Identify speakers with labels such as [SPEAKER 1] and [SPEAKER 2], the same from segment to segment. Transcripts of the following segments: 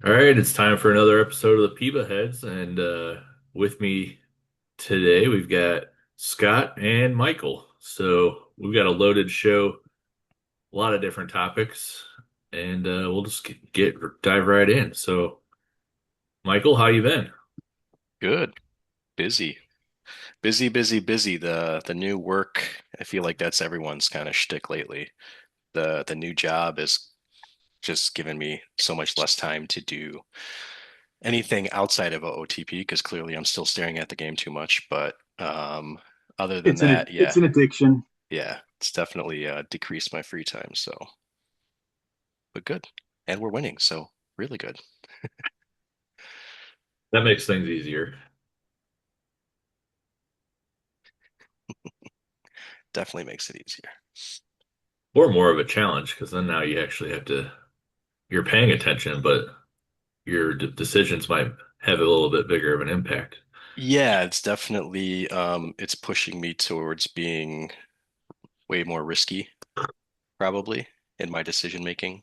[SPEAKER 1] All right, it's time for another episode of the PEBAheads, and with me today we've got Scott and Michael. So we've got a loaded show, a lot of different topics, and we'll just dive right in. So, Michael, how you been?
[SPEAKER 2] Good. Busy. Busy, busy, busy. The new work, I feel like that's everyone's kind of shtick lately. The new job is just given me so much less time to do anything outside of a OTP because clearly I'm still staring at the game too much. But other than that,
[SPEAKER 3] It's an addiction.
[SPEAKER 2] yeah, it's definitely decreased my free time. So, but good. And we're winning, so really good.
[SPEAKER 1] That makes things easier,
[SPEAKER 2] Definitely makes it easier.
[SPEAKER 1] or more of a challenge, because then now you actually you're paying attention, but your decisions might have a little bit bigger of an impact.
[SPEAKER 2] Yeah, it's definitely it's pushing me towards being way more risky probably in my decision making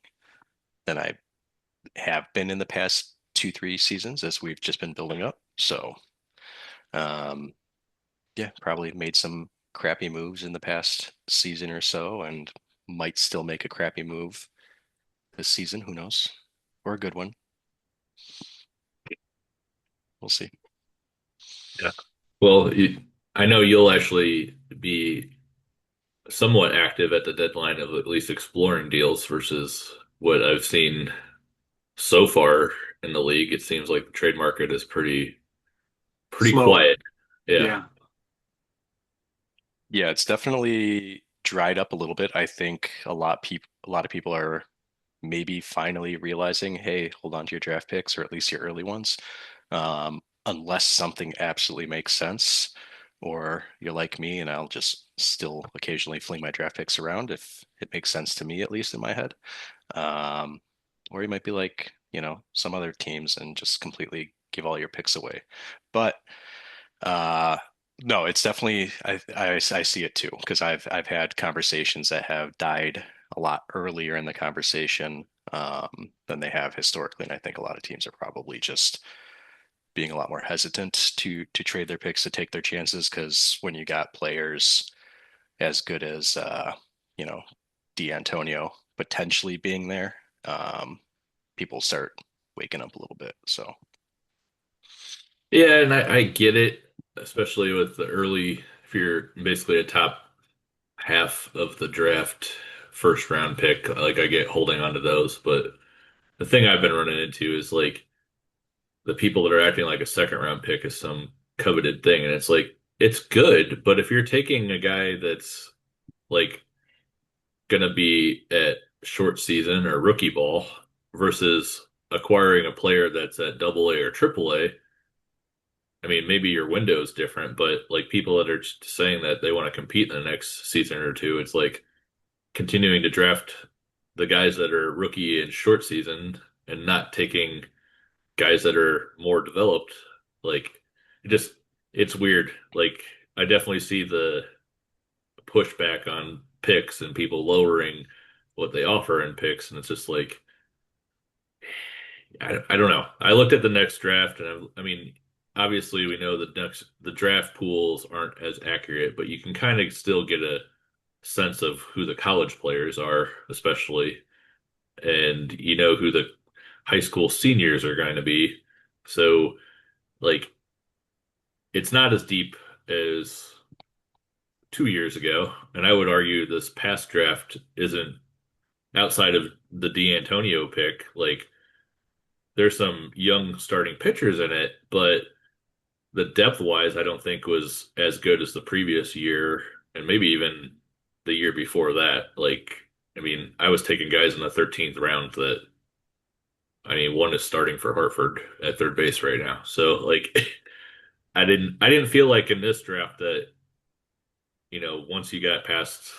[SPEAKER 2] than I have been in the past two, 3 seasons as we've just been building up. So, um, yeah, probably made some crappy moves in the past season or so and might still make a crappy move this season. Who knows? Or a good one. We'll see.
[SPEAKER 1] Yeah. Well, I know you'll actually be somewhat active at the deadline of at least exploring deals versus what I've seen so far in the league. It seems like the trade market is pretty
[SPEAKER 3] Slow.
[SPEAKER 1] quiet. Yeah.
[SPEAKER 3] Yeah.
[SPEAKER 2] Yeah, it's definitely dried up a little bit. I think a lot of people are maybe finally realizing, hey, hold on to your draft picks or at least your early ones, unless something absolutely makes sense, or you're like me and I'll just still occasionally fling my draft picks around if it makes sense to me, at least in my head. Um, or you might be like, some other teams and just completely give all your picks away. But uh, no, it's definitely I see it too because I've had conversations that have died a lot earlier in the conversation than they have historically, and I think a lot of teams are probably just being a lot more hesitant to trade their picks to take their chances because when you got players as good as you know D'Antonio potentially being there, people start waking up a little bit. So
[SPEAKER 1] Yeah, and I get it, especially with the early, if you're basically a top half of the draft first round pick, like I get holding on to those. But the thing I've been running into is like the people that are acting like a second round pick is some coveted thing. And it's like, it's good, but if you're taking a guy that's like going to be at short season or rookie ball versus acquiring a player that's at double A or triple A, I mean, maybe your window is different, but like people that are just saying that they want to compete in the next season or two, it's like continuing to draft the guys that are rookie and short season and not taking guys that are more developed. Like it just it's weird. Like I definitely see the pushback on picks and people lowering what they offer in picks, and it's just like I don't know. I looked at the next draft, and I mean, obviously we know the draft pools aren't as accurate, but you can kind of still get a sense of who the college players are, especially, and you know who the high school seniors are going to be. So like it's not as deep as 2 years ago, and I would argue this past draft isn't outside of the D'Antonio pick. Like there's some young starting pitchers in it, but the depth wise, I don't think was as good as the previous year, and maybe even the year before that. Like, I mean, I was taking guys in the 13th round that, I mean, one is starting for Hartford at third base right now. So, like, I didn't feel like in this draft that, once you got past,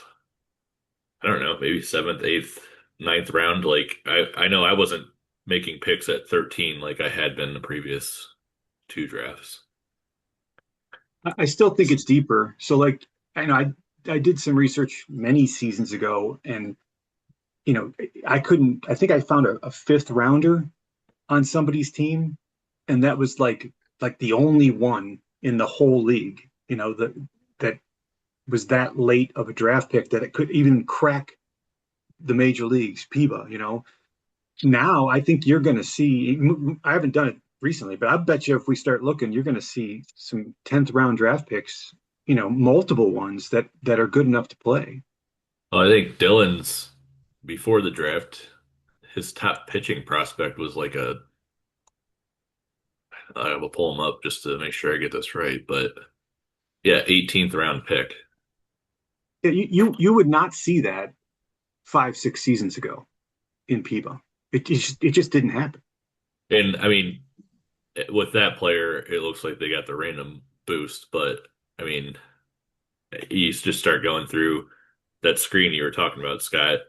[SPEAKER 1] I don't know, maybe seventh, eighth, ninth round, like, I know I wasn't making picks at 13 like I had been the previous two drafts.
[SPEAKER 3] I still think it's deeper. So like I know I did some research many seasons ago and I couldn't I think I found a fifth rounder on somebody's team, and that was like the only one in the whole league, that was that late of a draft pick that it could even crack the major leagues, PEBA. Now I think you're going to see. I haven't done it recently, but I bet you if we start looking, you're going to see some 10th round draft picks. Multiple ones that are good enough to play.
[SPEAKER 1] Well, I think Dylan's before the draft, his top pitching prospect was like I will pull him up just to make sure I get this right, but yeah, 18th round pick.
[SPEAKER 3] Yeah, you would not see that 5, 6 seasons ago in PEBA. It just didn't happen.
[SPEAKER 1] And I mean, with that player, it looks like they got the random boost, but I mean, you just start going through that screen you were talking about, Scott.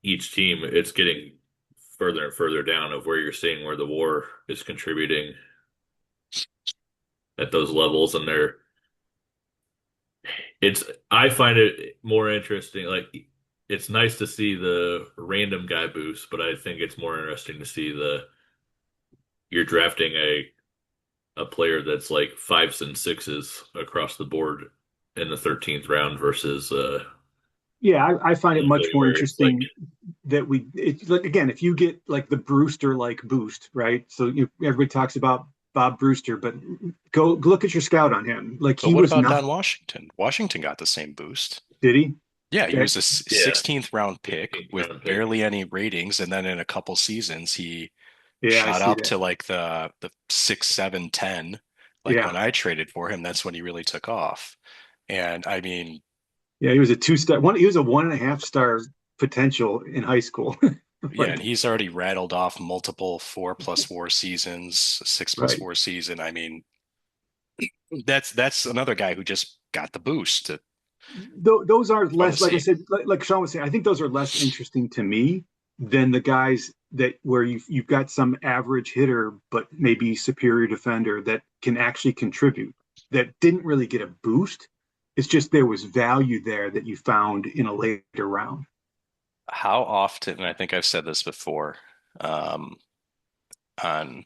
[SPEAKER 1] Each team, it's getting further and further down of where you're seeing where the war is contributing at those levels, and it's I find it more interesting. Like it's nice to see the random guy boost, but I think it's more interesting to see the you're drafting a player that's like fives and sixes across the board in the 13th round versus
[SPEAKER 3] Yeah, I find it much more
[SPEAKER 1] where it's like
[SPEAKER 3] interesting that like again, if you get like the Brewster like boost, right? So everybody talks about Bob Brewster, but go look at your scout on him. Like
[SPEAKER 2] But
[SPEAKER 3] he
[SPEAKER 2] what
[SPEAKER 3] was
[SPEAKER 2] about
[SPEAKER 3] not,
[SPEAKER 2] Don Washington? Washington got the same boost.
[SPEAKER 3] did he?
[SPEAKER 2] Yeah, he
[SPEAKER 3] That,
[SPEAKER 2] was a
[SPEAKER 1] yeah,
[SPEAKER 2] 16th round pick
[SPEAKER 1] 16th
[SPEAKER 2] with
[SPEAKER 1] round pick.
[SPEAKER 2] barely any ratings, and then in a couple seasons he
[SPEAKER 3] yeah, I
[SPEAKER 2] shot
[SPEAKER 3] see
[SPEAKER 2] up
[SPEAKER 3] that.
[SPEAKER 2] to like the 6, 7, 10. Like
[SPEAKER 3] Yeah,
[SPEAKER 2] when I traded for him, that's when he really took off. And I mean,
[SPEAKER 3] yeah, he was a 2 star one. He was a 1.5 star potential in high school.
[SPEAKER 2] yeah, and
[SPEAKER 3] Like,
[SPEAKER 2] he's already rattled off multiple 4+4 seasons, six plus
[SPEAKER 3] right.
[SPEAKER 2] four season. I mean, that's another guy who just got the boost.
[SPEAKER 3] Those are
[SPEAKER 2] Fun to
[SPEAKER 3] less, like I
[SPEAKER 2] see.
[SPEAKER 3] said, like Sean was saying, I think those are less interesting to me than the guys that where you've got some average hitter, but maybe superior defender that can actually contribute, that didn't really get a boost. It's just there was value there that you found in a later round.
[SPEAKER 2] How often, and I think I've said this before, um, on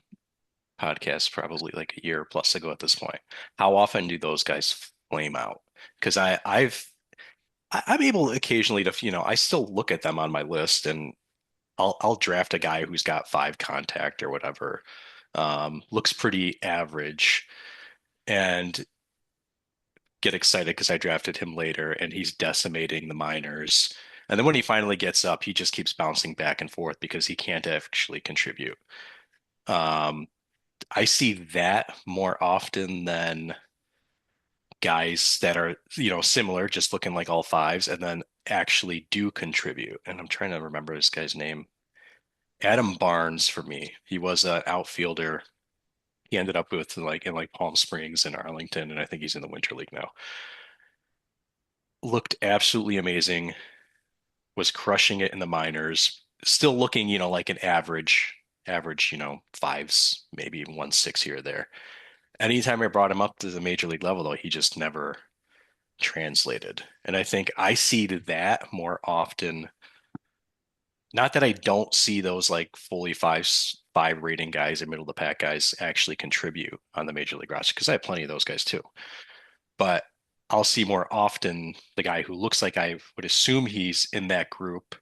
[SPEAKER 2] podcasts probably like a year plus ago at this point. How often do those guys flame out? Because I'm able occasionally to, I still look at them on my list and I'll draft a guy who's got 5 contact or whatever, looks pretty average, and get excited because I drafted him later and he's decimating the minors. And then when he finally gets up, he just keeps bouncing back and forth because he can't actually contribute. Um, I see that more often than guys that are, similar, just looking like all fives, and then actually do contribute. And I'm trying to remember this guy's name. Adam Barnes for me. He was an outfielder. He ended up with like in like Palm Springs and Arlington, and I think he's in the Winter League now. Looked absolutely amazing. Was crushing it in the minors. Still looking, like an average, fives, maybe 1.6 here or there. Anytime I brought him up to the major league level, though, he just never translated. And I think I see that more often. Not that I don't see those like fully five rating guys and middle of the pack guys actually contribute on the major league roster, because I have plenty of those guys too. But I'll see more often the guy who looks like I would assume he's in that group.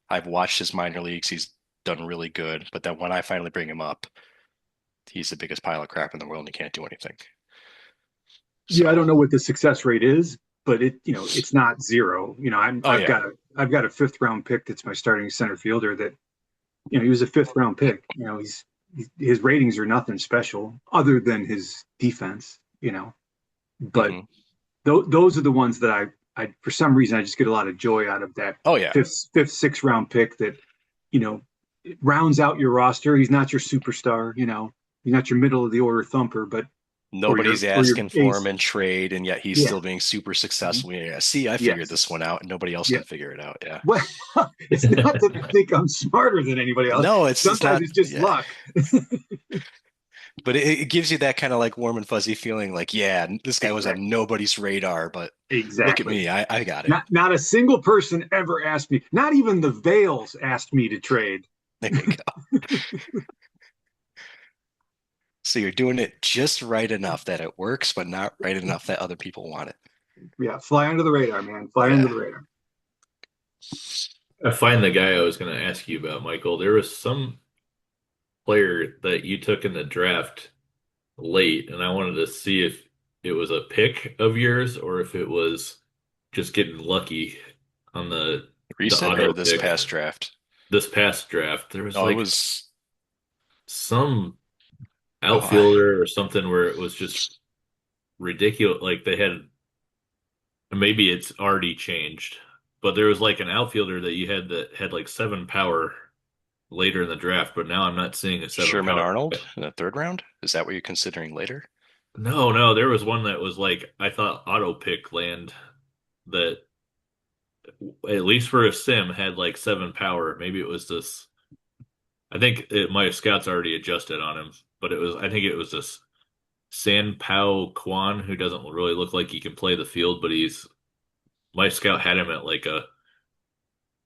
[SPEAKER 2] I've watched his minor leagues. He's done really good. But then when I finally bring him up, he's the biggest pile of crap in the world and he can't do anything.
[SPEAKER 3] Yeah, I
[SPEAKER 2] So,
[SPEAKER 3] don't know what the success rate is, but it's not zero.
[SPEAKER 2] oh yeah,
[SPEAKER 3] I've got a 5th round pick that's my starting center fielder that, he was a 5th round pick. His ratings are nothing special other than his defense, but
[SPEAKER 2] hmm
[SPEAKER 3] those are the ones that I for some reason I just get a lot of joy out of that
[SPEAKER 2] oh yeah.
[SPEAKER 3] fifth, 6th round pick that, you know, rounds out your roster. He's not your superstar, he's not your middle of the order thumper, but
[SPEAKER 2] Nobody's
[SPEAKER 3] or your
[SPEAKER 2] asking for him
[SPEAKER 3] ace.
[SPEAKER 2] in trade, and yet he's
[SPEAKER 3] Yeah.
[SPEAKER 2] still being super
[SPEAKER 3] Mhm.
[SPEAKER 2] successful. Yeah, see, I figured
[SPEAKER 3] Yes.
[SPEAKER 2] this one out, and nobody else
[SPEAKER 3] Yeah.
[SPEAKER 2] can figure it out. Yeah.
[SPEAKER 3] Well, it's not that I think I'm smarter than anybody else.
[SPEAKER 2] No, it's
[SPEAKER 3] Sometimes
[SPEAKER 2] not.
[SPEAKER 3] it's just
[SPEAKER 2] Yeah,
[SPEAKER 3] luck.
[SPEAKER 2] but it gives you that kind of like warm and fuzzy feeling, like, yeah, this guy was on
[SPEAKER 3] Exactly.
[SPEAKER 2] nobody's radar, but look at
[SPEAKER 3] Exactly.
[SPEAKER 2] me, I got it.
[SPEAKER 3] Not a single person ever asked me. Not even the Vales asked me to trade.
[SPEAKER 2] There you go. So you're doing it just right enough that it works, but not right enough that other people want it.
[SPEAKER 3] Yeah, fly under the radar, man. Fly under
[SPEAKER 2] Yeah.
[SPEAKER 3] the radar.
[SPEAKER 1] I find the guy I was going to ask you about, Michael. There was some player that you took in the draft late, and I wanted to see if it was a pick of yours or if it was just getting lucky on the
[SPEAKER 2] Recent or
[SPEAKER 1] auto
[SPEAKER 2] this
[SPEAKER 1] pick.
[SPEAKER 2] past draft?
[SPEAKER 1] This past draft, there was
[SPEAKER 2] Oh, it
[SPEAKER 1] like
[SPEAKER 2] was.
[SPEAKER 1] some
[SPEAKER 2] Oh,
[SPEAKER 1] outfielder or something where it was just ridiculous. Like they had, maybe it's already changed, but there was like an outfielder that you had that had like 7 power later in the draft, but now I'm not seeing a seven
[SPEAKER 2] Sherman
[SPEAKER 1] power.
[SPEAKER 2] Arnold in the third round? Is that what you're considering later?
[SPEAKER 1] No, no, there was one that was like I thought auto pick land that at least for a sim had like 7 power. Maybe it was this. I think my scouts already adjusted on him, but it was I think it was this San Pao Kwan who doesn't really look like he can play the field, but he's my scout had him at like a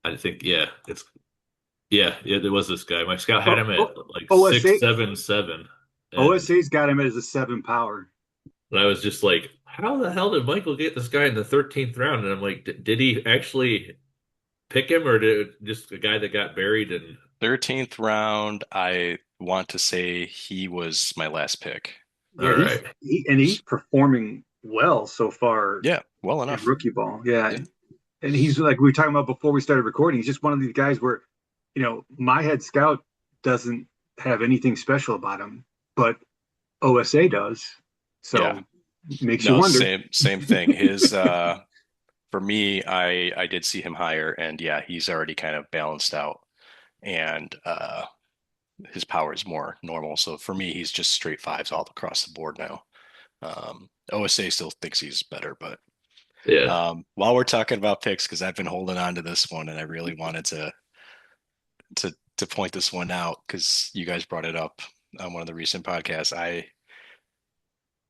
[SPEAKER 1] I think it was this guy. My scout had
[SPEAKER 3] Oh,
[SPEAKER 1] him at
[SPEAKER 3] oh,
[SPEAKER 1] like six
[SPEAKER 3] OSA
[SPEAKER 1] seven seven, and
[SPEAKER 3] OSA's got him as a 7 power.
[SPEAKER 1] I was just like, how the hell did Michael get this guy in the 13th round? And I'm like, did he actually pick him, or did it just a guy that got buried? And
[SPEAKER 2] 13th round, I want to say he was my last pick.
[SPEAKER 1] all
[SPEAKER 3] Yeah,
[SPEAKER 1] right,
[SPEAKER 3] he's performing well so far
[SPEAKER 2] Yeah, well
[SPEAKER 3] in
[SPEAKER 2] enough.
[SPEAKER 3] rookie ball. Yeah,
[SPEAKER 2] Yeah.
[SPEAKER 3] and he's like we were talking about before we started recording. He's just one of these guys where, my head scout doesn't have anything special about him, but OSA does.
[SPEAKER 2] Yeah.
[SPEAKER 3] So makes you
[SPEAKER 2] No,
[SPEAKER 3] wonder.
[SPEAKER 2] same thing. His for me, I did see him higher, and yeah, he's already kind of balanced out, and his power is more normal. So for me, he's just straight fives all across the board now. OSA still thinks he's better, but
[SPEAKER 1] yeah,
[SPEAKER 2] while we're talking about picks, because I've been holding on to this one, and I really wanted to point this one out because you guys brought it up on one of the recent podcasts.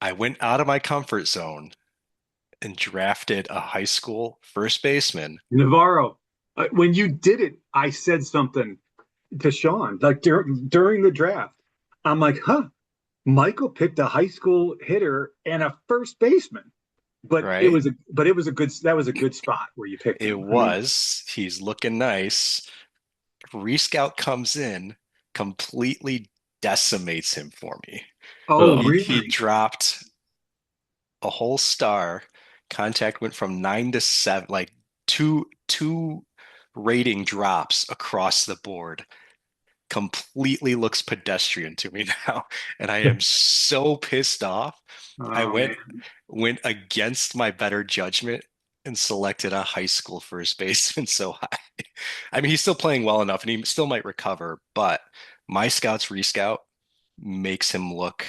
[SPEAKER 2] I went out of my comfort zone and drafted a high school first baseman.
[SPEAKER 3] Navarro, when you did it, I said something to Sean like during the draft. I'm like, huh, Michael picked a high school hitter and a first baseman. But it
[SPEAKER 2] Right?
[SPEAKER 3] was a good that was a good spot where you picked
[SPEAKER 2] It
[SPEAKER 3] him. I mean,
[SPEAKER 2] was. He's looking nice. Rescout comes in, completely decimates him for me.
[SPEAKER 3] oh
[SPEAKER 1] oh,
[SPEAKER 2] He
[SPEAKER 3] really?
[SPEAKER 2] dropped a whole star. Contact went from 9 to 7, like two rating drops across the board. Completely looks pedestrian to me now, and I am so pissed off. I
[SPEAKER 3] Oh
[SPEAKER 2] went
[SPEAKER 3] man.
[SPEAKER 2] went against my better judgment and selected a high school first baseman so high. I mean, he's still playing well enough, and he still might recover, but my scouts rescout makes him look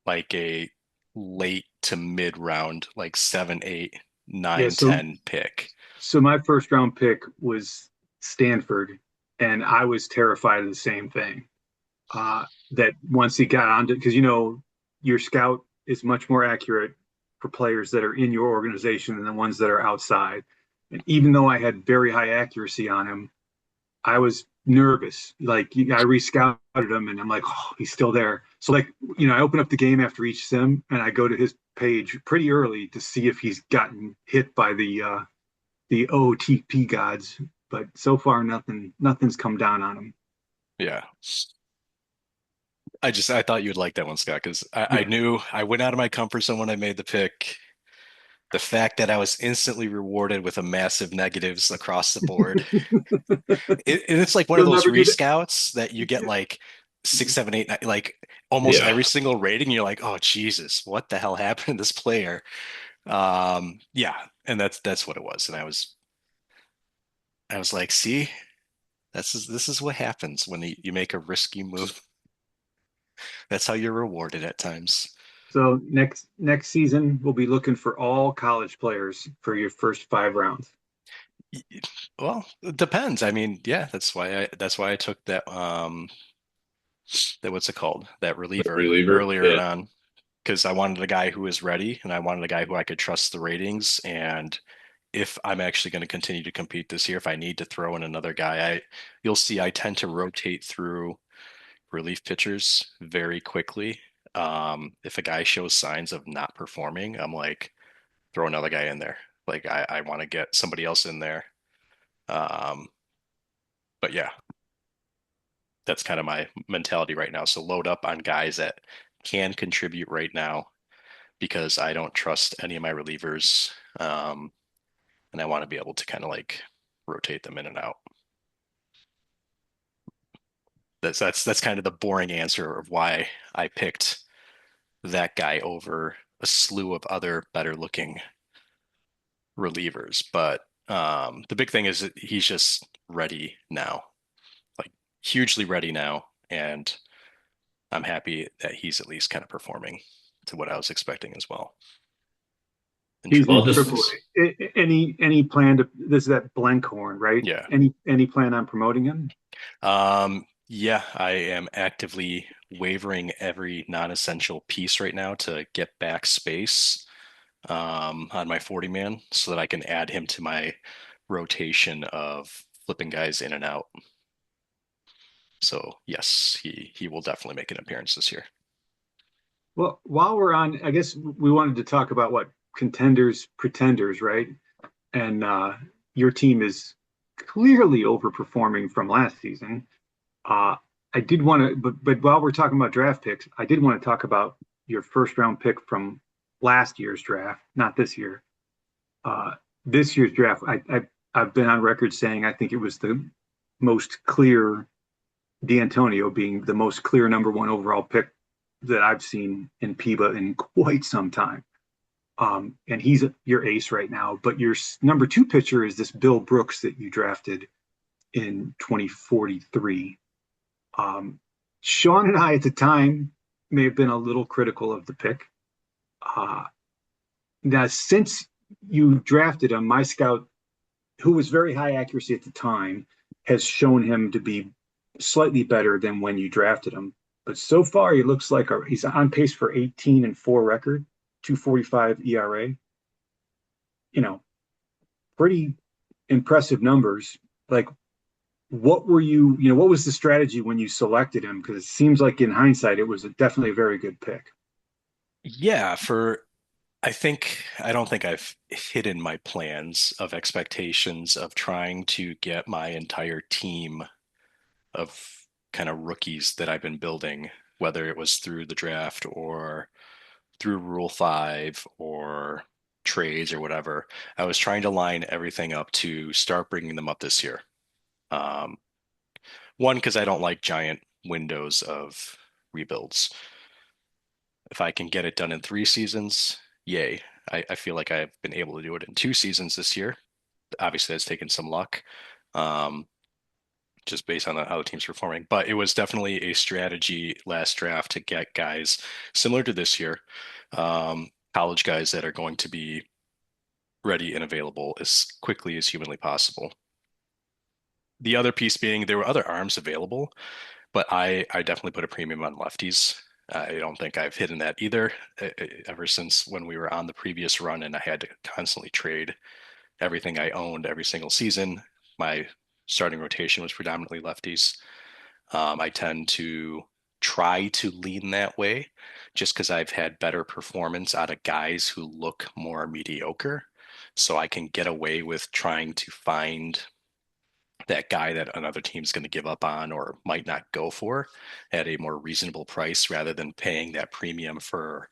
[SPEAKER 2] like a late to mid round, like 7, 8,
[SPEAKER 3] Yeah,
[SPEAKER 2] 9,
[SPEAKER 3] so
[SPEAKER 2] 10 pick.
[SPEAKER 3] my first round pick was Stanford, and I was terrified of the same thing. That once he got onto, because your scout is much more accurate for players that are in your organization than the ones that are outside. And even though I had very high accuracy on him, I was nervous. Like I rescouted him, and I'm like, oh, he's still there. So like, I open up the game after each sim, and I go to his page pretty early to see if he's gotten hit by the OTP gods. But so far, nothing's come down on him.
[SPEAKER 2] Yeah. I thought you would like that one, Scott, because I
[SPEAKER 3] Yeah.
[SPEAKER 2] knew I went out of my comfort zone when I made the pick. The fact that I was instantly rewarded with a massive negatives across the board. And it's like one of
[SPEAKER 3] You'll
[SPEAKER 2] those
[SPEAKER 3] never do that.
[SPEAKER 2] rescouts that you get like 6, 7, 8, 9, like almost
[SPEAKER 1] yeah.
[SPEAKER 2] every single rating. You're like, oh Jesus, what the hell happened to this player? Yeah, and that's what it was. And I was like, see, this is what happens when you make a risky move. That's how you're rewarded at times.
[SPEAKER 3] So next season, we'll be looking for all college players for your first 5 rounds.
[SPEAKER 2] Well, it depends. I mean, yeah, that's why I took that what's it called? That reliever
[SPEAKER 1] Reliever,
[SPEAKER 2] earlier
[SPEAKER 1] yeah.
[SPEAKER 2] on because I wanted a guy who was ready and I wanted a guy who I could trust the ratings. And if I'm actually going to continue to compete this year, if I need to throw in another guy, you'll see I tend to rotate through relief pitchers very quickly. If a guy shows signs of not performing, I'm like, throw another guy in there. Like I want to get somebody else in there. Um, but yeah, that's kind of my mentality right now. So load up on guys that can contribute right now because I don't trust any of my relievers. And I want to be able to kind of like rotate them in and out. That's kind of the boring answer of why I picked that guy over a slew of other better looking relievers. But the big thing is that he's just ready now, like hugely ready now. And I'm happy that he's at least kind of performing to what I was expecting as well.
[SPEAKER 3] He's
[SPEAKER 1] Well,
[SPEAKER 3] in
[SPEAKER 1] just
[SPEAKER 3] Triple A. Any plan to this is that Blenkhorn, right?
[SPEAKER 2] Yeah.
[SPEAKER 3] Any plan on promoting him?
[SPEAKER 2] Yeah, I am actively wavering every non-essential piece right now to get back space on my 40 man so that I can add him to my rotation of flipping guys in and out. So yes, he will definitely make an appearance this year.
[SPEAKER 3] Well, while we're on, I guess we wanted to talk about what contenders, pretenders, right? And your team is clearly overperforming from last season. Uh, I did want to, but while we're talking about draft picks, I did want to talk about your first round pick from last year's draft, not this year. This year's draft, I've been on record saying I think it was the most clear D'Antonio being the most clear number one overall pick that I've seen in PEBA in quite some time. And he's your ace right now. But your number two pitcher is this Bill Brooks that you drafted in 2043. Um, Sean and I at the time may have been a little critical of the pick. Uh, Now, since you drafted him, my scout, who was very high accuracy at the time, has shown him to be slightly better than when you drafted him. But so far, he looks like he's on pace for 18-4 record, 2.45 ERA. You know, pretty impressive numbers. Like, what were what was the strategy when you selected him? Because it seems like in hindsight, it was definitely a very good pick.
[SPEAKER 2] Yeah, I don't think I've hidden my plans of expectations of trying to get my entire team of kind of rookies that I've been building, whether it was through the draft or through Rule 5 or trades or whatever. I was trying to line everything up to start bringing them up this year. Um, One, because I don't like giant windows of rebuilds. If I can get it done in 3 seasons, yay. I feel like I've been able to do it in 2 seasons this year. Obviously, that's taken some luck, um, just based on how the team's performing. But it was definitely a strategy last draft to get guys similar to this year, college guys that are going to be ready and available as quickly as humanly possible. The other piece being there were other arms available, but I definitely put a premium on lefties. I don't think I've hidden that either. Ever since when we were on the previous run and I had to constantly trade everything I owned every single season, my starting rotation was predominantly lefties. I tend to try to lean that way just because I've had better performance out of guys who look more mediocre. So I can get away with trying to find that guy that another team's going to give up on or might not go for at a more reasonable price rather than paying that premium for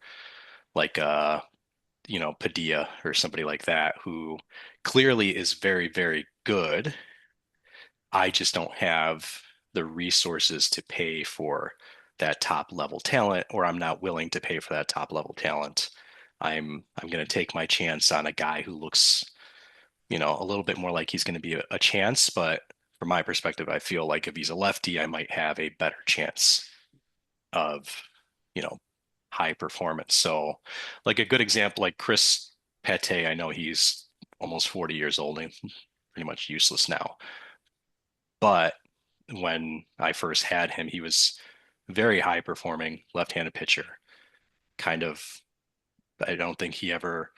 [SPEAKER 2] like Padilla or somebody like that who clearly is very, very good. I just don't have the resources to pay for that top level talent, or I'm not willing to pay for that top level talent. I'm going to take my chance on a guy who looks, a little bit more like he's going to be a chance, but from my perspective, I feel like if he's a lefty, I might have a better chance of, you know, high performance. So, like a good example, like Chris Pate, I know he's almost 40 years old and pretty much useless now. But when I first had him, he was very high performing left-handed pitcher. Kind of, I don't think he ever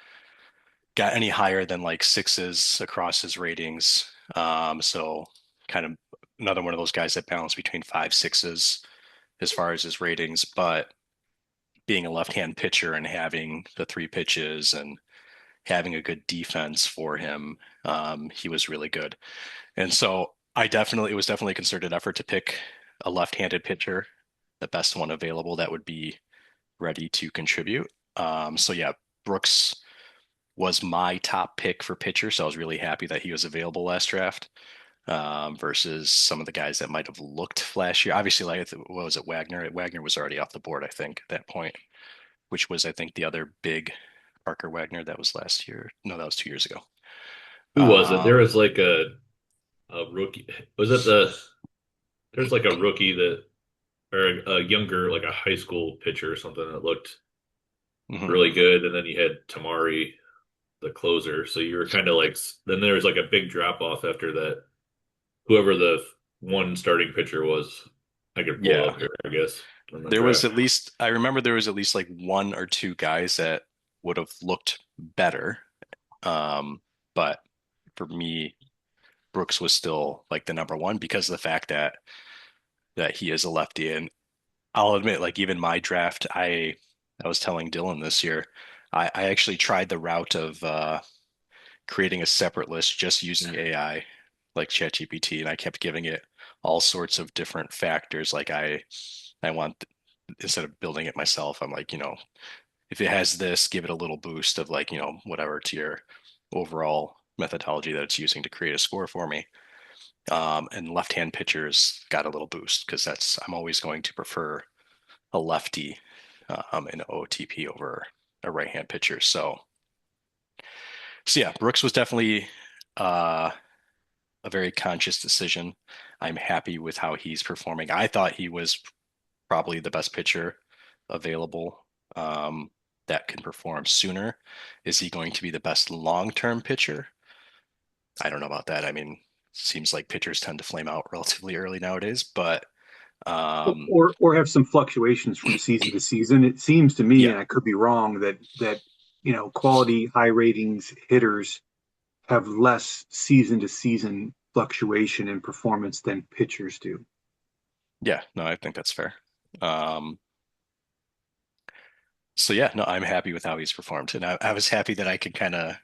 [SPEAKER 2] got any higher than like sixes across his ratings. So kind of another one of those guys that balance between five, sixes as far as his ratings, but being a left-hand pitcher and having the three pitches and having a good defense for him, he was really good. And so it was definitely a concerted effort to pick a left-handed pitcher, the best one available that would be ready to contribute. So yeah, Brooks was my top pick for pitcher, so I was really happy that he was available last draft. Versus some of the guys that might have looked flashy. Obviously, like what was it, Wagner? Wagner was already off the board, I think, at that point, which was, I think, the other big Parker Wagner that was last year. No, that was 2 years ago.
[SPEAKER 1] Who was it? There
[SPEAKER 2] Um,
[SPEAKER 1] was like a rookie. Was it there's like a rookie that or a younger like a high school pitcher or something that looked
[SPEAKER 2] mhm.
[SPEAKER 1] really good, and then you had Tamari, the closer. So you were kind of like then there was like a big drop off after that. Whoever the one starting pitcher was, I could pull it
[SPEAKER 2] Yeah,
[SPEAKER 1] up here, I guess, in the
[SPEAKER 2] there was
[SPEAKER 1] draft.
[SPEAKER 2] at least I remember there was at least like one or two guys that would have looked better. Um, but for me, Brooks was still like the number one because of the fact that he is a lefty. And I'll admit, like even my draft, I was telling Dylan this year, I actually tried the route of creating a separate list just using AI like ChatGPT, and I kept giving it all sorts of different factors. Like I want instead of building it myself, I'm like, if it has this, give it a little boost of like, whatever to your overall methodology that it's using to create a score for me. And left-hand pitchers got a little boost because I'm always going to prefer a lefty in OTP over a right-hand pitcher. So yeah, Brooks was definitely uh, a very conscious decision. I'm happy with how he's performing. I thought he was probably the best pitcher available that can perform sooner. Is he going to be the best long-term pitcher? I don't know about that. I mean, seems like pitchers tend to flame out relatively early nowadays, but um,
[SPEAKER 3] or have some fluctuations from season to season. It seems to me,
[SPEAKER 2] yeah,
[SPEAKER 3] and I could be wrong, that quality high ratings hitters have less season to season fluctuation in performance than pitchers do.
[SPEAKER 2] yeah, no, I think that's fair. Um, so yeah, no, I'm happy with how he's performed, and I was happy that I could kind of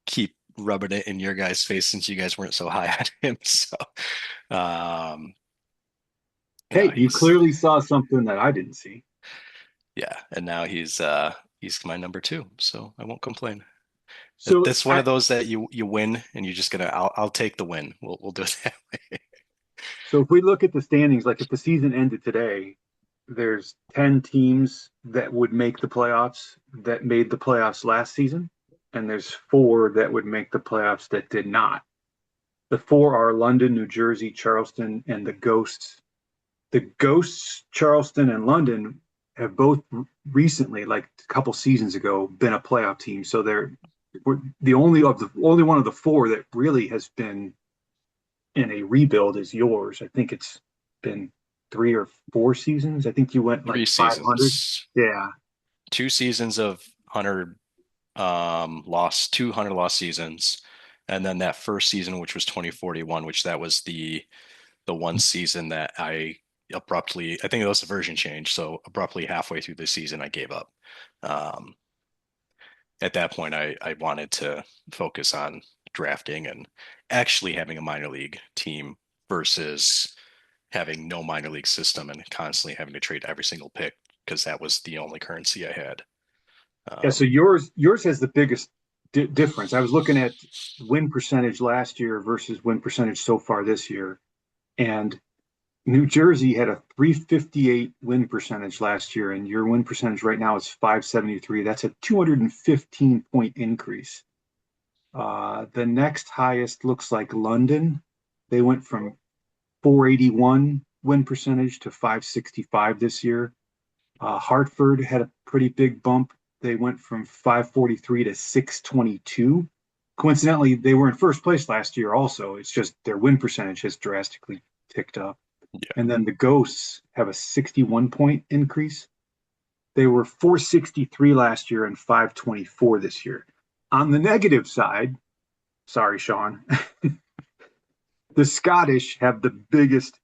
[SPEAKER 2] keep rubbing it in your guys' face since you guys weren't so high on him. So, um, no,
[SPEAKER 3] Hey, you
[SPEAKER 2] he's
[SPEAKER 3] clearly saw something that I didn't see.
[SPEAKER 2] yeah, and now he's my number two, so I won't complain.
[SPEAKER 3] So
[SPEAKER 2] That's one
[SPEAKER 3] I
[SPEAKER 2] of those that you win and you're just gonna I'll take the win. We'll do it that way.
[SPEAKER 3] so if we look at the standings, like if the season ended today, there's 10 teams that would make the playoffs that made the playoffs last season, and there's four that would make the playoffs that did not. The four are London, New Jersey, Charleston, and the Ghosts. The Ghosts, Charleston, and London have both recently, like a couple seasons ago, been a playoff team. So they're the only one of the four that really has been in a rebuild is yours. I think it's been 3 or 4 seasons. I think you went
[SPEAKER 2] Three
[SPEAKER 3] like 500.
[SPEAKER 2] seasons,
[SPEAKER 3] Yeah.
[SPEAKER 2] 2 seasons of 100 lost, 200 lost seasons, and then that first season, which was 2041, which that was the one season that I think it was the version change, so abruptly halfway through the season, I gave up. Um, at that point, I wanted to focus on drafting and actually having a minor league team versus having no minor league system and constantly having to trade every single pick because that was the only currency I had.
[SPEAKER 3] Yeah. So
[SPEAKER 2] Um,
[SPEAKER 3] yours has the biggest difference. I was looking at win percentage last year versus win percentage so far this year, and New Jersey had a 358 win percentage last year, and your win percentage right now is 573. That's a 215-point increase. The next highest looks like London. They went from 481 win percentage to 565 this year. Hartford had a pretty big bump. They went from 543 to 622. Coincidentally, they were in first place last year also. It's just their win percentage has drastically ticked up.
[SPEAKER 2] yeah,
[SPEAKER 3] And then the Ghosts have a 61-point increase. They were 463 last year and 524 this year. On the negative side, sorry, Sean, the Scottish have the biggest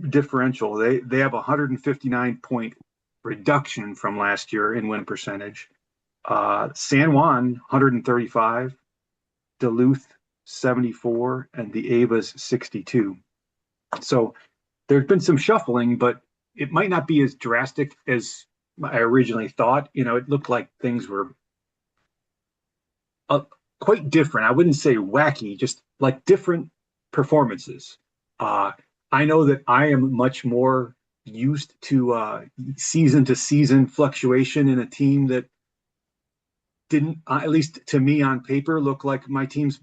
[SPEAKER 3] differential. They have a 159 point reduction from last year in win percentage. San Juan 135, Duluth 74, and the Avas 62. So there's been some shuffling, but it might not be as drastic as I originally thought. It looked like things were uh, quite different. I wouldn't say wacky, just like different performances. Uh, I know that I am much more used to season fluctuation in a team that didn't, at least to me on paper, look like my team's.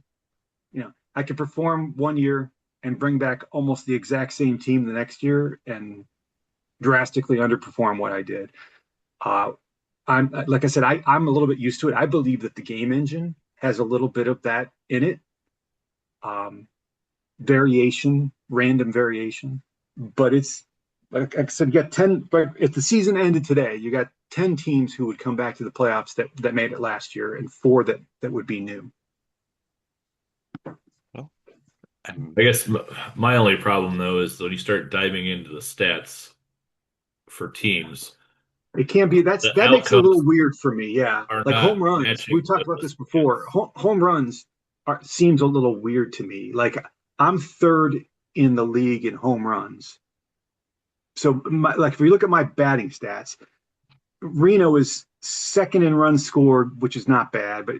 [SPEAKER 3] I could perform one year and bring back almost the exact same team the next year and drastically underperform what I did. Uh, I'm like I said, I'm a little bit used to it. I believe that the game engine has a little bit of that in it, um, variation, random variation. But it's like I said, you got 10. But if the season ended today, you got 10 teams who would come back to the playoffs that made it last year, and four that would be new.
[SPEAKER 2] Well, I'm
[SPEAKER 1] I guess my only problem though is when you start diving into the stats for teams,
[SPEAKER 3] It can't be
[SPEAKER 1] the
[SPEAKER 3] that makes it a little
[SPEAKER 1] outcomes
[SPEAKER 3] weird for me. Yeah,
[SPEAKER 1] are
[SPEAKER 3] like home
[SPEAKER 1] not
[SPEAKER 3] runs. We
[SPEAKER 1] matching
[SPEAKER 3] talked
[SPEAKER 1] with
[SPEAKER 3] about
[SPEAKER 1] the
[SPEAKER 3] this before.
[SPEAKER 1] stats.
[SPEAKER 3] Home runs seems a little weird to me. Like I'm third in the league in home runs. So like if you look at my batting stats, Reno is second in runs scored, which is not bad, but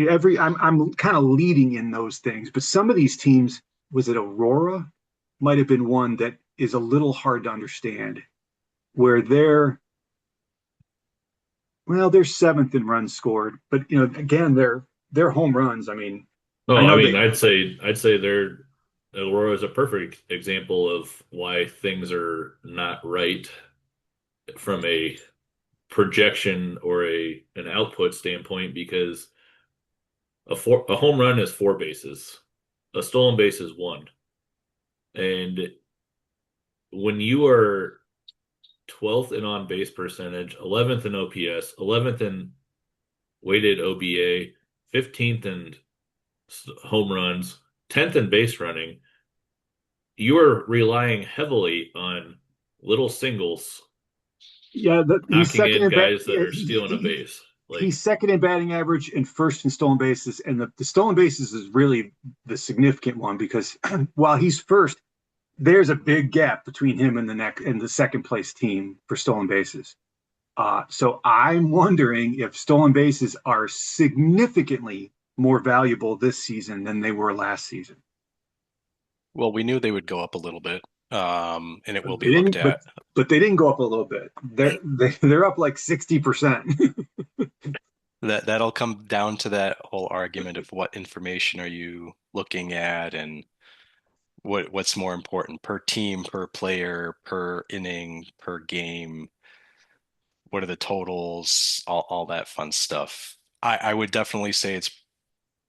[SPEAKER 3] every I'm kind of leading in those things. But some of these teams, was it Aurora? Might have been one that is a little hard to understand, where they're seventh in runs scored, but again, they're home runs. I mean, I
[SPEAKER 1] No, I
[SPEAKER 3] know
[SPEAKER 1] mean
[SPEAKER 3] they,
[SPEAKER 1] I'd say Aurora is a perfect example of why things are not right from a projection or an output standpoint because a home run is four bases, a stolen base is one, and when you are 12th in on base percentage, 11th in OPS, 11th in weighted OBA, 15th in home runs, 10th in base running, you are relying heavily on little singles
[SPEAKER 3] yeah, he's
[SPEAKER 1] knocking
[SPEAKER 3] second
[SPEAKER 1] in
[SPEAKER 3] in bat.
[SPEAKER 1] guys that
[SPEAKER 3] Yeah,
[SPEAKER 1] are stealing a base.
[SPEAKER 3] he's
[SPEAKER 1] Like,
[SPEAKER 3] second in batting average and first in stolen bases, and the stolen bases is really the significant one because while he's first, there's a big gap between him and the second place team for stolen bases. So I'm wondering if stolen bases are significantly more valuable this season than they were last season.
[SPEAKER 2] well, we knew they would go up a little bit, and it will be
[SPEAKER 3] They
[SPEAKER 2] looked
[SPEAKER 3] didn't,
[SPEAKER 2] at.
[SPEAKER 3] but they didn't go up a little bit. They're up like 60%.
[SPEAKER 2] That'll come down to that whole argument of what information are you looking at and what's more important per team, per player, per inning, per game. What are the totals? All that fun stuff. I would definitely say it's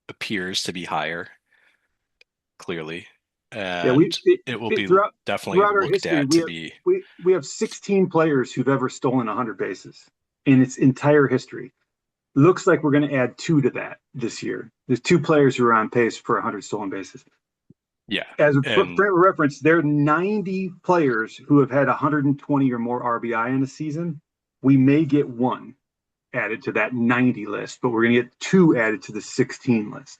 [SPEAKER 2] appears to be higher, clearly,
[SPEAKER 3] Yeah,
[SPEAKER 2] and it will be
[SPEAKER 3] throughout
[SPEAKER 2] definitely
[SPEAKER 3] our
[SPEAKER 2] looked
[SPEAKER 3] history,
[SPEAKER 2] at to be.
[SPEAKER 3] we have 16 players who've ever stolen 100 bases in its entire history. Looks like we're going to add two to that this year. There's two players who are on pace for 100 stolen bases.
[SPEAKER 2] Yeah,
[SPEAKER 3] As a
[SPEAKER 2] and
[SPEAKER 3] frame of reference, there are 90 players who have had 120 or more RBI in a season. We may get one added to that 90 list, but we're going to get two added to the 16 list.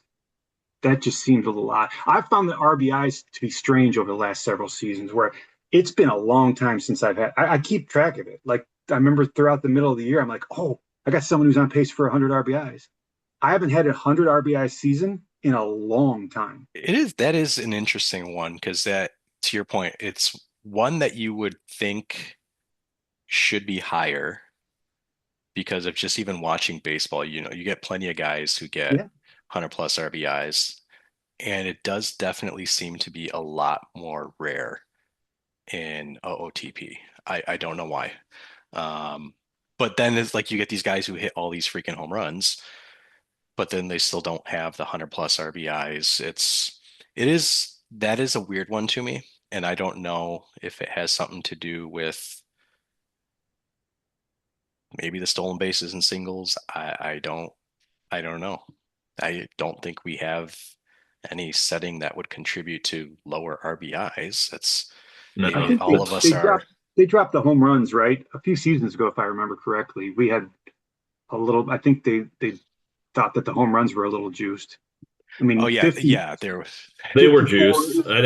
[SPEAKER 3] That just seems a little odd. I've found the RBIs to be strange over the last several seasons where it's been a long time since I keep track of it. Like I remember throughout the middle of the year, I'm like, oh, I got someone who's on pace for 100 RBIs. I haven't had a 100 RBI season in a long time.
[SPEAKER 2] that is an interesting one because that, to your point, it's one that you would think should be higher because of just even watching baseball. You get plenty of guys who get
[SPEAKER 3] Yeah.
[SPEAKER 2] 100 plus RBIs, and it does definitely seem to be a lot more rare in OOTP. I don't know why. Um, but then it's like you get these guys who hit all these freaking home runs, but then they still don't have the 100 plus RBIs. That is a weird one to me. And I don't know if it has something to do with maybe the stolen bases and singles. I don't know. I don't think we have any setting that would contribute to lower RBIs.
[SPEAKER 3] I
[SPEAKER 2] Maybe
[SPEAKER 1] No,
[SPEAKER 3] think
[SPEAKER 2] all of us are.
[SPEAKER 3] they dropped the home runs, right? A few seasons ago, if I remember correctly. We had a little, I think they thought that the home runs were a little juiced. I
[SPEAKER 2] Oh
[SPEAKER 3] mean,
[SPEAKER 2] yeah, yeah. There.
[SPEAKER 1] they were
[SPEAKER 3] 54
[SPEAKER 1] juiced. I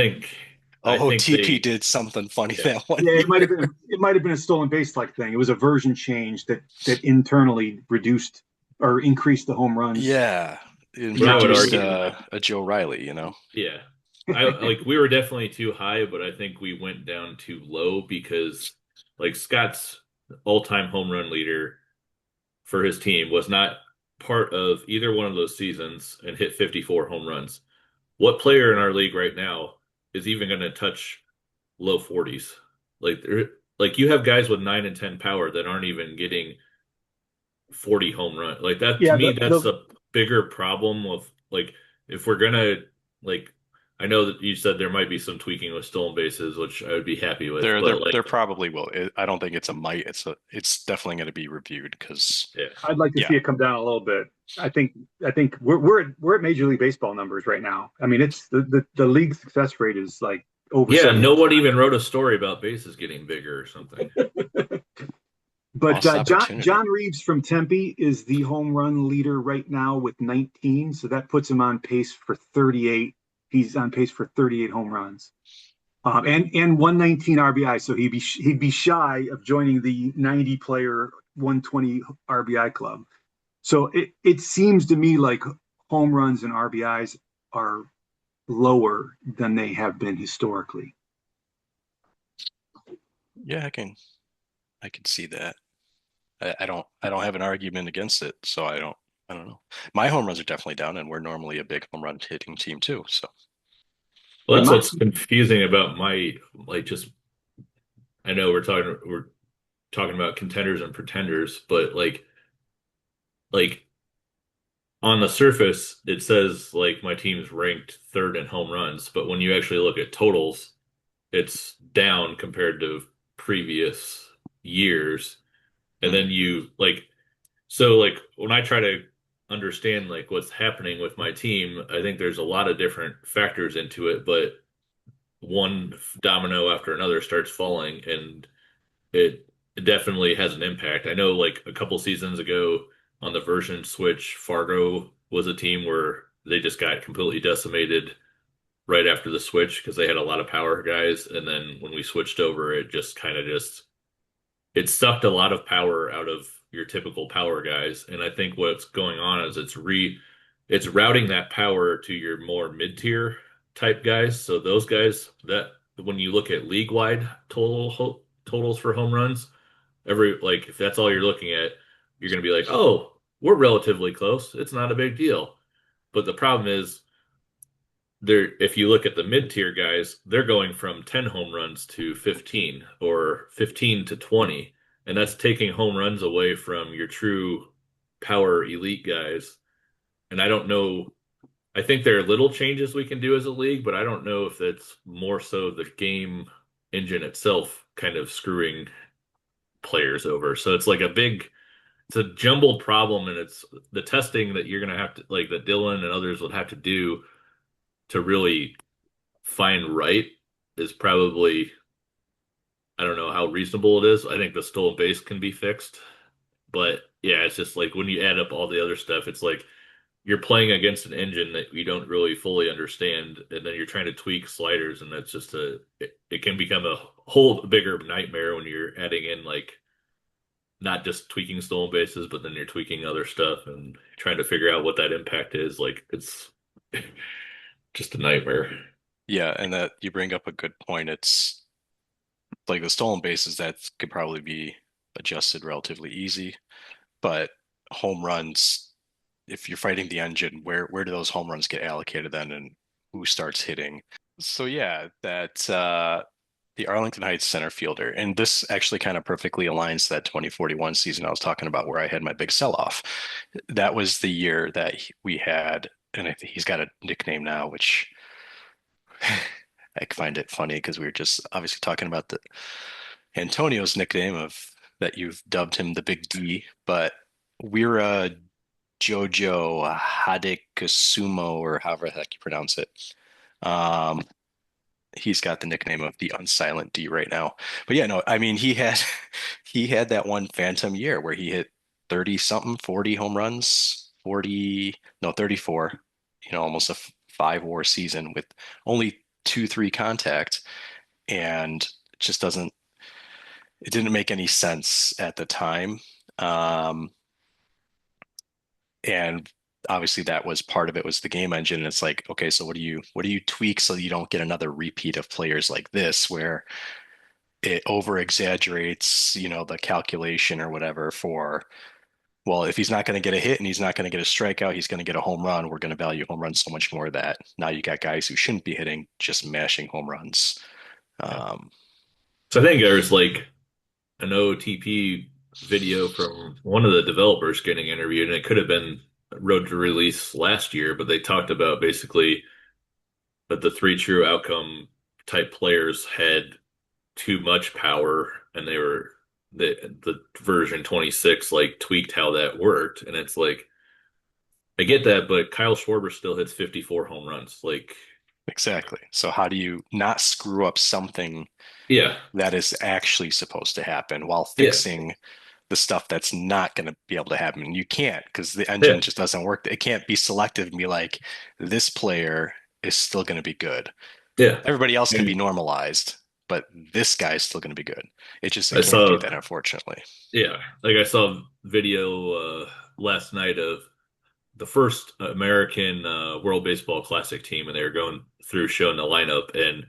[SPEAKER 2] Oh,
[SPEAKER 1] think
[SPEAKER 2] TP
[SPEAKER 1] they,
[SPEAKER 2] did something funny
[SPEAKER 1] yeah.
[SPEAKER 2] that one
[SPEAKER 3] yeah,
[SPEAKER 2] year.
[SPEAKER 3] it might have been a stolen base like thing. It was a version change that internally reduced or increased the home runs
[SPEAKER 2] Yeah, and
[SPEAKER 1] But I would
[SPEAKER 2] produced
[SPEAKER 3] year.
[SPEAKER 1] argue,
[SPEAKER 2] a Joe Riley.
[SPEAKER 1] yeah, I like we were definitely too high, but I think we went down too low because like Scott's all-time home run leader for his team was not part of either one of those seasons and hit 54 home runs. What player in our league right now is even going to touch low 40s? Like like you have guys with 9 and 10 power that aren't even getting 40 home run. Like that to
[SPEAKER 3] Yeah,
[SPEAKER 1] me, that's a bigger problem with like if we're gonna like I know that you said there might be some tweaking with stolen bases, which I would be happy with,
[SPEAKER 2] There,
[SPEAKER 1] but
[SPEAKER 2] there,
[SPEAKER 1] like
[SPEAKER 2] there probably will. I don't think it's a might. It's definitely going to be reviewed because,
[SPEAKER 1] yeah.
[SPEAKER 3] I'd like to
[SPEAKER 2] yeah,
[SPEAKER 3] see it come down a little bit. I think we're at Major League Baseball numbers right now. I mean, it's the league success rate is like over
[SPEAKER 1] Yeah, no one
[SPEAKER 3] 70%.
[SPEAKER 1] even wrote a story about bases getting bigger or something.
[SPEAKER 3] But
[SPEAKER 2] lost opportunity.
[SPEAKER 3] John Reeves from Tempe is the home run leader right now with 19, so that puts him on pace for 38. He's on pace for 38 home runs. And 119 RBI, so he'd be shy of joining the 90 player 120 RBI club. So it seems to me like home runs and RBIs are lower than they have been historically.
[SPEAKER 2] Yeah, I can see that. I don't have an argument against it, so I don't know. My home runs are definitely down, and we're normally a big home run hitting team too. So
[SPEAKER 1] Well,
[SPEAKER 3] And
[SPEAKER 1] that's
[SPEAKER 3] my
[SPEAKER 1] what's confusing about my like just I know we're talking about contenders and pretenders, but like on the surface it says like my team's ranked third in home runs, but when you actually look at totals, it's down compared to previous years. And
[SPEAKER 2] hmm.
[SPEAKER 1] then you like so like when I try to understand like what's happening with my team, I think there's a lot of different factors into it, but one domino after another starts falling and it definitely has an impact. I know like a couple seasons ago on the version switch, Fargo was a team where they just got completely decimated right after the switch because they had a lot of power guys, and then when we switched over, it just kind of just it sucked a lot of power out of your typical power guys. And I think what's going on is it's routing that power to your more mid-tier type guys. So those guys that when you look at league-wide totals for home runs, every like if that's all you're looking at, you're going to be like, "Oh, we're relatively close. It's not a big deal." But the problem is they're if you look at the mid-tier guys, they're going from 10 home runs to 15 or 15 to 20, and that's taking home runs away from your true power elite guys. And I don't know, I think there are little changes we can do as a league, but I don't know if it's more so the game engine itself kind of screwing players over. So it's a jumbled problem, and it's the testing that you're going to have to like that Dylan and others would have to do to really find right is probably I don't know how reasonable it is. I think the stolen base can be fixed, but yeah, it's just like when you add up all the other stuff, it's like you're playing against an engine that you don't really fully understand, and then you're trying to tweak sliders, and that's just it can become a whole bigger nightmare when you're adding in like not just tweaking stolen bases, but then you're tweaking other stuff and trying to figure out what that impact is. Like it's just a nightmare.
[SPEAKER 2] Yeah, and that you bring up a good point. It's like the stolen bases that could probably be adjusted relatively easy, but home runs, if you're fighting the engine, where do those home runs get allocated then, and who starts hitting? So yeah, that the Arlington Heights center fielder, and this actually kind of perfectly aligns to that 2041 season I was talking about where I had my big sell-off. That was the year that we had, and I think he's got a nickname now, which I find it funny because we were just obviously talking about the Antonio's nickname of that you've dubbed him the Big D, but we're Jojo Hadekusumo or however the heck you pronounce it. Um, he's got the nickname of the unsilent D right now. But yeah, no, I mean he had he had that one phantom year where he hit 30 something, 40 home runs, 40, no, 34, almost a five WAR season with only 2-3 contact, and it just doesn't it didn't make any sense at the time. Um, and obviously that was part of it was the game engine. And it's like, okay, so what do you tweak so you don't get another repeat of players like this where it over exaggerates, the calculation or whatever for, well, if he's not going to get a hit and he's not going to get a strikeout, he's going to get a home run. We're going to value home runs so much more that now you got guys who shouldn't be hitting just mashing home runs.
[SPEAKER 1] Yeah.
[SPEAKER 2] Um,
[SPEAKER 1] So I think there's like an OTP video from one of the developers getting interviewed, and it could have been road to release last year, but they talked about basically that the three true outcome type players had too much power, and the version 26 like tweaked how that worked, and it's like I get that, but Kyle Schwarber still hits 54 home runs. Like,
[SPEAKER 2] exactly. So how do you not screw up something
[SPEAKER 1] yeah,
[SPEAKER 2] that is actually supposed to happen while
[SPEAKER 1] yeah,
[SPEAKER 2] fixing the stuff that's not going to be able to happen? You can't because the
[SPEAKER 1] yeah,
[SPEAKER 2] engine just doesn't work. It can't be selective and be like, this player is still going to be good.
[SPEAKER 1] yeah.
[SPEAKER 2] Everybody else can be
[SPEAKER 1] And
[SPEAKER 2] normalized, but this guy's still going to be good. It
[SPEAKER 1] I
[SPEAKER 2] can't do
[SPEAKER 1] saw,
[SPEAKER 2] that, unfortunately.
[SPEAKER 1] yeah, like I saw video last night of the first American World Baseball Classic team, and they were going through showing the lineup, and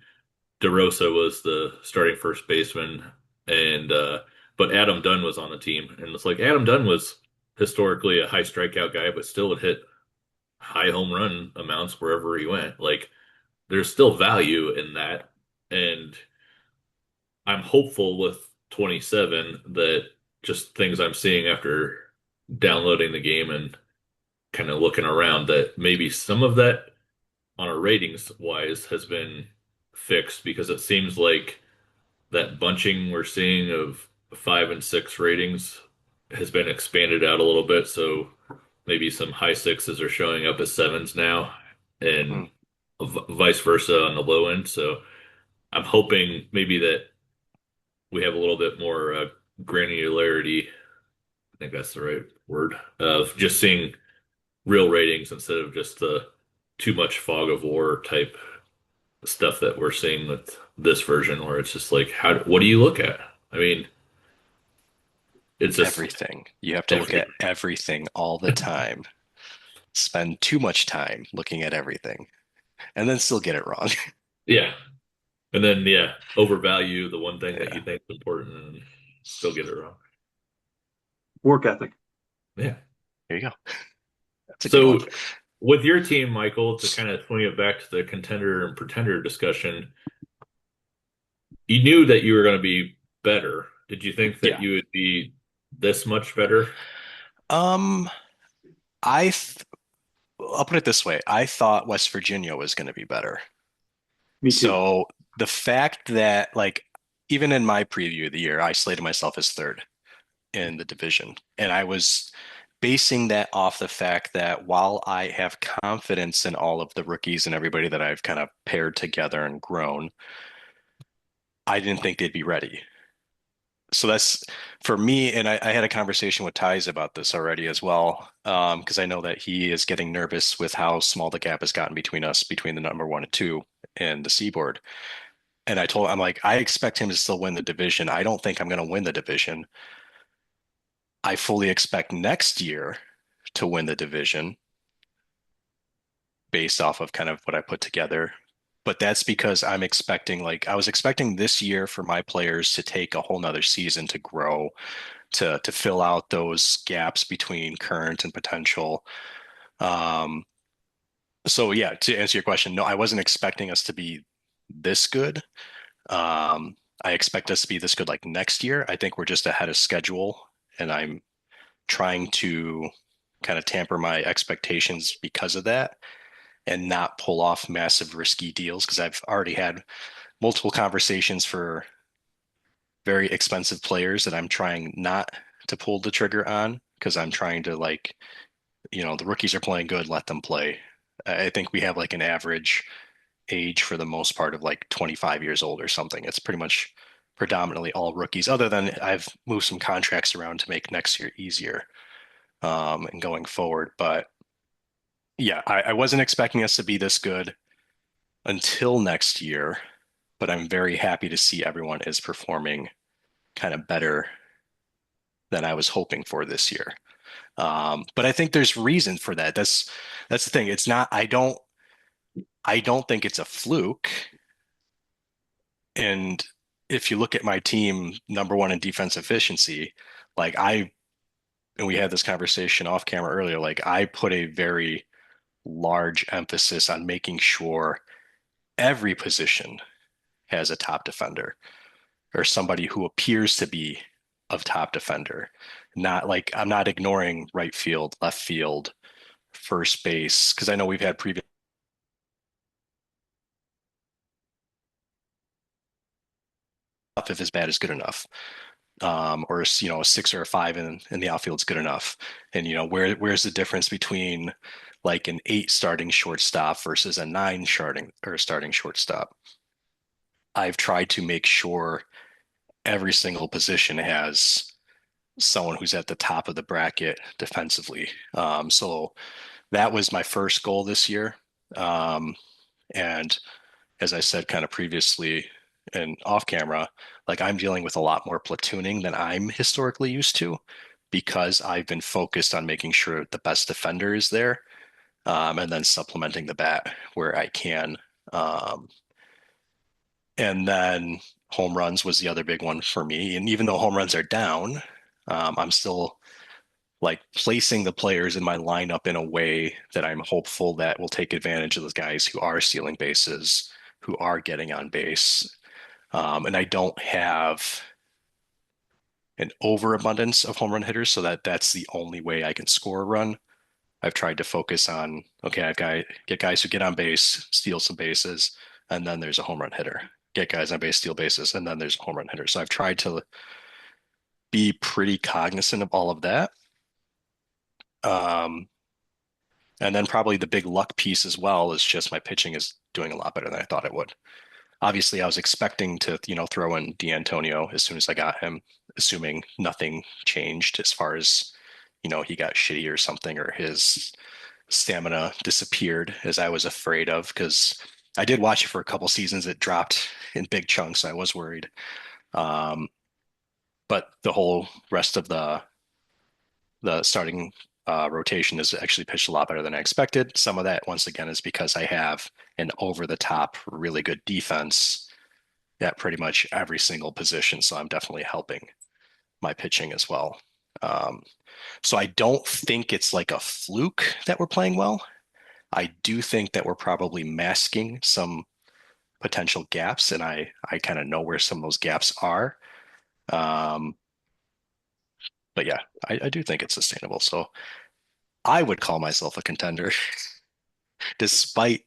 [SPEAKER 1] DeRosa was the starting first baseman, and but Adam Dunn was on the team, and it's like Adam Dunn was historically a high strikeout guy, but still would hit high home run amounts wherever he went. Like there's still value in that, and I'm hopeful with 27 that just things I'm seeing after downloading the game and kind of looking around that maybe some of that on a ratings wise has been fixed because it seems like that bunching we're seeing of 5 and 6 ratings has been expanded out a little bit. So maybe some high sixes are showing up as sevens now
[SPEAKER 2] Hmm.
[SPEAKER 1] and vice versa on the low end. So I'm hoping maybe that we have a little bit more granularity. I think that's the right word of just seeing real ratings instead of just the too much fog of war type stuff that we're seeing with this version, where it's just like, what do you look at? I mean, it's just
[SPEAKER 2] Everything. You have to look
[SPEAKER 1] every,
[SPEAKER 2] at everything all the time. Spend too much time looking at everything and then still get it wrong.
[SPEAKER 1] yeah. And then, yeah, overvalue the one thing that you
[SPEAKER 2] Yeah.
[SPEAKER 1] think is important and still get it wrong.
[SPEAKER 3] Work ethic.
[SPEAKER 1] Yeah.
[SPEAKER 2] There you go. That's a good one.
[SPEAKER 1] So, with your team, Michael, to kind of swing it back to the contender and pretender discussion, you knew that you were going to be better. Did you think that
[SPEAKER 2] Yeah.
[SPEAKER 1] you would be this much better?
[SPEAKER 2] Um, I th I'll put it this way. I thought West Virginia was going to be better.
[SPEAKER 3] Me too.
[SPEAKER 2] So the fact that even in my preview of the year, I slated myself as third in the division. And I was basing that off the fact that while I have confidence in all of the rookies and everybody that I've kind of paired together and grown, I didn't think they'd be ready. So that's for me, and I had a conversation with Ty's about this already as well, because I know that he is getting nervous with how small the gap has gotten between us, between the number one and two and the seaboard. And I'm like, I expect him to still win the division. I don't think I'm going to win the division. I fully expect next year to win the division based off of kind of what I put together. But that's because I was expecting this year for my players to take a whole nother season to grow, to fill out those gaps between current and potential. Um, so yeah, to answer your question, no, I wasn't expecting us to be this good. I expect us to be this good like next year. I think we're just ahead of schedule, and I'm trying to kind of tamper my expectations because of that and not pull off massive risky deals because I've already had multiple conversations for very expensive players that I'm trying not to pull the trigger on because I'm trying to the rookies are playing good, let them play. I think we have like an average age for the most part of like 25 years old or something. It's pretty much predominantly all rookies, other than I've moved some contracts around to make next year easier and going forward. But yeah, I wasn't expecting us to be this good until next year, but I'm very happy to see everyone is performing kind of better than I was hoping for this year. But I think there's reason for that. That's the thing. It's not, I don't think it's a fluke. And if you look at my team, number one in defense efficiency, like and we had this conversation off camera earlier, like I put a very large emphasis on making sure every position has a top defender or somebody who appears to be of top defender. Not like I'm not ignoring right field, left field, first base, because I know we've had previous if his bat is good enough. Or a 6 or a 5 in the outfield is good enough. And where's the difference between like an 8 starting shortstop versus a 9 starting shortstop? I've tried to make sure every single position has someone who's at the top of the bracket defensively. So that was my first goal this year. And as I said kind of previously and off camera, like I'm dealing with a lot more platooning than I'm historically used to because I've been focused on making sure the best defender is there, and then supplementing the bat where I can. And then home runs was the other big one for me. And even though home runs are down, I'm still like placing the players in my lineup in a way that I'm hopeful that will take advantage of those guys who are stealing bases, who are getting on base. And I don't have an overabundance of home run hitters, so that's the only way I can score a run. I've tried to focus on, okay, I've got get guys who get on base, steal some bases, and then there's a home run hitter. Get guys on base, steal bases, and then there's a home run hitter. So I've tried to be pretty cognizant of all of that. Um, and then probably the big luck piece as well is just my pitching is doing a lot better than I thought it would. Obviously, I was expecting to, throw in D'Antonio as soon as I got him, assuming nothing changed as far as, he got shitty or something or his stamina disappeared as I was afraid of because I did watch it for a couple seasons. It dropped in big chunks. I was worried. Um, but the whole rest of the starting rotation has actually pitched a lot better than I expected. Some of that, once again, is because I have an over the top, really good defense at pretty much every single position. So I'm definitely helping my pitching as well. So I don't think it's like a fluke that we're playing well. I do think that we're probably masking some potential gaps, and I kind of know where some of those gaps are. Um, but yeah, I do think it's sustainable. So I would call myself a contender, despite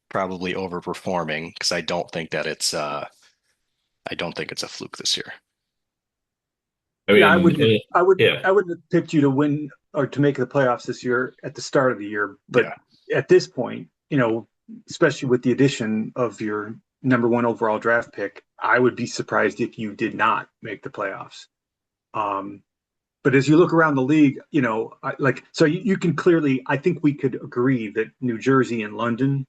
[SPEAKER 2] probably overperforming, because I don't think it's a fluke this year.
[SPEAKER 1] I
[SPEAKER 3] Yeah,
[SPEAKER 1] mean, yeah,
[SPEAKER 3] I wouldn't have picked you to win or to make the playoffs this year at the start of the year. But
[SPEAKER 2] Yeah,
[SPEAKER 3] at this point, especially with the addition of your number one overall draft pick, I would be surprised if you did not make the playoffs. Um, but as you look around the league, so you can clearly, I think we could agree that New Jersey and London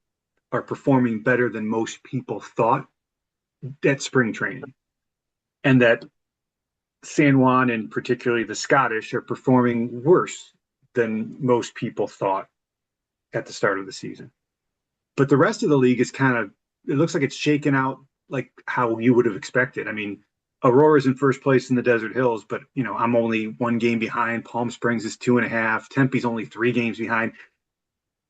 [SPEAKER 3] are performing better than most people thought at spring training, and that San Juan and particularly the Scottish are performing worse than most people thought at the start of the season. But the rest of the league is it looks like it's shaken out like how you would have expected. I mean, Aurora's in first place in the Desert Hills, but I'm only one game behind. Palm Springs is 2.5. Tempe's only 3 games behind.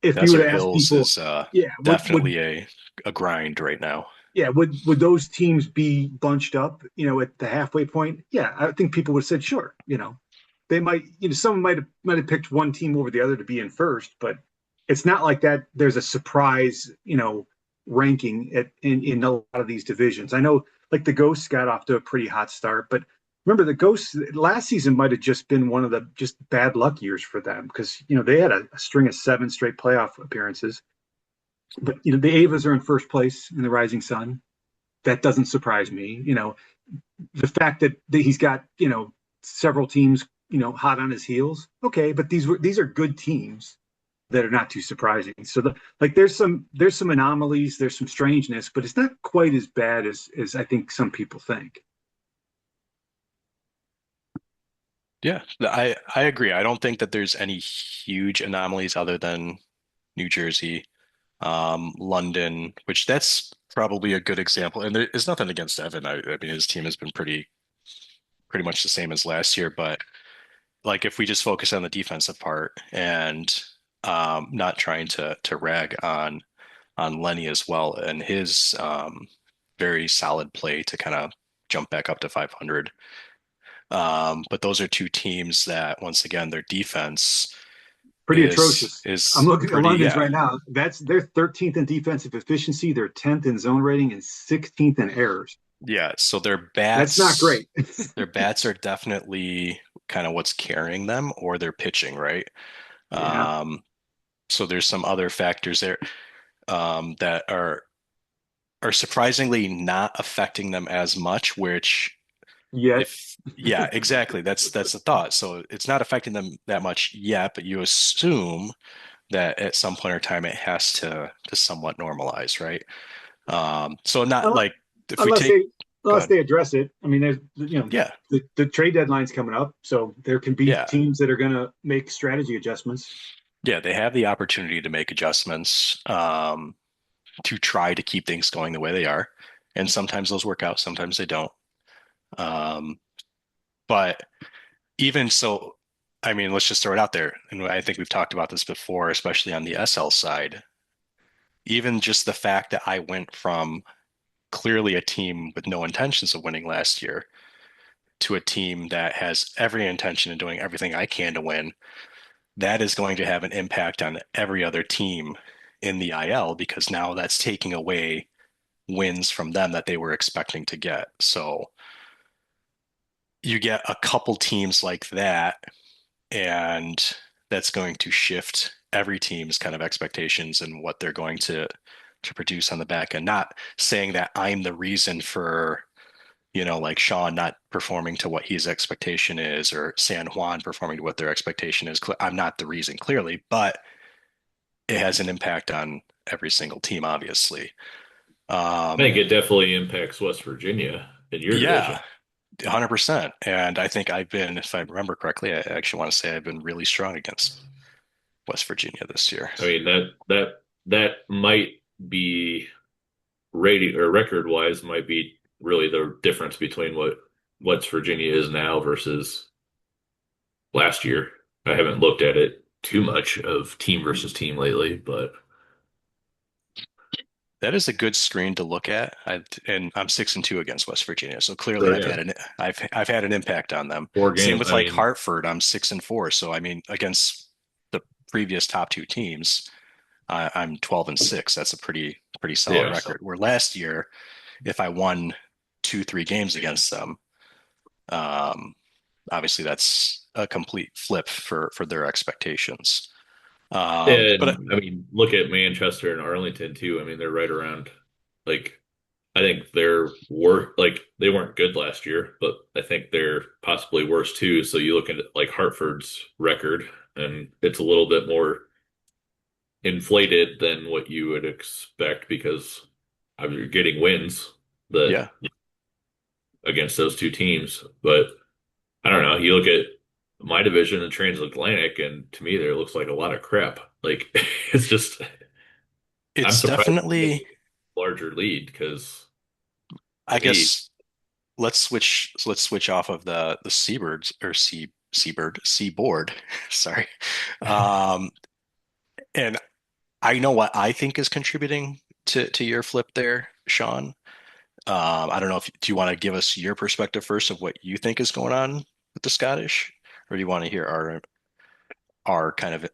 [SPEAKER 3] If you were
[SPEAKER 2] Desert
[SPEAKER 3] to ask
[SPEAKER 2] Hills
[SPEAKER 3] people,
[SPEAKER 2] is
[SPEAKER 3] yeah,
[SPEAKER 2] definitely a grind right now.
[SPEAKER 3] would those teams be bunched up, at the halfway point? Yeah, I think people would have said, sure. They might, someone might have picked one team over the other to be in first, but it's not like that. There's a surprise, ranking in a lot of these divisions. I know, like the Ghosts got off to a pretty hot start, but remember the Ghosts last season might have just been one of the just bad luck years for them because they had a string of 7 straight playoff appearances. But the Avas are in first place in the Rising Sun. That doesn't surprise me. The fact that he's got several teams hot on his heels. Okay, but these are good teams that are not too surprising. So like there's some anomalies, there's some strangeness, but it's not quite as bad as I think some people think.
[SPEAKER 2] Yeah, I agree. I don't think that there's any huge anomalies other than New Jersey, London, which that's probably a good example. And there is nothing against Evan. I mean, his team has been pretty much the same as last year. But like, if we just focus on the defensive part and not trying to rag on Lenny as well and his very solid play to kind of jump back up to 500. But those are two teams that, once again, their defense
[SPEAKER 3] Pretty
[SPEAKER 2] is
[SPEAKER 3] atrocious. I'm
[SPEAKER 2] is
[SPEAKER 3] looking at
[SPEAKER 2] pretty,
[SPEAKER 3] London's
[SPEAKER 2] yeah,
[SPEAKER 3] right now. They're 13th in defensive efficiency, they're 10th in zone rating, and 16th in errors.
[SPEAKER 2] yeah. So
[SPEAKER 3] That's not great.
[SPEAKER 2] their bats are definitely kind of what's carrying them, or their pitching, right?
[SPEAKER 3] Yeah.
[SPEAKER 2] Um, so there's some other factors there that are surprisingly not affecting them as much, which
[SPEAKER 3] Yet.
[SPEAKER 2] if yeah, exactly. That's the thought. So it's not affecting them that much yet, but you assume that at some point in time it has to somewhat normalize, right? So not like if we
[SPEAKER 3] unless
[SPEAKER 2] take
[SPEAKER 3] they
[SPEAKER 2] go
[SPEAKER 3] unless
[SPEAKER 2] ahead.
[SPEAKER 3] they address it. I mean, there's
[SPEAKER 2] Yeah,
[SPEAKER 3] the trade deadline's coming up, so there can be
[SPEAKER 2] yeah,
[SPEAKER 3] teams that are going to make strategy adjustments.
[SPEAKER 2] yeah. They have the opportunity to make adjustments to try to keep things going the way they are, and sometimes those work out, sometimes they don't. Um, but even so, I mean, let's just throw it out there. And I think we've talked about this before, especially on the SL side. Even just the fact that I went from clearly a team with no intentions of winning last year to a team that has every intention of doing everything I can to win, that is going to have an impact on every other team in the IL because now that's taking away wins from them that they were expecting to get. So you get a couple teams like that, and that's going to shift every team's kind of expectations and what they're going to produce on the back end. Not saying that I'm the reason for like Sean not performing to what his expectation is or San Juan performing to what their expectation is. I'm not the reason clearly, but it has an impact on every single team, obviously.
[SPEAKER 1] I think
[SPEAKER 2] Um,
[SPEAKER 1] it definitely impacts West Virginia in your division.
[SPEAKER 2] yeah, 100%. And I think I've been, if I remember correctly, I actually want to say I've been really strong against West Virginia this year.
[SPEAKER 1] I mean that might be rating or record wise might be really the difference between what West Virginia is now versus last year. I haven't looked at it too much of team versus team lately, but
[SPEAKER 2] That is a good screen to look at. And I'm 6-2 against West Virginia, so clearly
[SPEAKER 1] there you go.
[SPEAKER 2] I've had an impact on them.
[SPEAKER 1] Four
[SPEAKER 2] Same
[SPEAKER 1] games.
[SPEAKER 2] with
[SPEAKER 1] I
[SPEAKER 2] like
[SPEAKER 1] mean,
[SPEAKER 2] Hartford, I'm 6-4. So I mean, against the previous top two teams, I'm 12-6. That's a pretty solid
[SPEAKER 1] yeah.
[SPEAKER 2] record. Where last year, if I won 2-3 games against them, um, obviously that's a complete flip for their expectations. But
[SPEAKER 1] And I mean, look at Manchester and Arlington too. I mean, they're right around like I think they're worse like they weren't good last year, but I think they're possibly worse too. So you look at like Hartford's record and it's a little bit more inflated than what you would expect because you're getting wins that
[SPEAKER 2] yeah,
[SPEAKER 1] against those two teams. But I don't know. You look at my division, the Transatlantic, and to me, there looks like a lot of crap. Like it's just, I'm
[SPEAKER 2] it's
[SPEAKER 1] surprised they get
[SPEAKER 2] definitely,
[SPEAKER 1] a larger lead because
[SPEAKER 2] I
[SPEAKER 1] to me,
[SPEAKER 2] guess let's switch off of the seabirds or seaboard. Sorry. Um, and I know what I think is contributing to your flip there, Sean. I don't know if do you want to give us your perspective first of what you think is going on with the Scottish, or do you want to hear our kind of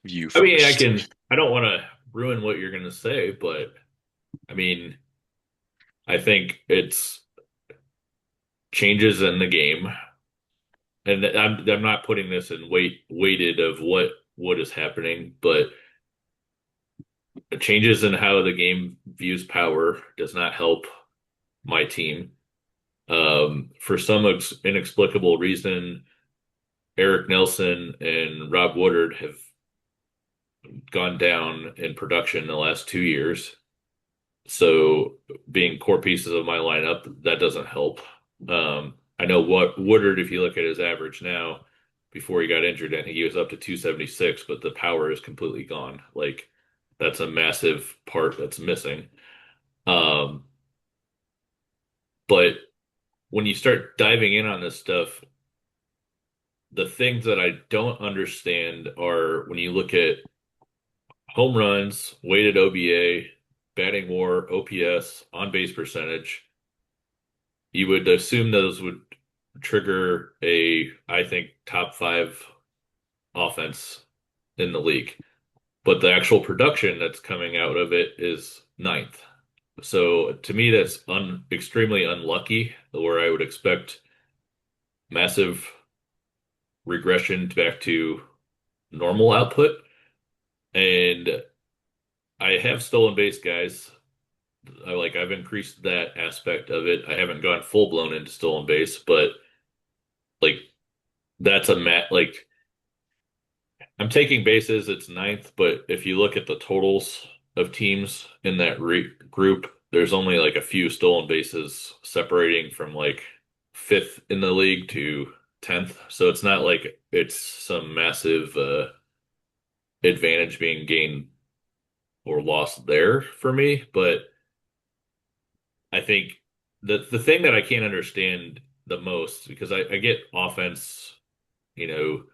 [SPEAKER 2] view
[SPEAKER 1] I mean,
[SPEAKER 2] first?
[SPEAKER 1] I don't want to ruin what you're going to say, but I mean, I think it's changes in the game. And I'm not putting this in weighted of what is happening, but changes in how the game views power does not help my team. For some inexplicable reason, Eric Nelson and Rob Woodard have gone down in production in the last 2 years. So being core pieces of my lineup, that doesn't help. I know what Woodard, if you look at his average now, before he got injured, I think he was up to 276, but the power is completely gone. Like that's a massive part that's missing. Um, but when you start diving in on this stuff, the things that I don't understand are when you look at home runs, weighted OBA, batting WAR, OPS, on base percentage. You would assume those would trigger I think, top five offense in the league. But the actual production that's coming out of it is ninth. So to me, that's extremely unlucky, where I would expect massive regression back to normal output. And I have stolen base guys. I've increased that aspect of it. I haven't gone full blown into stolen base, but like that's a like I'm taking bases, it's ninth, but if you look at the totals of teams in that re group, there's only like a few stolen bases separating from like fifth in the league to 10th. So it's not like it's some massive advantage being gained or lost there for me. But I think the thing that I can't understand the most, because I get offense, you know,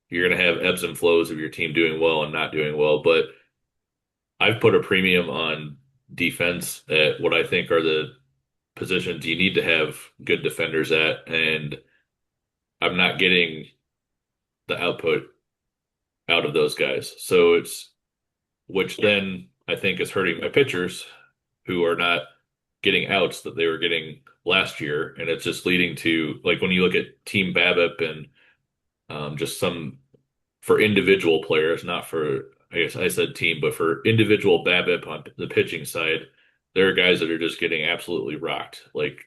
[SPEAKER 1] you're going to have ebbs and flows of your team doing well and not doing well, but I've put a premium on defense at what I think are the positions you need to have good defenders at, and I'm not getting the output out of those guys. So which then I think is hurting my pitchers who are not getting outs that they were getting last year. And it's just leading to, like, when you look at Team BABIP and just some for individual players, not for, I guess I said team, but for individual BABIP on the pitching side, there are guys that are just getting absolutely rocked, like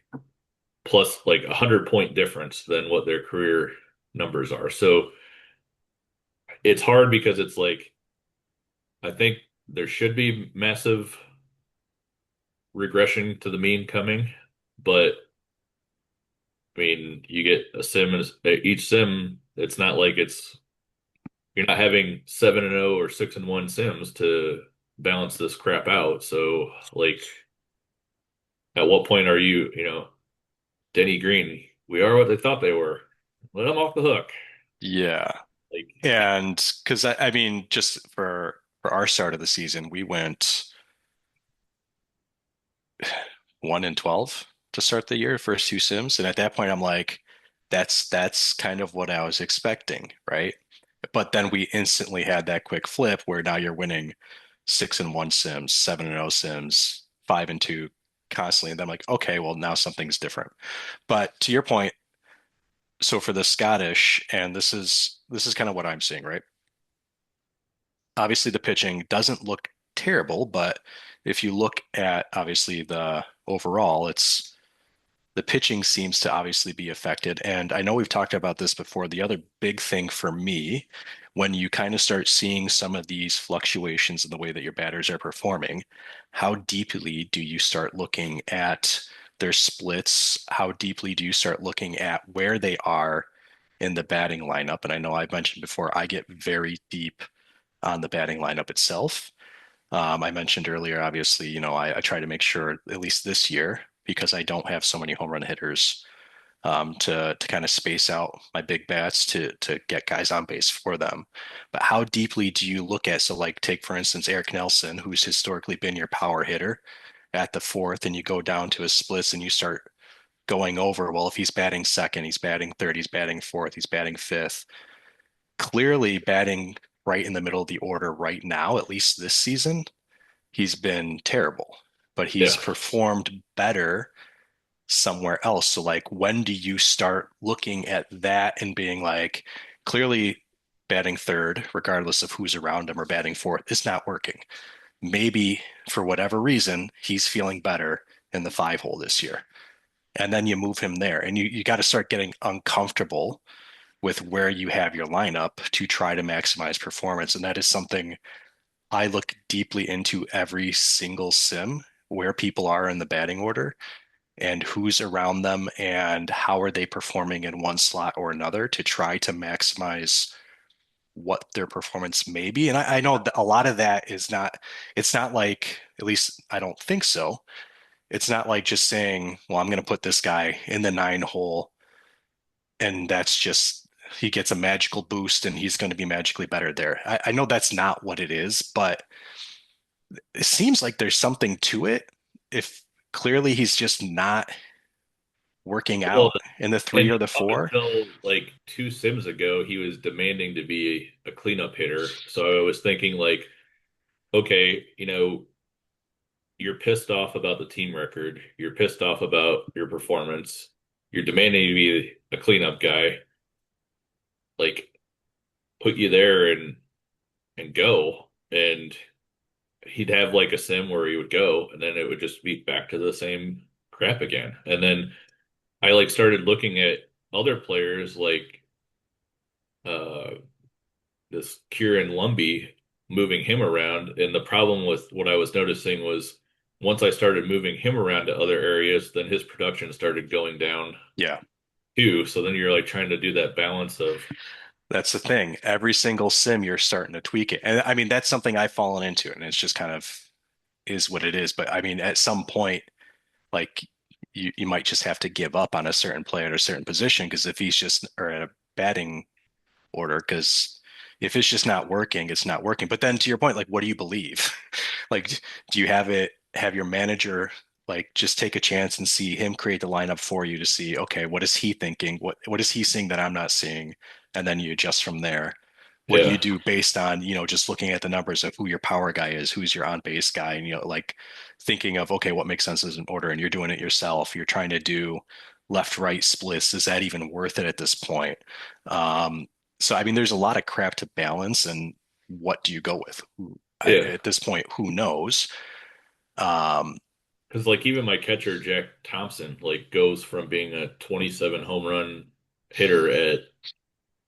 [SPEAKER 1] plus like 100-point difference than what their career numbers are. So it's hard because it's like, I think there should be massive regression to the mean coming, but I mean, you get a sim, each sim, it's not like you're not having 7-0 or 6-1 sims to balance this crap out. So, like, at what point are Denny Green? We are what they thought they were. Let them off the hook.
[SPEAKER 2] Yeah.
[SPEAKER 1] Like,
[SPEAKER 2] And because I mean, just for our start of the season, we went 1-12 to start the year, first two sims. And at that point, I'm like, that's kind of what I was expecting, right? But then we instantly had that quick flip where now you're winning 6-1 sims, 7-0 sims, 5-2 constantly. And I'm like, okay, well now something's different. But to your point, so for the Scottish, and this is kind of what I'm seeing, right? Obviously the pitching doesn't look terrible, but if you look at obviously the overall, it's the pitching seems to obviously be affected. And I know we've talked about this before. The other big thing for me, when you kind of start seeing some of these fluctuations in the way that your batters are performing, how deeply do you start looking at their splits? How deeply do you start looking at where they are in the batting lineup? And I know I mentioned before, I get very deep on the batting lineup itself. I mentioned earlier, obviously, I try to make sure, at least this year, because I don't have so many home run hitters, to kind of space out my big bats to get guys on base for them. But how deeply do you look at, so like take for instance Eric Nelson, who's historically been your power hitter at the fourth, and you go down to his splits and you start going over, well, if he's batting second, he's batting third, he's batting fourth, he's batting fifth, clearly batting right in the middle of the order right now, at least this season, he's been terrible, but he's
[SPEAKER 1] yeah,
[SPEAKER 2] performed better somewhere else. So, like, when do you start looking at that and being like, clearly batting third, regardless of who's around him, or batting fourth, is not working? Maybe for whatever reason, he's feeling better in the 5 hole this year. And then you move him there. And you got to start getting uncomfortable with where you have your lineup to try to maximize performance. And that is something I look deeply into every single sim, where people are in the batting order and who's around them and how are they performing in one slot or another to try to maximize what their performance may be. And I know that a lot of that is not, it's not like, at least I don't think so. It's not like just saying, well, I'm going to put this guy in the 9 hole and that's just, he gets a magical boost and he's going to be magically better there. I know that's not what it is, but it seems like there's something to it. If clearly he's just not working
[SPEAKER 1] Well,
[SPEAKER 2] out in the 3
[SPEAKER 1] and
[SPEAKER 2] or the
[SPEAKER 1] up
[SPEAKER 2] 4.
[SPEAKER 1] until like two sims ago, he was demanding to be a cleanup hitter. So I was thinking like, okay, you're pissed off about the team record. You're pissed off about your performance. You're demanding to be a cleanup guy. Like, put you there and go. And he'd have like a sim where he would go, and then it would just be back to the same crap again. And then I like started looking at other players like uh this Kieran Lumby, moving him around. And the problem with what I was noticing was once I started moving him around to other areas, then his production started going down
[SPEAKER 2] Yeah,
[SPEAKER 1] too. So then you're like trying to do that balance of,
[SPEAKER 2] that's the thing. Every single sim, you're starting to tweak it. And I mean, that's something I've fallen into, and it's just kind of is what it is. But I mean, at some point, like you might just have to give up on a certain player at a certain position because if he's just or at a batting order because if it's just not working, it's not working. But then to your point, like, what do you believe? Like, do you have your manager like just take a chance and see him create the lineup for you to see, okay, what is he thinking? What is he seeing that I'm not seeing? And then you adjust from there. What do you
[SPEAKER 1] yeah,
[SPEAKER 2] do based on, just looking at the numbers of who your power guy is, who's your on base guy, and like thinking of, okay, what makes sense as an order, and you're doing it yourself. You're trying to do left right splits. Is that even worth it at this point? So I mean, there's a lot of crap to balance, and what do you go with?
[SPEAKER 1] yeah.
[SPEAKER 2] At this point, who knows? Um,
[SPEAKER 1] Because like even my catcher Jack Thompson like goes from being a 27 home run hitter at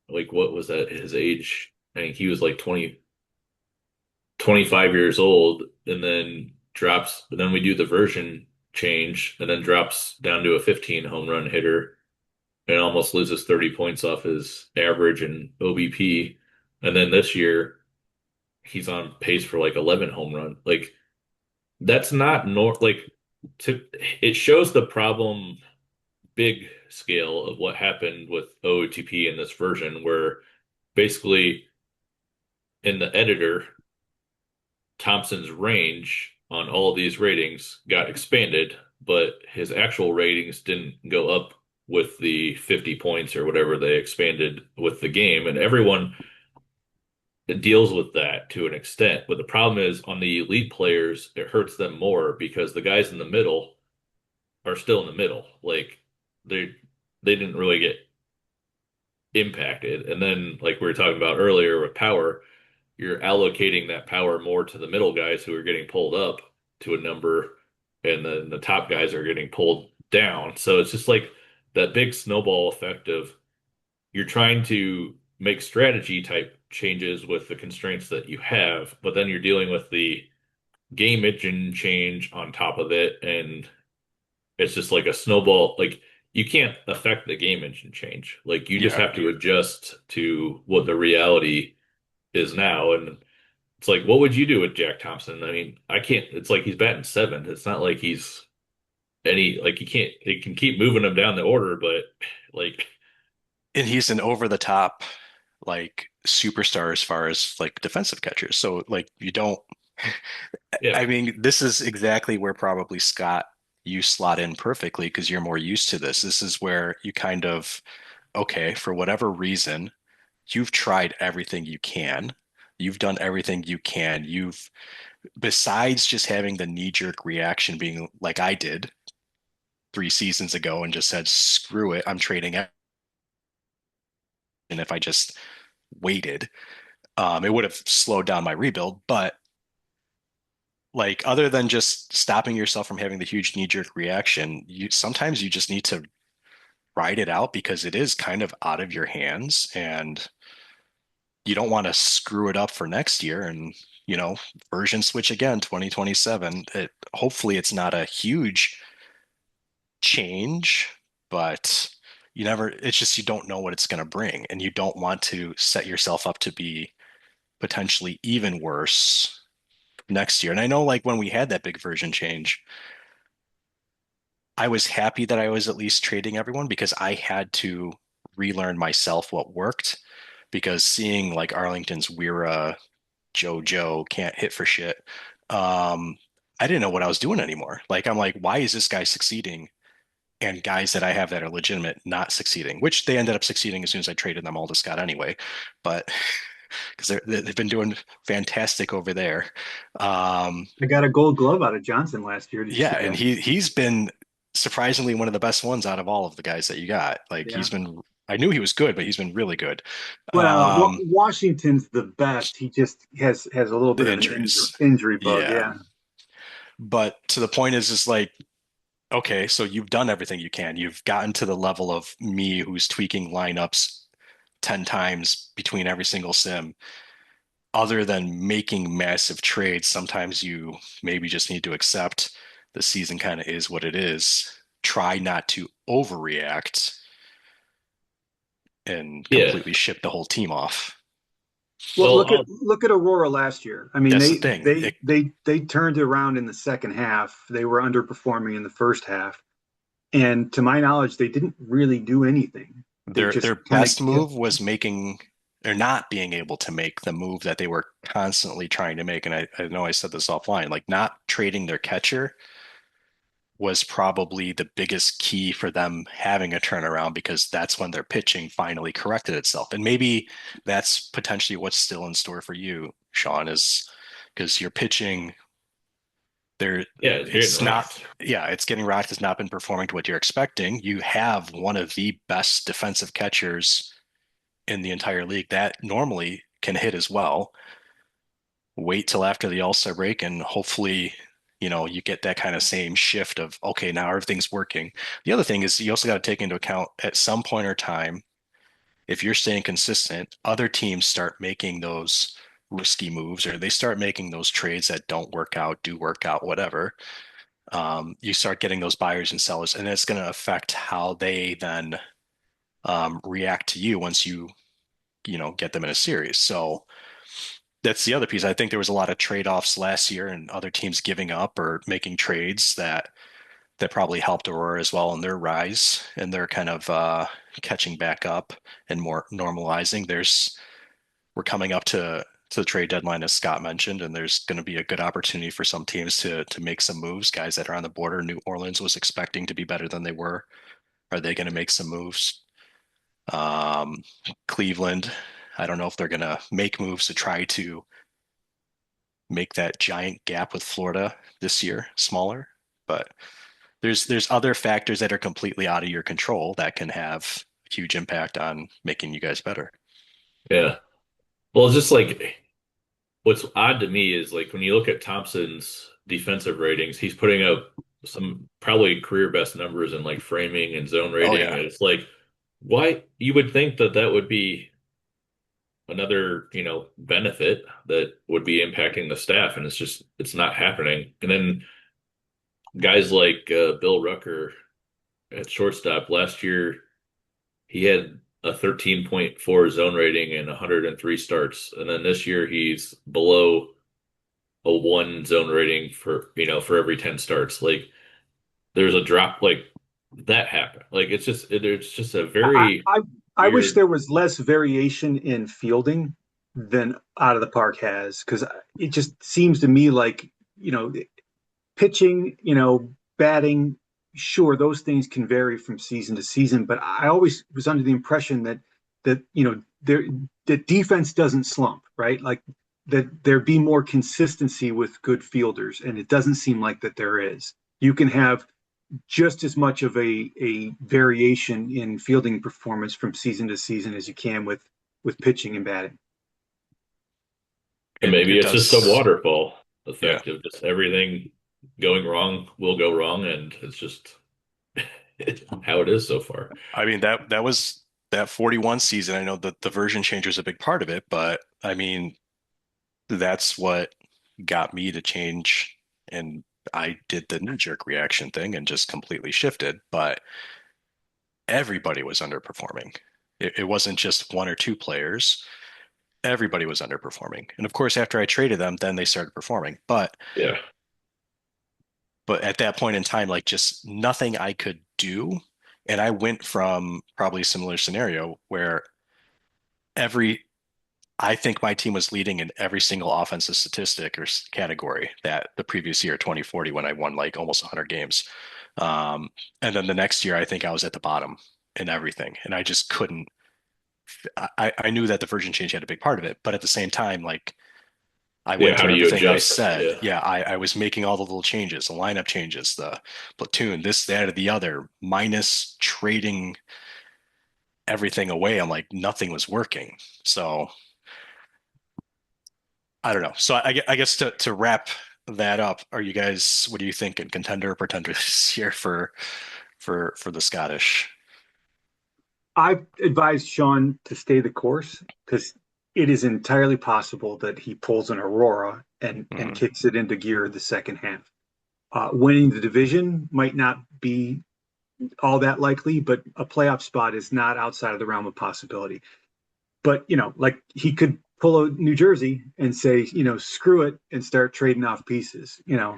[SPEAKER 1] like what was that his age? I think he was like 25 years old, and then drops. But then we do the version change, and then drops down to a 15 home run hitter, and almost loses 30 points off his average and OBP. And then this year he's on pace for like 11 home run. Like that's not nor like to it shows the problem big scale of what happened with OOTP in this version, where basically in the editor, Thompson's range on all of these ratings got expanded, but his actual ratings didn't go up with the 50 points or whatever they expanded with the game. And everyone deals with that to an extent. But the problem is on the elite players, it hurts them more because the guys in the middle are still in the middle. Like they they didn't really get impacted. And then like we were talking about earlier with power, you're allocating that power more to the middle guys who are getting pulled up to a number, and then the top guys are getting pulled down. So it's just like that big snowball effect of you're trying to make strategy type changes with the constraints that you have, but then you're dealing with the game engine change on top of it, and it's just like a snowball. Like you can't affect the game engine change. Like you just
[SPEAKER 2] yeah,
[SPEAKER 1] have to adjust to what the reality is now. And it's like, what would you do with Jack Thompson? I mean, I can't. It's like he's batting seventh. It's not like he's any like you can't. He can keep moving him down the order, but like,
[SPEAKER 2] and he's an over the top like superstar as far as like defensive catchers. So like you don't.
[SPEAKER 1] yeah,
[SPEAKER 2] I mean, this is exactly where probably Scott you slot in perfectly because you're more used to this. This is where you kind of okay, for whatever reason, you've tried everything you can. You've done everything you can. You've, besides just having the knee-jerk reaction being like I did 3 seasons ago and just said, screw it, I'm trading it. And if I just waited, it would have slowed down my rebuild. But like other than just stopping yourself from having the huge knee-jerk reaction, you sometimes you just need to ride it out because it is kind of out of your hands and you don't want to screw it up for next year and version switch again 2027. Hopefully it's not a huge change, but it's just you don't know what it's going to bring and you don't want to set yourself up to be potentially even worse next year. And I know like when we had that big version change, I was happy that I was at least trading everyone because I had to relearn myself what worked. Because seeing like Arlington's Weira, JoJo can't hit for shit, um, I didn't know what I was doing anymore. Like I'm like, why is this guy succeeding? And guys that I have that are legitimate not succeeding, which they ended up succeeding as soon as I traded them all to Scott anyway. But because they've been doing fantastic over there. Um,
[SPEAKER 3] I got a Gold Glove out of Johnson last year. Did you
[SPEAKER 2] Yeah,
[SPEAKER 3] see
[SPEAKER 2] and
[SPEAKER 3] that?
[SPEAKER 2] he's been surprisingly one of the best ones out of all of the guys that you got. Like
[SPEAKER 3] Yeah.
[SPEAKER 2] he's been I knew he was good, but he's been really good.
[SPEAKER 3] Well,
[SPEAKER 2] Um,
[SPEAKER 3] Washington's the best. He just has a little bit
[SPEAKER 2] the
[SPEAKER 3] of an
[SPEAKER 2] injuries.
[SPEAKER 3] injury bug.
[SPEAKER 2] Yeah.
[SPEAKER 3] Yeah.
[SPEAKER 2] But to the point is like, okay, so you've done everything you can. You've gotten to the level of me who's tweaking lineups 10 times between every single sim. Other than making massive trades, sometimes you maybe just need to accept the season kind of is what it is. Try not to overreact and
[SPEAKER 1] Yeah.
[SPEAKER 2] completely ship the whole team off.
[SPEAKER 3] Well,
[SPEAKER 1] Well,
[SPEAKER 3] look at Aurora last year. I mean,
[SPEAKER 2] That's the thing.
[SPEAKER 3] they turned it around in the second half. They were underperforming in the first half, and to my knowledge, they didn't really do anything. They just
[SPEAKER 2] Their
[SPEAKER 3] kind of
[SPEAKER 2] best
[SPEAKER 3] kept.
[SPEAKER 2] move was making or not being able to make the move that they were constantly trying to make. And I know I said this offline, like not trading their catcher was probably the biggest key for them having a turnaround because that's when their pitching finally corrected itself. And maybe that's potentially what's still in store for you, Sean, is because your pitching there
[SPEAKER 1] yeah, it's getting
[SPEAKER 2] it's not
[SPEAKER 1] rocked.
[SPEAKER 2] yeah, it's getting rocked, has not been performing to what you're expecting. You have one of the best defensive catchers in the entire league that normally can hit as well. Wait till after the All-Star break and hopefully, you get that kind of same shift of okay, now everything's working. The other thing is you also got to take into account at some point or time, if you're staying consistent, other teams start making those risky moves or they start making those trades that don't work out, do work out, whatever. You start getting those buyers and sellers, and it's going to affect how they then react to you once you get them in a series. So that's the other piece. I think there was a lot of trade-offs last year and other teams giving up or making trades that probably helped Aurora as well in their rise and their kind of catching back up and more normalizing. We're coming up to the trade deadline as Scott mentioned, and there's going to be a good opportunity for some teams to make some moves. Guys that are on the border, New Orleans was expecting to be better than they were. Are they going to make some moves? Um, Cleveland, I don't know if they're going to make moves to try to make that giant gap with Florida this year smaller, but there's other factors that are completely out of your control that can have a huge impact on making you guys better.
[SPEAKER 1] Yeah. Well, it's just like what's odd to me is like when you look at Thompson's defensive ratings, he's putting up some probably career best numbers in like framing and zone
[SPEAKER 2] Oh
[SPEAKER 1] rating.
[SPEAKER 2] yeah.
[SPEAKER 1] And it's like, why you would think that that would be another, benefit that would be impacting the staff, and it's not happening. And then guys like Bill Rucker at shortstop last year, he had a 13.4 zone rating and 103 starts, and then this year he's below a one zone rating for every 10 starts. Like there's a drop like that happened. Like there's just a
[SPEAKER 3] I,
[SPEAKER 1] very
[SPEAKER 3] I I wish
[SPEAKER 1] weird.
[SPEAKER 3] there was less variation in fielding than Out of the Park has, because it just seems to me like, pitching, batting, sure, those things can vary from season to season, but I always was under the impression that that defense doesn't slump, right? Like that there be more consistency with good fielders, and it doesn't seem like that there is. You can have just as much of a variation in fielding performance from season to season as you can with pitching and batting.
[SPEAKER 1] And
[SPEAKER 2] It
[SPEAKER 1] maybe
[SPEAKER 2] it
[SPEAKER 1] it's just a
[SPEAKER 2] does
[SPEAKER 1] waterfall. the
[SPEAKER 2] Yeah.
[SPEAKER 1] fact of just everything going wrong will go wrong, and it's just how it is so far.
[SPEAKER 2] I mean that was that 41 season. I know that the version change was a big part of it, but I mean that's what got me to change, and I did the knee jerk reaction thing and just completely shifted. But everybody was underperforming. It wasn't just one or two players. Everybody was underperforming. And of course, after I traded them, then they started performing.
[SPEAKER 1] Yeah,
[SPEAKER 2] But at that point in time, like just nothing I could do. And I went from probably a similar scenario where every I think my team was leading in every single offensive statistic or category that the previous year, 2040, when I won like almost 100 games. Um, and then the next year, I think I was at the bottom in everything. And I just couldn't. I knew that the version change had a big part of it, but at the same time, like I
[SPEAKER 1] yeah.
[SPEAKER 2] went
[SPEAKER 1] How
[SPEAKER 2] through
[SPEAKER 1] do you
[SPEAKER 2] everything I
[SPEAKER 1] adjust?
[SPEAKER 2] said.
[SPEAKER 1] Yeah,
[SPEAKER 2] Yeah, I was making all the little changes, the lineup changes, the platoon, this, that, or the other, minus trading everything away. I'm like, nothing was working. So I don't know. So I guess to wrap that up, are you guys, what do you think in contender or pretender this year for the Scottish?
[SPEAKER 3] I've advised Sean to stay the course because it is entirely possible that he pulls an Aurora and
[SPEAKER 2] Mhm.
[SPEAKER 3] kicks it into gear the second half. Winning the division might not be all that likely, but a playoff spot is not outside of the realm of possibility. But like he could pull a New Jersey and say, screw it and start trading off pieces. I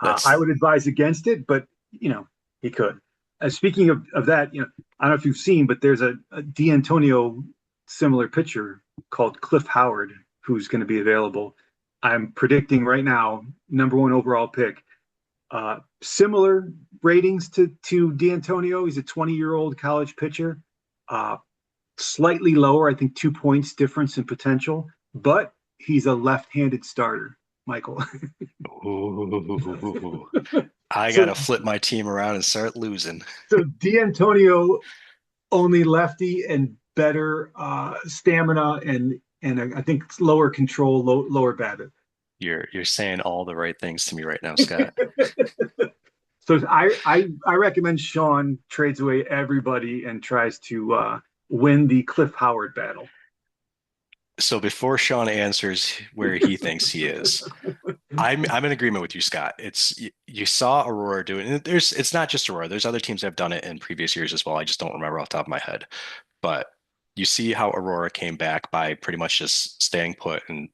[SPEAKER 2] That's
[SPEAKER 3] would advise against it, but he could. Speaking of that, I don't know if you've seen, but there's a D'Antonio similar pitcher called Cliff Howard who's going to be available. I'm predicting right now, number one overall pick. Similar ratings to D'Antonio. He's a 20-year-old college pitcher. Uh, Slightly lower, I think 2 points difference in potential, but he's a left-handed starter, Michael.
[SPEAKER 2] ooh, I
[SPEAKER 3] so
[SPEAKER 2] gotta flip my team around and start losing.
[SPEAKER 3] so D'Antonio only lefty and better stamina and I think lower control, lower BABIP.
[SPEAKER 2] You're saying all the right things to me right now, Scott.
[SPEAKER 3] So I recommend Sean trades away everybody and tries to win the Cliff Howard battle.
[SPEAKER 2] So before Sean answers where he thinks he is, I'm in agreement with you, Scott. You saw Aurora do it, and it's not just Aurora. There's other teams that have done it in previous years as well. I just don't remember off the top of my head. But you see how Aurora came back by pretty much just staying put and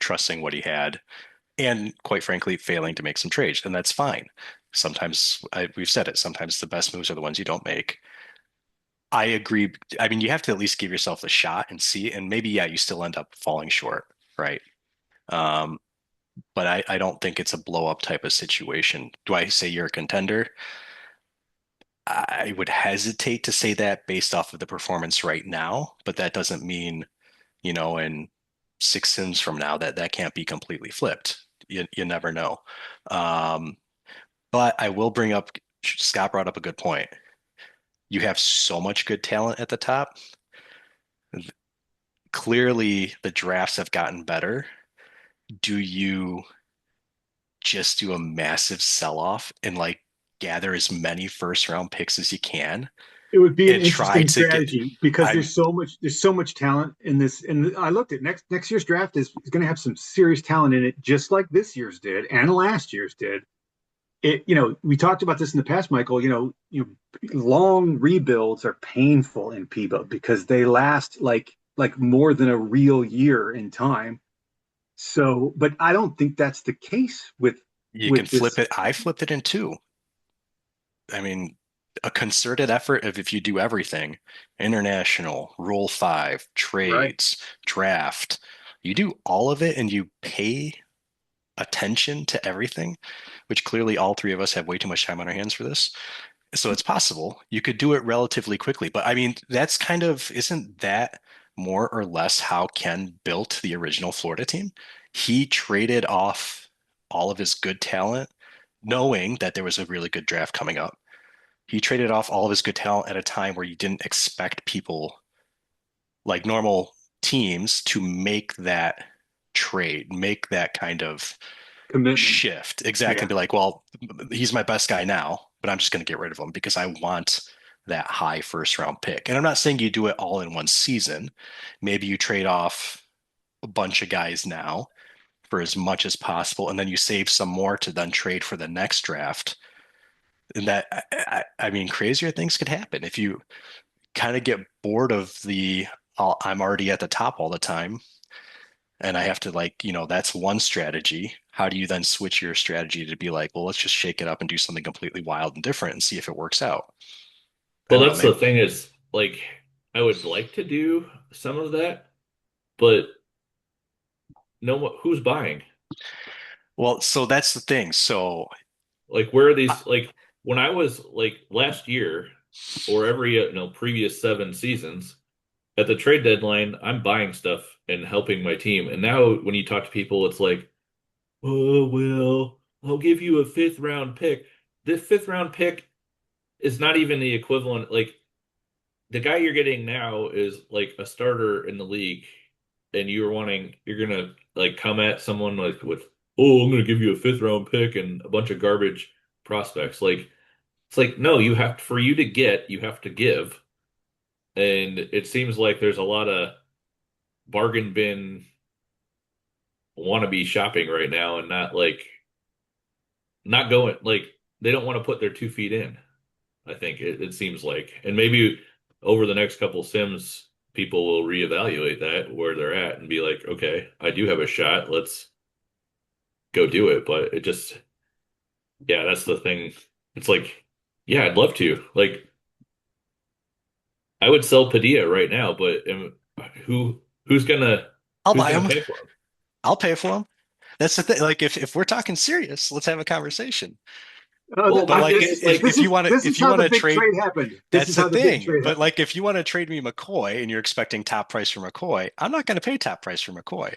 [SPEAKER 2] trusting what he had, and quite frankly, failing to make some trades, and that's fine. Sometimes we've said it. Sometimes the best moves are the ones you don't make. I agree. I mean, you have to at least give yourself a shot and see, and maybe yeah, you still end up falling short, right? Um, but I don't think it's a blow up type of situation. Do I say you're a contender? I would hesitate to say that based off of the performance right now, but that doesn't mean, in 6 sims from now that can't be completely flipped. You never know. Um, but I will bring up, Scott brought up a good point. You have so much good talent at the top. Clearly, the drafts have gotten better. Do you just do a massive sell off and like gather as many first round picks as you can
[SPEAKER 3] It would be an
[SPEAKER 2] and try
[SPEAKER 3] interesting
[SPEAKER 2] to get
[SPEAKER 3] strategy because
[SPEAKER 2] I'm
[SPEAKER 3] there's so much talent in this. And I looked at next year's draft is going to have some serious talent in it, just like this year's did and last year's did. We talked about this in the past, Michael. Long rebuilds are painful in PEBA because they last like more than a real year in time. So, but I don't think that's the case
[SPEAKER 2] you can
[SPEAKER 3] with
[SPEAKER 2] flip
[SPEAKER 3] this,
[SPEAKER 2] it. I flipped it in two. I mean, a concerted effort of if you do everything, international, rule five,
[SPEAKER 3] right?
[SPEAKER 2] trades, draft, you do all of it and you pay attention to everything, which clearly all three of us have way too much time on our hands for this. So it's possible you could do it relatively quickly. But I mean, that's kind of, isn't that more or less how Ken built the original Florida team? He traded off all of his good talent, knowing that there was a really good draft coming up. He traded off all of his good talent at a time where you didn't expect people like normal teams to make that trade, make that kind of
[SPEAKER 3] commitment.
[SPEAKER 2] shift exactly and
[SPEAKER 3] Yeah.
[SPEAKER 2] be like, well, he's my best guy now, but I'm just going to get rid of him because I want that high first round pick. And I'm not saying you do it all in one season. Maybe you trade off a bunch of guys now for as much as possible, and then you save some more to then trade for the next draft. And that, I mean, crazier things could happen if you kind of get bored of the I'm already at the top all the time and I have to like, that's one strategy. How do you then switch your strategy to be like, well, let's just shake it up and do something completely wild and different and see if it works out? I
[SPEAKER 1] Well,
[SPEAKER 2] don't know,
[SPEAKER 1] that's the
[SPEAKER 2] maybe.
[SPEAKER 1] thing is like I would like to do some of that, but who's buying?
[SPEAKER 2] Well, so that's the thing. So,
[SPEAKER 1] Like where are
[SPEAKER 2] I,
[SPEAKER 1] these like when I was like last year or every previous 7 seasons at the trade deadline, I'm buying stuff and helping my team. And now when you talk to people, it's like, oh well, I'll give you a fifth round pick. This fifth round pick is not even the equivalent. Like the guy you're getting now is like a starter in the league, and you're gonna like come at someone like with, oh, I'm gonna give you a fifth round pick and a bunch of garbage prospects. Like it's like no, for you to get, you have to give, and it seems like there's a lot of bargain bin wannabe shopping right now, and not going like they don't want to put their 2 feet in. I think it seems like, and maybe over the next couple sims, people will reevaluate that where they're at and be like, okay, I do have a shot. Let's go do it. But it just, yeah, that's the thing. It's like, yeah, I'd love to. Like, I would sell Padilla right now, but who who's gonna
[SPEAKER 2] I'll
[SPEAKER 1] who's
[SPEAKER 2] buy
[SPEAKER 1] gonna
[SPEAKER 2] them.
[SPEAKER 1] pay for him?
[SPEAKER 2] I'll pay for them. That's the thing. Like if we're talking serious, let's have a conversation.
[SPEAKER 1] Well,
[SPEAKER 2] But like
[SPEAKER 1] it's like
[SPEAKER 2] if you want to
[SPEAKER 3] this is
[SPEAKER 2] if you
[SPEAKER 3] how
[SPEAKER 2] want
[SPEAKER 3] the
[SPEAKER 2] to
[SPEAKER 3] big
[SPEAKER 2] trade,
[SPEAKER 3] trade happened. This
[SPEAKER 2] that's
[SPEAKER 3] is
[SPEAKER 2] the
[SPEAKER 3] how the big
[SPEAKER 2] thing.
[SPEAKER 3] trade
[SPEAKER 2] But
[SPEAKER 3] happened.
[SPEAKER 2] like if you want to trade me McCoy and you're expecting top price for McCoy, I'm not going to pay top price for McCoy.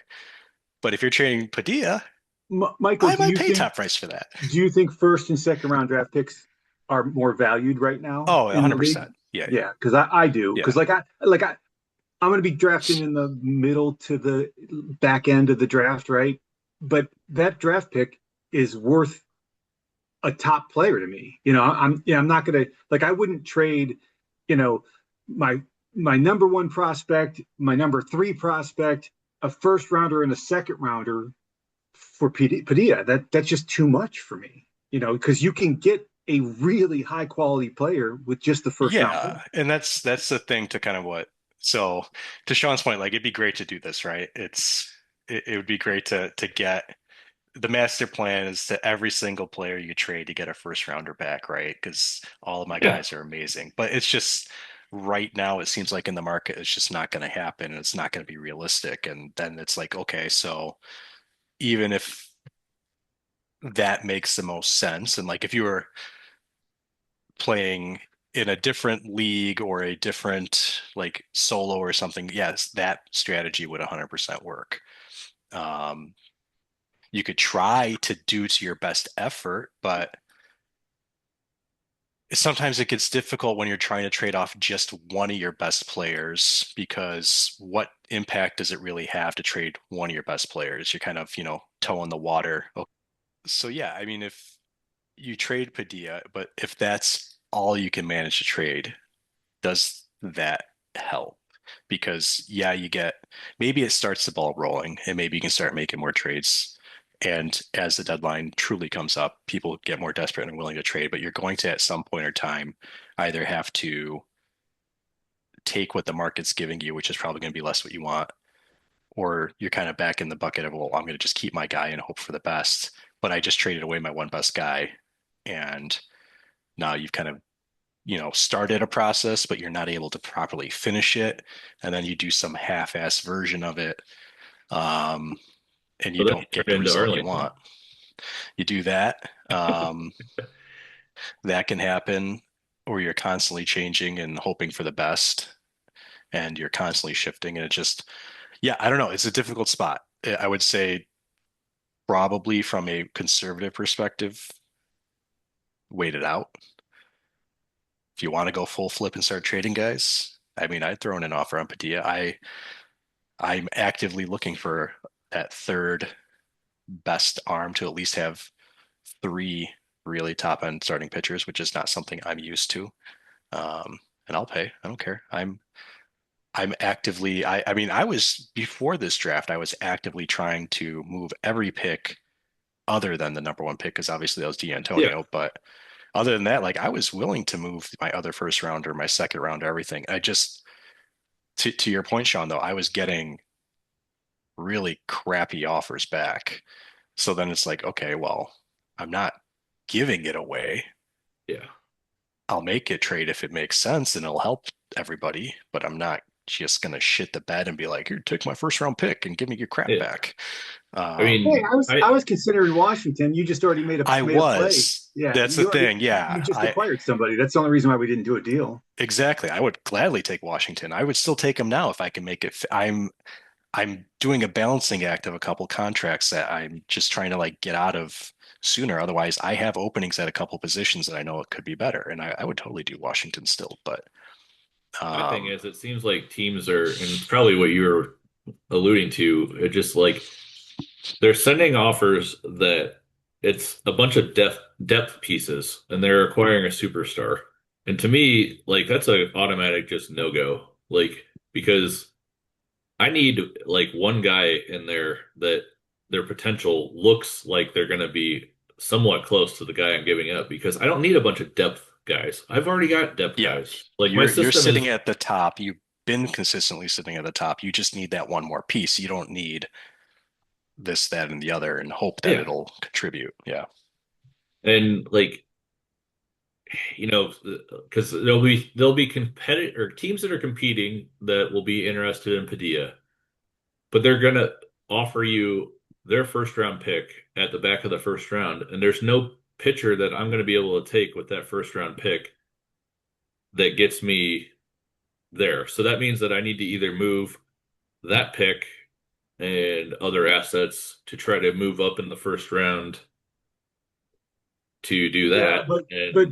[SPEAKER 2] But if you're trading Padilla,
[SPEAKER 3] Michael,
[SPEAKER 2] I might pay top price for that.
[SPEAKER 3] do you think first and second round draft picks are more valued right now
[SPEAKER 2] Oh,
[SPEAKER 3] in the league?
[SPEAKER 2] 100%. Yeah, yeah.
[SPEAKER 3] Yeah, because I do.
[SPEAKER 2] Yeah.
[SPEAKER 3] Because I'm going to be drafting in the middle to the back end of the draft, right? But that draft pick is worth a top player to me. I'm not going to like I wouldn't trade, you know, my my number one prospect, my number three prospect, a first rounder and a second rounder for Padilla. That's just too much for me. Because you can get a really high quality player with just the first round pick.
[SPEAKER 2] Yeah, and that's the thing to kind of what. So to Sean's point, like it'd be great to do this, right? It would be great to get the master plan is to every single player you trade to get a first rounder back, right? Because all of my
[SPEAKER 1] yeah.
[SPEAKER 2] guys are amazing. But it's just right now it seems like in the market it's just not going to happen and it's not going to be realistic. And then it's like, okay, so even if that makes the most sense, and like if you were playing in a different league or a different like solo or something, yes, that strategy would 100% work. Um, you could try to do to your best effort, but sometimes it gets difficult when you're trying to trade off just one of your best players because what impact does it really have to trade one of your best players? You're kind of, toe in the water. So yeah, I mean, if you trade Padilla, but if that's all you can manage to trade, does that help? Because yeah, you get maybe it starts the ball rolling and maybe you can start making more trades. And as the deadline truly comes up, people get more desperate and willing to trade. But you're going to, at some point or time, either have to take what the market's giving you, which is probably going to be less what you want, or you're kind of back in the bucket of, well, I'm going to just keep my guy and hope for the best. But I just traded away my one best guy. And now you've kind of started a process, but you're not able to properly finish it. And then you do some half-ass version of it, um, and you
[SPEAKER 1] So then you
[SPEAKER 2] don't get the
[SPEAKER 1] turn into
[SPEAKER 2] result you
[SPEAKER 1] Arlington.
[SPEAKER 2] want. You do that. That can happen, or you're constantly changing and hoping for the best, and you're constantly shifting. And it just, yeah, I don't know. It's a difficult spot. I would say probably from a conservative perspective, wait it out. If you want to go full flip and start trading guys, I mean, I'd throw in an offer on Padilla. I'm actively looking for that third best arm to at least have three really top end starting pitchers, which is not something I'm used to. And I'll pay. I don't care. I'm actively I mean I was before this draft, I was actively trying to move every pick other than the number one pick because obviously that was
[SPEAKER 1] Yeah,
[SPEAKER 2] D'Antonio. But other than that, like I was willing to move my other first rounder, my second rounder, everything. I just to your point, Sean, though, I was getting really crappy offers back. So then it's like, okay, well, I'm not giving it away.
[SPEAKER 1] yeah,
[SPEAKER 2] I'll make it trade if it makes sense and it'll help everybody, but I'm not just gonna shit the bed and be like, here, take my first round pick and give me your crap
[SPEAKER 1] yeah.
[SPEAKER 2] back.
[SPEAKER 1] I
[SPEAKER 3] Hey,
[SPEAKER 1] mean,
[SPEAKER 3] I was considering Washington. You just already
[SPEAKER 2] I
[SPEAKER 3] made a play.
[SPEAKER 2] was.
[SPEAKER 3] Yeah,
[SPEAKER 2] That's the thing.
[SPEAKER 3] you
[SPEAKER 2] Yeah,
[SPEAKER 3] just
[SPEAKER 2] I
[SPEAKER 3] acquired somebody. That's the only reason why we didn't do a deal.
[SPEAKER 2] exactly. I would gladly take Washington. I would still take him now if I can make it. I'm doing a balancing act of a couple contracts that I'm just trying to like get out of sooner. Otherwise, I have openings at a couple positions that I know it could be better, and I would totally do Washington still. But
[SPEAKER 1] my thing
[SPEAKER 2] um,
[SPEAKER 1] is, it seems like teams are, and it's probably what you were alluding to. It just like they're sending offers that it's a bunch of depth pieces, and they're acquiring a superstar. And to me, like that's a automatic just no go. Like because I need like one guy in there that their potential looks like they're going to be somewhat close to the guy I'm giving up because I don't need a bunch of depth guys. I've already got depth
[SPEAKER 2] yeah,
[SPEAKER 1] guys. Like my
[SPEAKER 2] you're
[SPEAKER 1] system
[SPEAKER 2] sitting
[SPEAKER 1] is,
[SPEAKER 2] at the top. You've been consistently sitting at the top. You just need that one more piece. You don't need this, that, and the other, and hope that
[SPEAKER 1] yeah.
[SPEAKER 2] it'll contribute. Yeah,
[SPEAKER 1] And like, you know, because there'll be competitive or teams that are competing that will be interested in Padilla, but they're gonna offer you their first round pick at the back of the first round, and there's no pitcher that I'm gonna be able to take with that first round pick that gets me there. So that means that I need to either move that pick and other assets to try to move up in the first round to do
[SPEAKER 3] Yeah,
[SPEAKER 1] that. And
[SPEAKER 3] but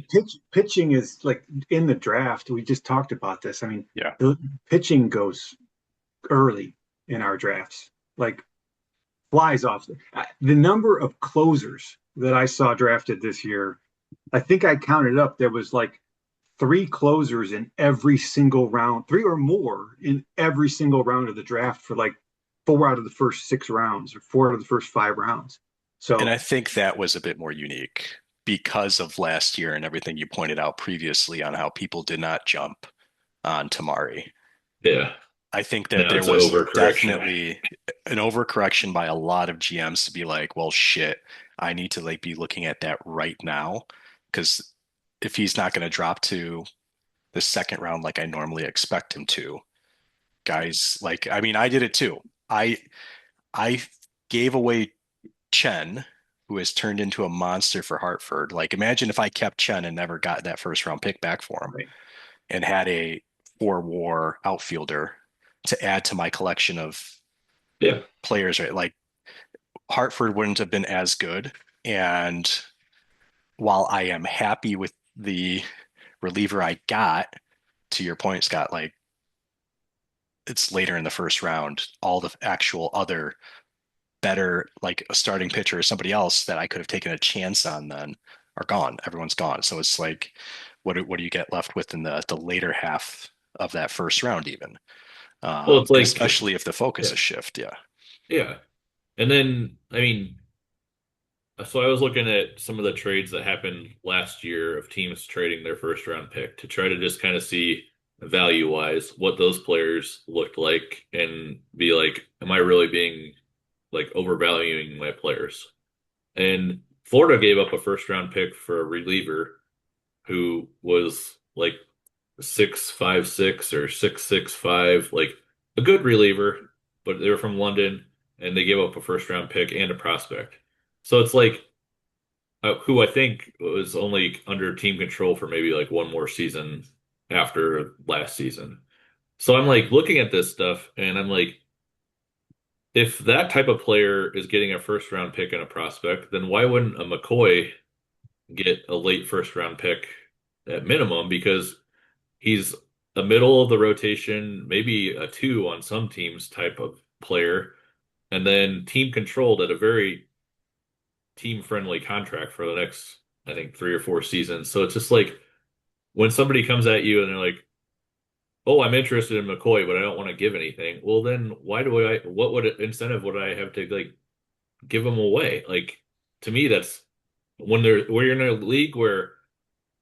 [SPEAKER 3] pitching is like in the draft. We just talked about this. I mean,
[SPEAKER 2] yeah.
[SPEAKER 3] the pitching goes early in our drafts, like flies off. The number of closers that I saw drafted this year, I think I counted up. There was like three closers in every single round, three or more in every single round of the draft for like four out of the first six rounds or four out of the first five rounds.
[SPEAKER 2] And
[SPEAKER 3] So
[SPEAKER 2] I think that was a bit more unique because of last year and everything you pointed out previously on how people did not jump on Tamari.
[SPEAKER 1] yeah,
[SPEAKER 2] I think that
[SPEAKER 1] now
[SPEAKER 2] there
[SPEAKER 1] it's an
[SPEAKER 2] was
[SPEAKER 1] overcorrection.
[SPEAKER 2] definitely an overcorrection by a lot of GMs to be like, well, shit, I need to like be looking at that right now because if he's not going to drop to the second round like I normally expect him to, guys, like I mean, I did it too. I gave away Chen, who has turned into a monster for Hartford. Like, imagine if I kept Chen and never got that first round pick back for him
[SPEAKER 3] right.
[SPEAKER 2] and had a four war outfielder to add to my collection of
[SPEAKER 1] Yeah.
[SPEAKER 2] players, right? Like, Hartford wouldn't have been as good. And while I am happy with the reliever I got, to your point, Scott, like, it's later in the first round. All the actual other better, like a starting pitcher or somebody else that I could have taken a chance on then are gone. Everyone's gone. So it's like, what do you get left with in the later half of that first round, even?
[SPEAKER 1] Well, it's
[SPEAKER 2] And
[SPEAKER 1] like,
[SPEAKER 2] especially if the focus
[SPEAKER 1] yeah,
[SPEAKER 2] is shift. Yeah.
[SPEAKER 1] yeah. And then, I mean, so I was looking at some of the trades that happened last year of teams trading their first round pick to try to just kind of see value wise what those players looked like and be like, am I really being like overvaluing my players? And Florida gave up a first round pick for a reliever who was like 6'5" or 6'5", like a good reliever, but they were from London and they gave up a first round pick and a prospect. So it's like who I think was only under team control for maybe like one more season after last season. So I'm like looking at this stuff and I'm like, if that type of player is getting a first round pick and a prospect, then why wouldn't a McCoy get a late first round pick at minimum? Because he's a middle of the rotation, maybe a two on some teams type of player, and then team controlled at a very team friendly contract for the next, I think, 3 or 4 seasons. So it's just like when somebody comes at you and they're like, "Oh, I'm interested in McCoy, but I don't want to give anything." Well, then why do I? What would incentive would I have to like give them away? Like to me, that's when they're where you're in a league where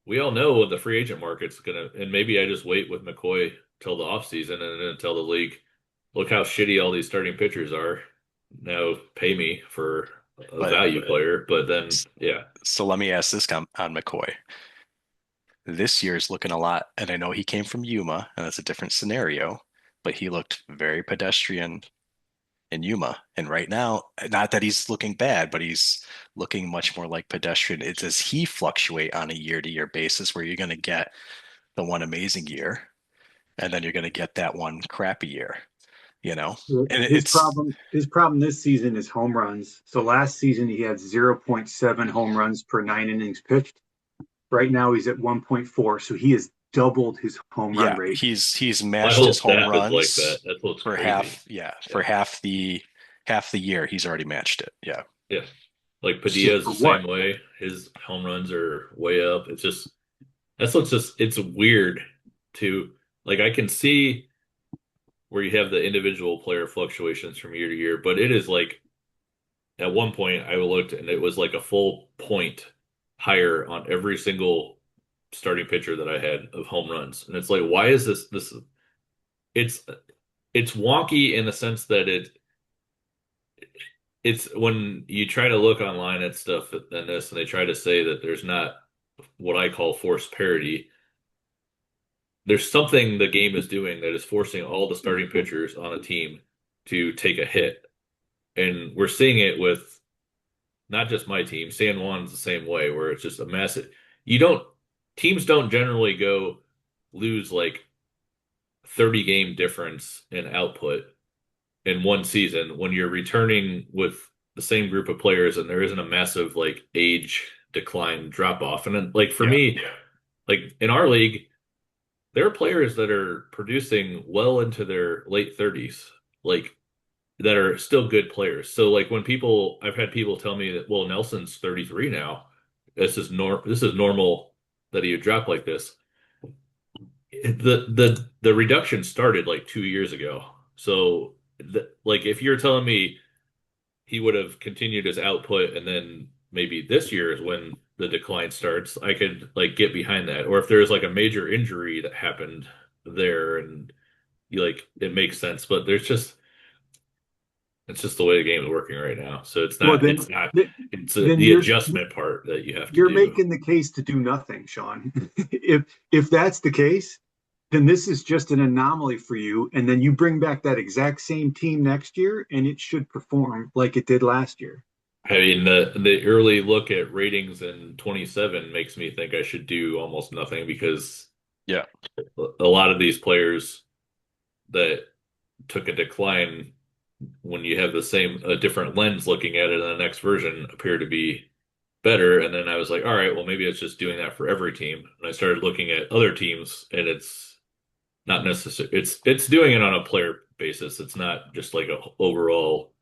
[SPEAKER 1] we all know what the free agent market's gonna, and maybe I just wait with McCoy till the offseason and then tell the league, look how shitty all these starting pitchers are. Now pay me for a
[SPEAKER 2] But
[SPEAKER 1] value player. But then,
[SPEAKER 2] s-
[SPEAKER 1] yeah,
[SPEAKER 2] so let me ask this on McCoy. This year is looking a lot, and I know he came from Yuma, and that's a different scenario, but he looked very pedestrian in Yuma. And right now, not that he's looking bad, but he's looking much more like pedestrian. Does he fluctuate on a year-to-year basis where you're going to get the one amazing year and then you're going to get that one crappy year, you know? And
[SPEAKER 3] His
[SPEAKER 2] it's,
[SPEAKER 3] problem this season is home runs. So last season he had 0.7 home runs per 9 innings pitched. Right now he's at 1.4, so he has doubled his home run
[SPEAKER 2] yeah,
[SPEAKER 3] rate.
[SPEAKER 2] he's
[SPEAKER 1] my
[SPEAKER 2] matched
[SPEAKER 1] whole
[SPEAKER 2] his home
[SPEAKER 1] staff is like that.
[SPEAKER 2] runs
[SPEAKER 1] That's what's
[SPEAKER 2] for
[SPEAKER 1] crazy.
[SPEAKER 2] half, yeah,
[SPEAKER 1] Yeah,
[SPEAKER 2] for half the year. He's already matched it. Yeah.
[SPEAKER 1] yeah. Like
[SPEAKER 3] So
[SPEAKER 1] Padilla's
[SPEAKER 3] for
[SPEAKER 1] the
[SPEAKER 3] what?
[SPEAKER 1] same way. His home runs are way up. It's just that's what's just it's weird to like I can see where you have the individual player fluctuations from year to year, but it is like at one point I looked and it was like a full point higher on every single starting pitcher that I had of home runs. And it's like, why is this it's it's wonky in the sense that it's when you try to look online at stuff and this and they try to say that there's not what I call forced parity. There's something the game is doing that is forcing all the starting pitchers on a team to take a hit. And we're seeing it with not just my team, San Juan's the same way, where it's just a massive. You don't, teams don't generally go lose like 30 game difference in output in one season when you're returning with the same group of players and there isn't a massive like age decline drop off. And then, like for
[SPEAKER 2] Yeah.
[SPEAKER 1] me, like in our league, there are players that are producing well into their late 30s, like that are still good players. So like when people I've had people tell me that well Nelson's 33 now. This is normal that he would drop like this. The reduction started like 2 years ago. So like if you're telling me he would have continued his output and then maybe this year is when the decline starts, I could like get behind that. Or if there's like a major injury that happened there and you like it makes sense, but there's just it's just the way the game is working right now. So
[SPEAKER 3] Well,
[SPEAKER 1] it's not it's
[SPEAKER 3] then
[SPEAKER 1] the adjustment part that you have to
[SPEAKER 3] you're
[SPEAKER 1] do.
[SPEAKER 3] making the case to do nothing, Sean. If that's the case, then this is just an anomaly for you, and then you bring back that exact same team next year, and it should perform like it did last year.
[SPEAKER 1] I mean the early look at ratings in 27 makes me think I should do almost nothing because
[SPEAKER 2] Yeah.
[SPEAKER 1] a lot of these players that took a decline when you have the same a different lens looking at it in the next version appear to be better. And then I was like, all right, well maybe it's just doing that for every team. And I started looking at other teams and it's not necessary. It's doing it on a player basis. It's not just like a overall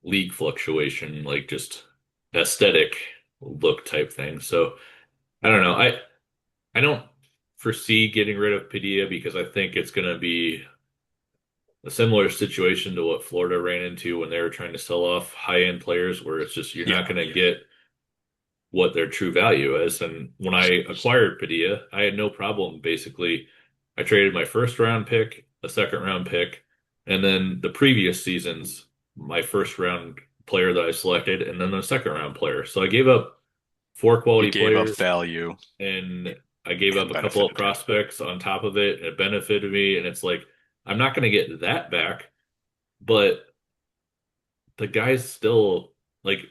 [SPEAKER 1] league fluctuation, like just aesthetic look type thing. So I don't know. I don't foresee getting rid of Padilla because I think it's going to be a similar situation to what Florida ran into when they were trying to sell off high-end players, where it's just you're not
[SPEAKER 2] Yeah.
[SPEAKER 1] going to get what their true value is. And when I acquired Padilla, I had no problem. Basically, I traded my first round pick, a second round pick, and then the previous seasons, my first round player that I selected, and then the second round player. So I gave up four
[SPEAKER 2] You
[SPEAKER 1] quality
[SPEAKER 2] gave up
[SPEAKER 1] players
[SPEAKER 2] value
[SPEAKER 1] and I gave up
[SPEAKER 2] and
[SPEAKER 1] a couple of
[SPEAKER 2] benefited.
[SPEAKER 1] prospects on top of it. And it benefited me. And it's like, I'm not going to get that back, but the guy's still like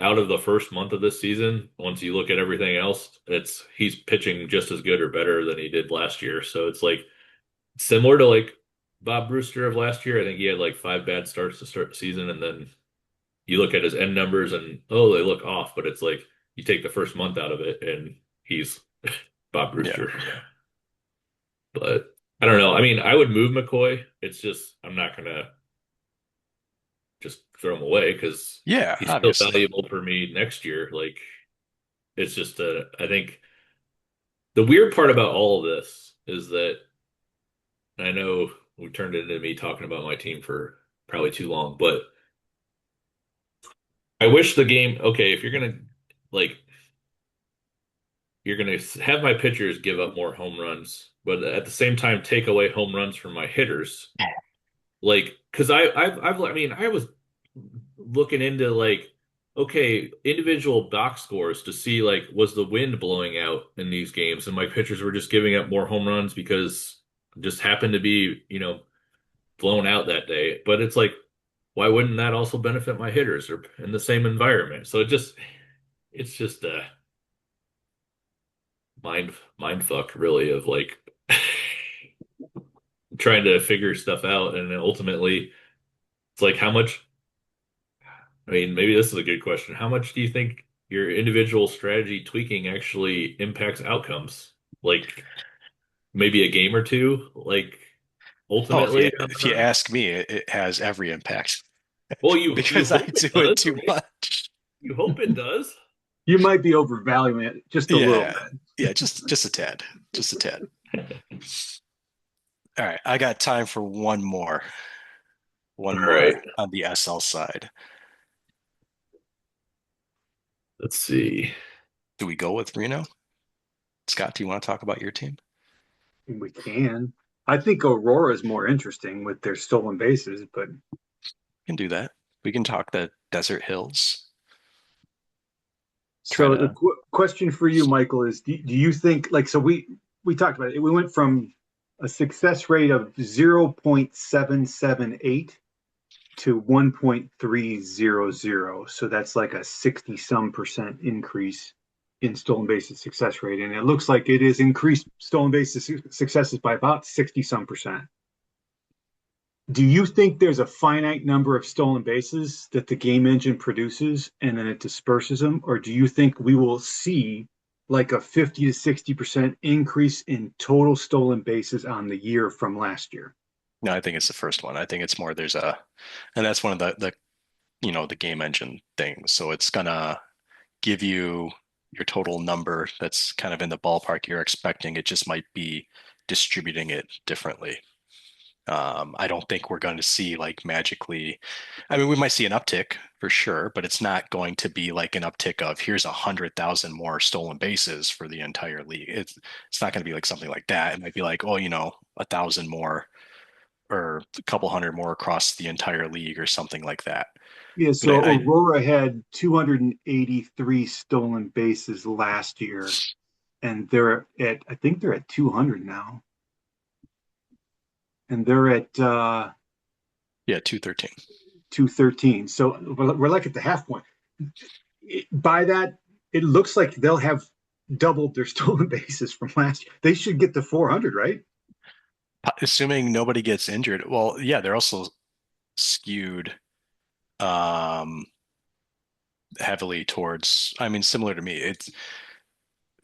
[SPEAKER 1] out of the first month of this season, once you look at everything else, it's he's pitching just as good or better than he did last year. So it's like similar to like Bob Brewster of last year. I think he had like 5 bad starts to start the season, and then you look at his end numbers and oh, they look off, but it's like you take the first month out of it and he's Bob
[SPEAKER 2] Yeah.
[SPEAKER 1] Brewster. But I don't know. I mean, I would move McCoy. It's just I'm not gonna just throw him away because
[SPEAKER 2] Yeah,
[SPEAKER 1] he's still
[SPEAKER 2] obviously.
[SPEAKER 1] valuable for me next year. Like it's just I think the weird part about all of this is that I know we turned it into me talking about my team for probably too long, but I wish the game, okay, if like you're gonna have my pitchers give up more home runs, but at the same time take away home runs from my hitters. Like, because I mean, I was looking into like, okay, individual box scores to see like, was the wind blowing out in these games, and my pitchers were just giving up more home runs because it just happened to be, blown out that day. But it's like, why wouldn't that also benefit my hitters or in the same environment? So it's just a mind fuck really of like trying to figure stuff out, and then ultimately it's like how much. I mean, maybe this is a good question. How much do you think your individual strategy tweaking actually impacts outcomes? Like maybe a game or two? Like
[SPEAKER 2] Oh,
[SPEAKER 1] ultimately down the
[SPEAKER 2] if you
[SPEAKER 1] line?
[SPEAKER 2] ask me, it has every impact
[SPEAKER 1] Well, you
[SPEAKER 2] because I
[SPEAKER 1] hope it
[SPEAKER 2] do it
[SPEAKER 1] does,
[SPEAKER 2] too
[SPEAKER 1] right?
[SPEAKER 2] much.
[SPEAKER 1] You hope it does.
[SPEAKER 3] You might be overvaluing it just a little
[SPEAKER 2] Yeah,
[SPEAKER 3] bit.
[SPEAKER 2] yeah, just a tad, just a tad. All right, I got time for one
[SPEAKER 1] All right.
[SPEAKER 2] more on the SL side.
[SPEAKER 1] Let's see.
[SPEAKER 2] Do we go with Reno? Scott, do you want to talk about your team?
[SPEAKER 3] We can. I think Aurora is more interesting with their stolen bases, but
[SPEAKER 2] We can do that. We can talk the Desert Hills. Try
[SPEAKER 3] so the
[SPEAKER 2] to,
[SPEAKER 3] question for you, Michael, is do you think like so we talked about it. We went from a success rate of 0.778 to 1.300. So that's like a 60 some percent increase in stolen bases success rate. And it looks like it is increased stolen bases successes by about 60 some percent. Do you think there's a finite number of stolen bases that the game engine produces and then it disperses them? Or do you think we will see like a 50 to 60% increase in total stolen bases on the year from last year?
[SPEAKER 2] no, I think it's the first one. I think it's more and that's one of the game engine things. So it's gonna give you your total number that's kind of in the ballpark you're expecting. It just might be distributing it differently. I don't think we're going to see like magically. I mean, we might see an uptick for sure, but it's not going to be like an uptick of here's 100,000 more stolen bases for the entire league. It's not going to be like something like that. It might be like, oh, 1,000 more or a couple hundred more across the entire league or something like that.
[SPEAKER 3] Yeah,
[SPEAKER 2] But
[SPEAKER 3] so
[SPEAKER 2] I
[SPEAKER 3] Aurora had 283 stolen bases last year, and I think they're at 200 now, and they're at
[SPEAKER 2] yeah, 213.
[SPEAKER 3] 213. So we're like at the half point. By that, it looks like they'll have doubled their stolen bases from last year. They should get to 400, right?
[SPEAKER 2] Assuming nobody gets injured. Well, yeah, they're also skewed um heavily towards, I mean, similar to me. It's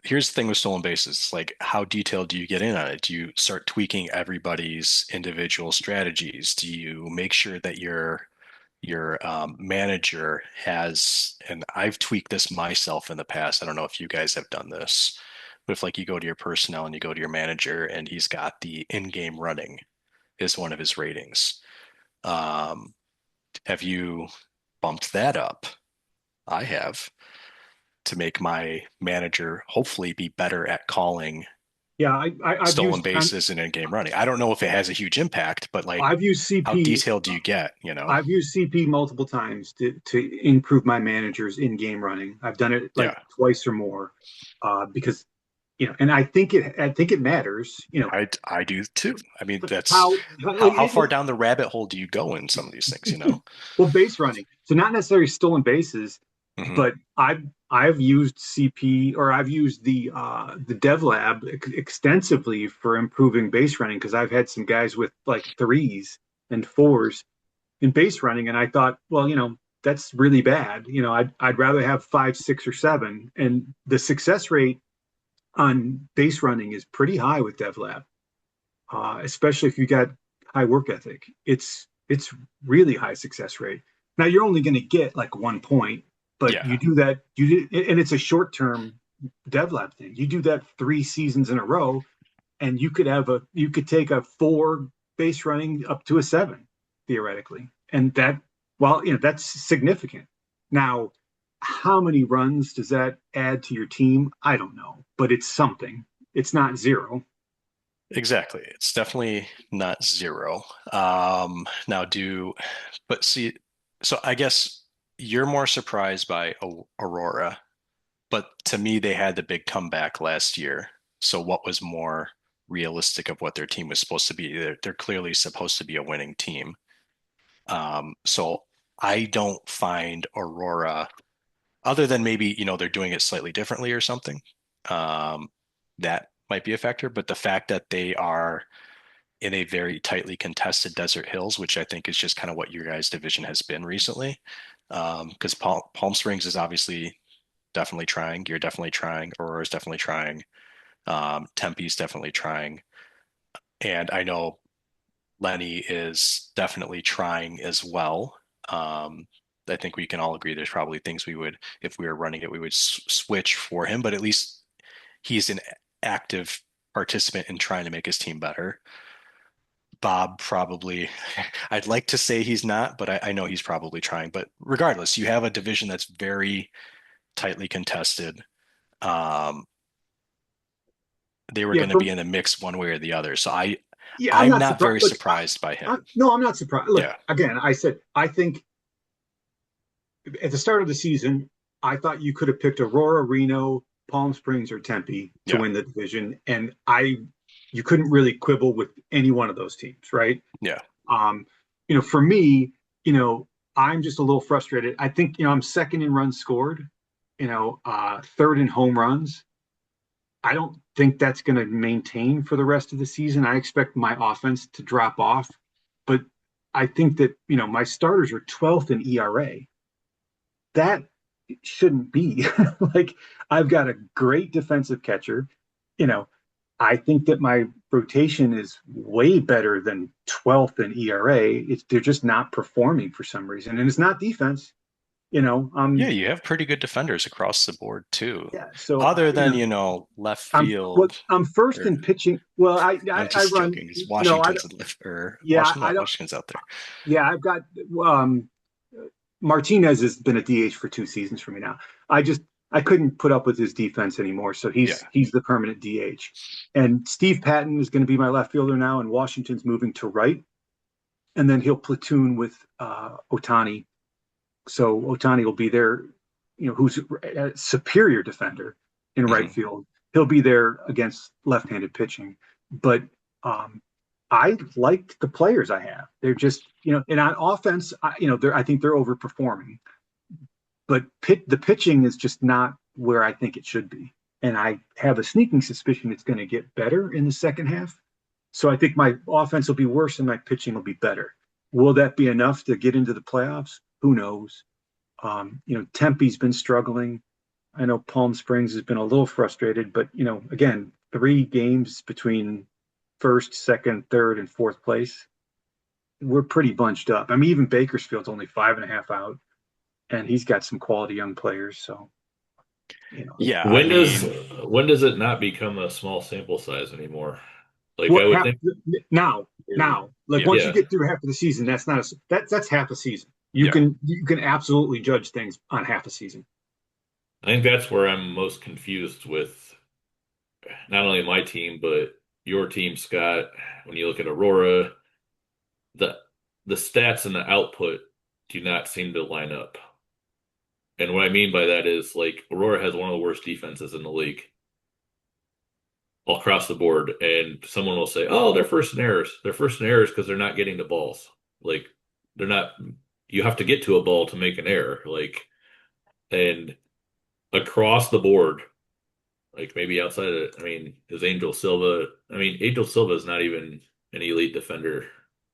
[SPEAKER 2] Here's the thing with stolen bases. Like, how detailed do you get in on it? Do you start tweaking everybody's individual strategies? Do you make sure that your manager has, and I've tweaked this myself in the past. I don't know if you guys have done this, but if like you go to your personnel and you go to your manager and he's got the in-game running is one of his ratings. Um, have you bumped that up? I have, to make my manager hopefully be better at calling
[SPEAKER 3] Yeah, I've
[SPEAKER 2] stolen
[SPEAKER 3] used
[SPEAKER 2] bases and in-game running. I don't know if it has a huge impact, but like,
[SPEAKER 3] I've used
[SPEAKER 2] how
[SPEAKER 3] CP.
[SPEAKER 2] detailed do you get, you know?
[SPEAKER 3] I've used CP multiple times to improve my managers in game running. I've done it like
[SPEAKER 2] Yeah,
[SPEAKER 3] twice or more, because and I think it matters.
[SPEAKER 2] I do too. I mean, that's
[SPEAKER 3] How
[SPEAKER 2] how far down the rabbit hole do you go in some of these things, you know?
[SPEAKER 3] well, base running. So not necessarily stolen bases,
[SPEAKER 2] Hmm.
[SPEAKER 3] but I've used CP, or I've used the Dev Lab extensively for improving base running, because I've had some guys with like threes and fours in base running, and I thought, well, that's really bad. I'd rather have five, six, or seven, and the success rate on base running is pretty high with DevLab, especially if you got high work ethic. It's really high success rate. Now you're only going to get like 1 point, but
[SPEAKER 2] Yeah,
[SPEAKER 3] you do that, and it's a short term dev lab thing. You do that 3 seasons in a row, and you could take a 4 base running up to a 7 theoretically, and that well, that's significant. Now, how many runs does that add to your team? I don't know, but it's something. It's not zero.
[SPEAKER 2] exactly. It's definitely not zero. Now but see, so I guess you're more surprised by Aurora, but to me, they had the big comeback last year. So what was more realistic of what their team was supposed to be? They're clearly supposed to be a winning team. So I don't find Aurora, other than maybe, they're doing it slightly differently or something. Um, that might be a factor, but the fact that they are in a very tightly contested Desert Hills, which I think is just kind of what your guys' division has been recently. Because Palm Springs is obviously definitely trying. You're definitely trying. Aurora's definitely trying. Tempe's definitely trying. And I know Lenny is definitely trying as well. I think we can all agree there's probably things we would, if we were running it, we would switch for him, but at least he's an active participant in trying to make his team better. Bob probably, I'd like to say he's not, but I know he's probably trying. But regardless, you have a division that's very tightly contested. Um, they were
[SPEAKER 3] Yeah,
[SPEAKER 2] going to be in the mix one way or the other. So
[SPEAKER 3] yeah, I'm
[SPEAKER 2] I'm
[SPEAKER 3] not
[SPEAKER 2] not
[SPEAKER 3] surprised.
[SPEAKER 2] very
[SPEAKER 3] Look,
[SPEAKER 2] surprised by him.
[SPEAKER 3] no, I'm not surprised. Look,
[SPEAKER 2] Yeah,
[SPEAKER 3] again, I said I think at the start of the season, I thought you could have picked Aurora, Reno, Palm Springs, or Tempe to
[SPEAKER 2] yeah,
[SPEAKER 3] win the division, and you couldn't really quibble with any one of those teams, right?
[SPEAKER 2] yeah.
[SPEAKER 3] Um, for me, I'm just a little frustrated. I think, I'm second in runs scored, third in home runs. I don't think that's going to maintain for the rest of the season. I expect my offense to drop off, but I think that, my starters are 12th in ERA. That shouldn't be. Like, I've got a great defensive catcher. You know, I think that my rotation is way better than 12th in ERA. They're just not performing for some reason, and it's not defense. You know,
[SPEAKER 2] Yeah,
[SPEAKER 3] um,
[SPEAKER 2] you have pretty good defenders across the board too.
[SPEAKER 3] yeah. So
[SPEAKER 2] Other than, left field
[SPEAKER 3] I'm first
[SPEAKER 2] or
[SPEAKER 3] in pitching. Well,
[SPEAKER 2] I'm
[SPEAKER 3] I
[SPEAKER 2] just
[SPEAKER 3] run.
[SPEAKER 2] joking. It's
[SPEAKER 3] No, I
[SPEAKER 2] Washington's
[SPEAKER 3] don't.
[SPEAKER 2] in left or
[SPEAKER 3] Yeah,
[SPEAKER 2] Washington,
[SPEAKER 3] I
[SPEAKER 2] no,
[SPEAKER 3] don't.
[SPEAKER 2] Washington's out there.
[SPEAKER 3] Yeah, I've got um, Martinez has been a DH for 2 seasons for me now. I just I couldn't put up with his defense anymore, so
[SPEAKER 2] Yeah.
[SPEAKER 3] he's the permanent DH. And Steve Patton is going to be my left fielder now, and Washington's moving to right, and then he'll platoon with Otani. So Otani will be there, who's a superior defender in right
[SPEAKER 2] Hmm.
[SPEAKER 3] field. He'll be there against left-handed pitching, but um, I like the players I have. They're just, and on offense, I think they're overperforming, but the pitching is just not where I think it should be. And I have a sneaking suspicion it's going to get better in the second half. So I think my offense will be worse and my pitching will be better. Will that be enough to get into the playoffs? Who knows? Tempe's been struggling. I know Palm Springs has been a little frustrated, but again, 3 games between first, second, third, and fourth place. We're pretty bunched up. I mean, even Bakersfield's only 5.5 out, and he's got some quality young players. So,
[SPEAKER 2] Yeah, I
[SPEAKER 1] When does
[SPEAKER 2] mean,
[SPEAKER 1] when does it not become a small sample size anymore? Like I
[SPEAKER 3] what
[SPEAKER 1] would
[SPEAKER 3] half
[SPEAKER 1] think,
[SPEAKER 3] now, like
[SPEAKER 2] yeah.
[SPEAKER 3] once you
[SPEAKER 1] yeah,
[SPEAKER 3] get through half of the season, that's half a season. You
[SPEAKER 2] Yeah.
[SPEAKER 3] can you can absolutely judge things on half a season.
[SPEAKER 1] I think that's where I'm most confused with not only my team but your team, Scott. When you look at Aurora, the the stats and the output do not seem to line up. And what I mean by that is like Aurora has one of the worst defenses in the league all across the board. And someone will say, "Oh, they're first in errors. They're first in errors because they're not getting the balls. Like they're not. You have to get to a ball to make an error. Like and across the board, like maybe outside of it, I mean, is Angel Silva? I mean, Angel Silva is not even an elite defender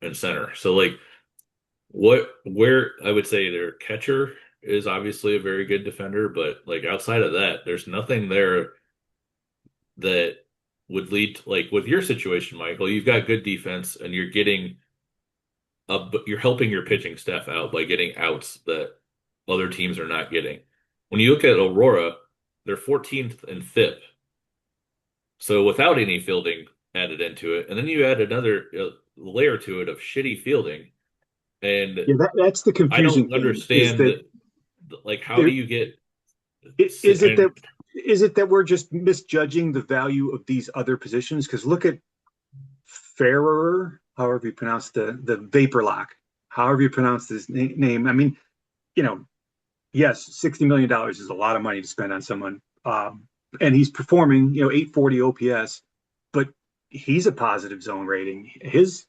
[SPEAKER 1] in center. So like where I would say their catcher is obviously a very good defender, but like outside of that, there's nothing there that would lead to, like with your situation, Michael, you've got good defense and you're getting but you're helping your pitching staff out by getting outs that other teams are not getting. When you look at Aurora, they're 14th and FIP. So without any fielding added into it, and then you add another layer to it of shitty fielding, and
[SPEAKER 3] Yeah, that's the
[SPEAKER 1] I
[SPEAKER 3] confusing
[SPEAKER 1] don't
[SPEAKER 3] thing is
[SPEAKER 1] understand
[SPEAKER 3] that
[SPEAKER 1] like how do
[SPEAKER 3] there
[SPEAKER 1] you get
[SPEAKER 3] is it that
[SPEAKER 1] and
[SPEAKER 3] we're just misjudging the value of these other positions? Because look at Ferrer, however you pronounce the vapor lock, however you pronounce his name. I mean, you know, yes, $60 million is a lot of money to spend on someone, and he's performing, 840 OPS, but he's a positive zone rating. His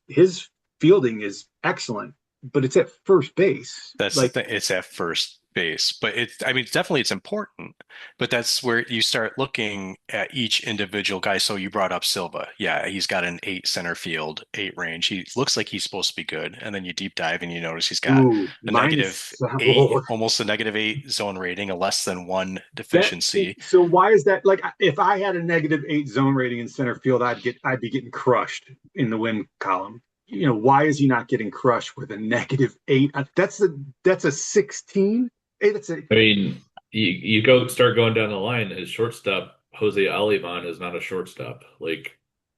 [SPEAKER 3] fielding is excellent, but it's at first base.
[SPEAKER 2] That's the
[SPEAKER 3] Like,
[SPEAKER 2] thing. It's at first base, but I mean, definitely it's important, but that's where you start looking at each individual guy. So you brought up Silva. Yeah, he's got an 8 center field, 8 range. He looks like he's supposed to be good. And then you deep dive and you notice he's got
[SPEAKER 3] ooh,
[SPEAKER 2] a
[SPEAKER 3] minus
[SPEAKER 2] -8, almost a -8 zone rating, a less than one
[SPEAKER 3] that.
[SPEAKER 2] deficiency.
[SPEAKER 3] So why is that? Like, if I had a -8 zone rating in center field, I'd be getting crushed in the win column. Why is he not getting crushed with a -8? That's a 16. Hey, that's a
[SPEAKER 1] I mean, you go start going down the line. His shortstop, Jose Alivan, is not a shortstop. Like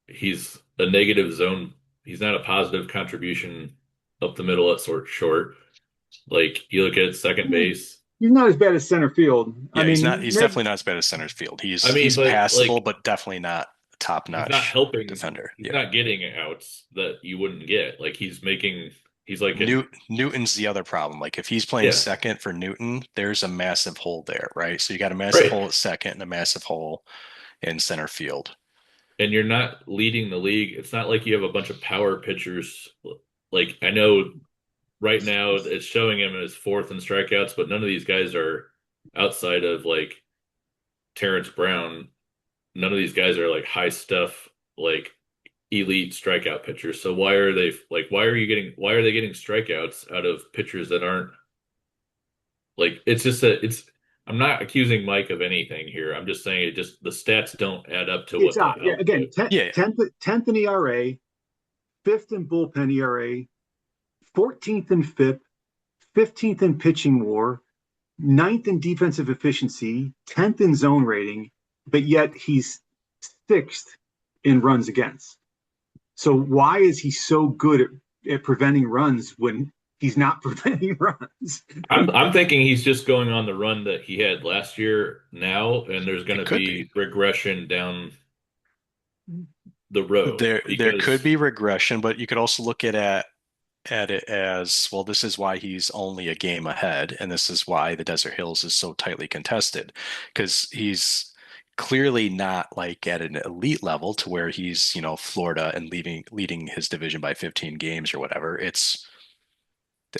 [SPEAKER 1] he's a negative zone. He's not a positive contribution up the middle at short. Like you look at second base.
[SPEAKER 3] he's not as bad as center field. I
[SPEAKER 2] Yeah,
[SPEAKER 3] mean,
[SPEAKER 2] he's definitely not as bad as center field.
[SPEAKER 1] I mean,
[SPEAKER 2] He's
[SPEAKER 1] but
[SPEAKER 2] passable,
[SPEAKER 1] like
[SPEAKER 2] but definitely not
[SPEAKER 1] he's not
[SPEAKER 2] top-notch
[SPEAKER 1] helping.
[SPEAKER 2] defender.
[SPEAKER 1] He's
[SPEAKER 2] Yeah.
[SPEAKER 1] not getting outs that you wouldn't get. Like he's making. He's like in.
[SPEAKER 2] Newton's the other problem. Like if he's playing
[SPEAKER 1] Yeah,
[SPEAKER 2] second for Newton, there's a massive hole there, right? So you got a massive
[SPEAKER 1] right.
[SPEAKER 2] hole at second and a massive hole in center field.
[SPEAKER 1] And you're not leading the league. It's not like you have a bunch of power pitchers. Like I know right now it's showing him as fourth in strikeouts, but none of these guys are outside of like Terrence Brown. None of these guys are like high stuff, like elite strikeout pitchers. So why are they like why are they getting strikeouts out of pitchers that aren't like it's just a it's I'm not accusing Mike of anything here. I'm just saying it just the stats don't add up to
[SPEAKER 3] it's
[SPEAKER 1] what the
[SPEAKER 3] odd. Yeah, again,
[SPEAKER 1] output.
[SPEAKER 3] 10th,
[SPEAKER 2] Yeah,
[SPEAKER 3] 10th in ERA, fifth in bullpen ERA, 14th in FIP, 15th in pitching WAR, ninth in defensive efficiency, 10th in zone rating, but yet he's sixth in runs against. So why is he so good at preventing runs when he's not preventing runs?
[SPEAKER 1] I'm thinking he's just going on the run that he had last year now, and there's going
[SPEAKER 2] it
[SPEAKER 1] to
[SPEAKER 2] could be.
[SPEAKER 1] be regression down the road
[SPEAKER 2] There could
[SPEAKER 1] because
[SPEAKER 2] be regression, but you could also look at it as, well, this is why he's only a game ahead, and this is why the Desert Hills is so tightly contested, because he's clearly not like at an elite level to where he's, Florida and leading his division by 15 games or whatever.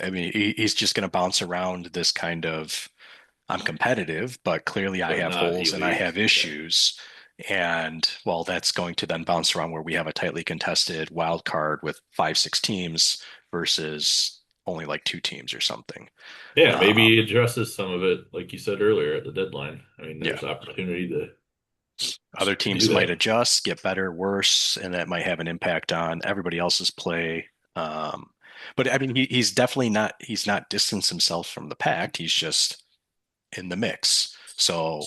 [SPEAKER 2] I mean, he's just going to bounce around this kind of, I'm competitive, but clearly I
[SPEAKER 1] but
[SPEAKER 2] have
[SPEAKER 1] not
[SPEAKER 2] holes and I
[SPEAKER 1] elite.
[SPEAKER 2] have
[SPEAKER 1] Yeah.
[SPEAKER 2] issues. And well, that's going to then bounce around where we have a tightly contested wild card with 5, 6 teams versus only like 2 teams or something.
[SPEAKER 1] Yeah, maybe he
[SPEAKER 2] Um,
[SPEAKER 1] addresses some of it, like you said earlier at the deadline. I mean,
[SPEAKER 2] yeah,
[SPEAKER 1] there's opportunity to
[SPEAKER 2] other
[SPEAKER 1] do
[SPEAKER 2] teams might
[SPEAKER 1] that.
[SPEAKER 2] adjust, get better, worse, and that might have an impact on everybody else's play. But I mean, he's definitely not, he's not distanced himself from the pack. He's just in the mix. So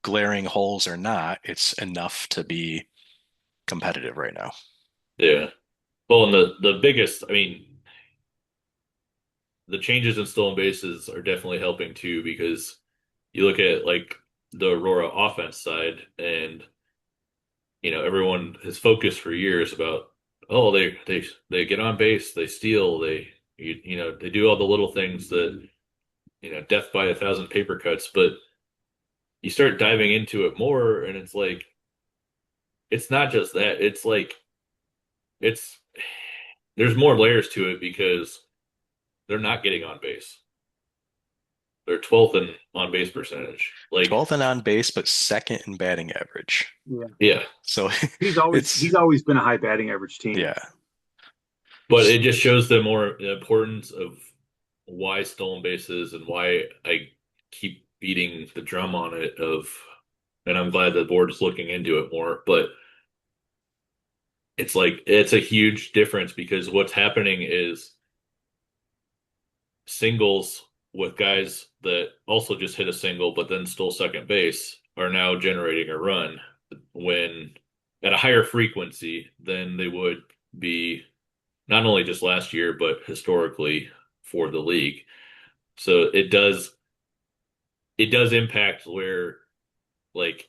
[SPEAKER 2] glaring holes or not, it's enough to be competitive right now.
[SPEAKER 1] Yeah. Well, and the biggest, I mean, the changes in stolen bases are definitely helping too because you look at like the Aurora offense side and everyone has focused for years about oh they get on base, they steal, they do all the little things that death by a thousand paper cuts, but you start diving into it more and it's like it's not just that. It's like it's there's more layers to it because they're not getting on base. They're 12th in on base percentage. Like,
[SPEAKER 2] 12th and on base, but second in batting average.
[SPEAKER 3] Yeah,
[SPEAKER 1] yeah,
[SPEAKER 2] So
[SPEAKER 3] he's
[SPEAKER 2] it's,
[SPEAKER 3] always been a high batting average team.
[SPEAKER 2] yeah.
[SPEAKER 1] but it just shows the importance of why stolen bases and why I keep beating the drum on it and I'm glad the board is looking into it more, but it's like it's a huge difference because what's happening is singles with guys that also just hit a single but then stole second base are now generating a run when at a higher frequency than they would be not only just last year but historically for the league. So it does impact where like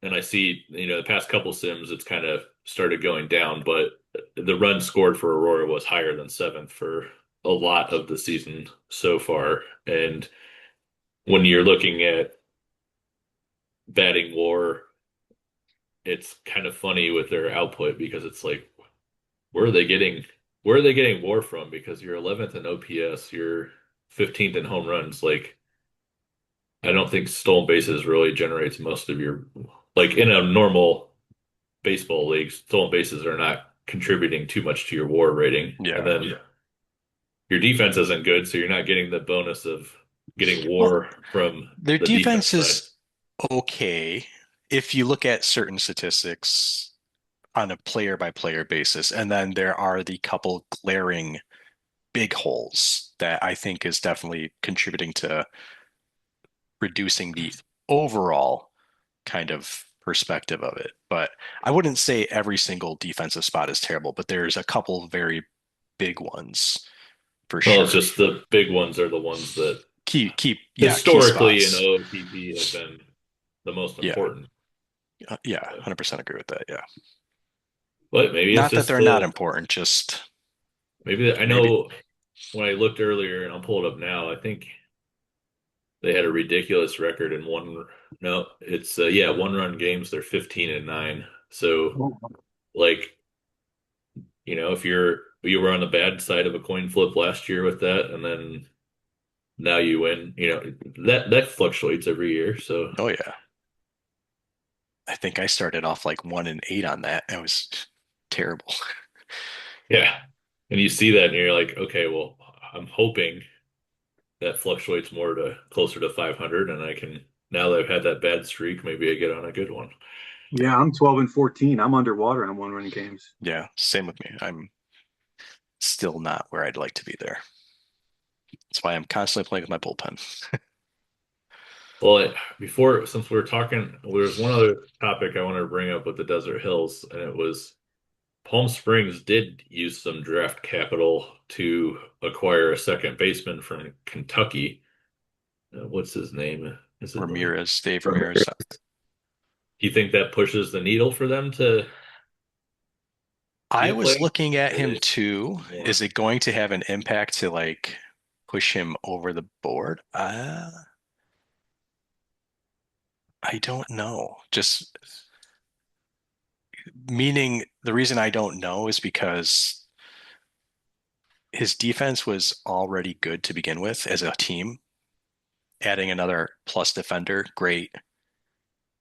[SPEAKER 1] and I see, the past couple sims, it's kind of started going down, but the run scored for Aurora was higher than seventh for a lot of the season so far. And when you're looking at batting war, it's kind of funny with their output because it's like, where are they getting where are they getting war from? Because you're 11th in OPS, you're 15th in home runs. Like, I don't think stolen bases really generates most of your like in a normal baseball leagues, stolen bases are not contributing too much to your WAR rating. And
[SPEAKER 2] Yeah.
[SPEAKER 1] then your defense isn't good, so you're not getting the bonus of getting
[SPEAKER 2] Well,
[SPEAKER 1] WAR from
[SPEAKER 2] their
[SPEAKER 1] the defense
[SPEAKER 2] defense
[SPEAKER 1] side.
[SPEAKER 2] is okay if you look at certain statistics on a player by player basis. And then there are the couple glaring big holes that I think is definitely contributing to reducing the overall kind of perspective of it. But I wouldn't say every single defensive spot is terrible, but there's a couple very big ones for
[SPEAKER 1] Well, it's
[SPEAKER 2] sure.
[SPEAKER 1] just the big ones are the ones that
[SPEAKER 2] Key
[SPEAKER 1] historically in
[SPEAKER 2] spots.
[SPEAKER 1] OOTP have been the most
[SPEAKER 2] Yeah.
[SPEAKER 1] important.
[SPEAKER 2] Yeah,
[SPEAKER 1] But,
[SPEAKER 2] 100% agree with that. Yeah.
[SPEAKER 1] but maybe it's
[SPEAKER 2] Not that
[SPEAKER 1] just
[SPEAKER 2] they're not important, just
[SPEAKER 1] maybe I
[SPEAKER 2] maybe.
[SPEAKER 1] know when I looked earlier, and I'll pull it up now. I think they had a ridiculous record in one. No, it's yeah, one run games. They're 15-9. So like if you were on the bad side of a coin flip last year with that, and then now you win, that fluctuates every year. So
[SPEAKER 2] Oh yeah. I think I started off like 1-8 on that. It was terrible.
[SPEAKER 1] yeah, and you see that, and you're like, okay, well, I'm hoping that fluctuates more to closer to 500, and I can now that I've had that bad streak, maybe I get on a good one.
[SPEAKER 3] Yeah, I'm 12 and 14. I'm underwater on one run games.
[SPEAKER 2] Yeah, same with me. I'm still not where I'd like to be there. That's why I'm constantly playing with my bullpen.
[SPEAKER 1] Well, before since we were talking, there was one other topic I wanted to bring up with the Desert Hills, and it was Palm Springs did use some draft capital to acquire a second baseman from Kentucky. What's his name? Is it like?
[SPEAKER 2] Ramirez, Dave
[SPEAKER 1] Do
[SPEAKER 2] Ramirez.
[SPEAKER 1] you think that pushes the needle for them to be
[SPEAKER 2] I
[SPEAKER 1] a
[SPEAKER 2] was
[SPEAKER 1] player?
[SPEAKER 2] looking at
[SPEAKER 1] Or are
[SPEAKER 2] him
[SPEAKER 1] they
[SPEAKER 2] too. Is
[SPEAKER 1] more?
[SPEAKER 2] it going to have an impact to like push him over the board? I don't know. Just meaning the reason I don't know is because his defense was already good to begin with as a team. Adding another plus defender, great,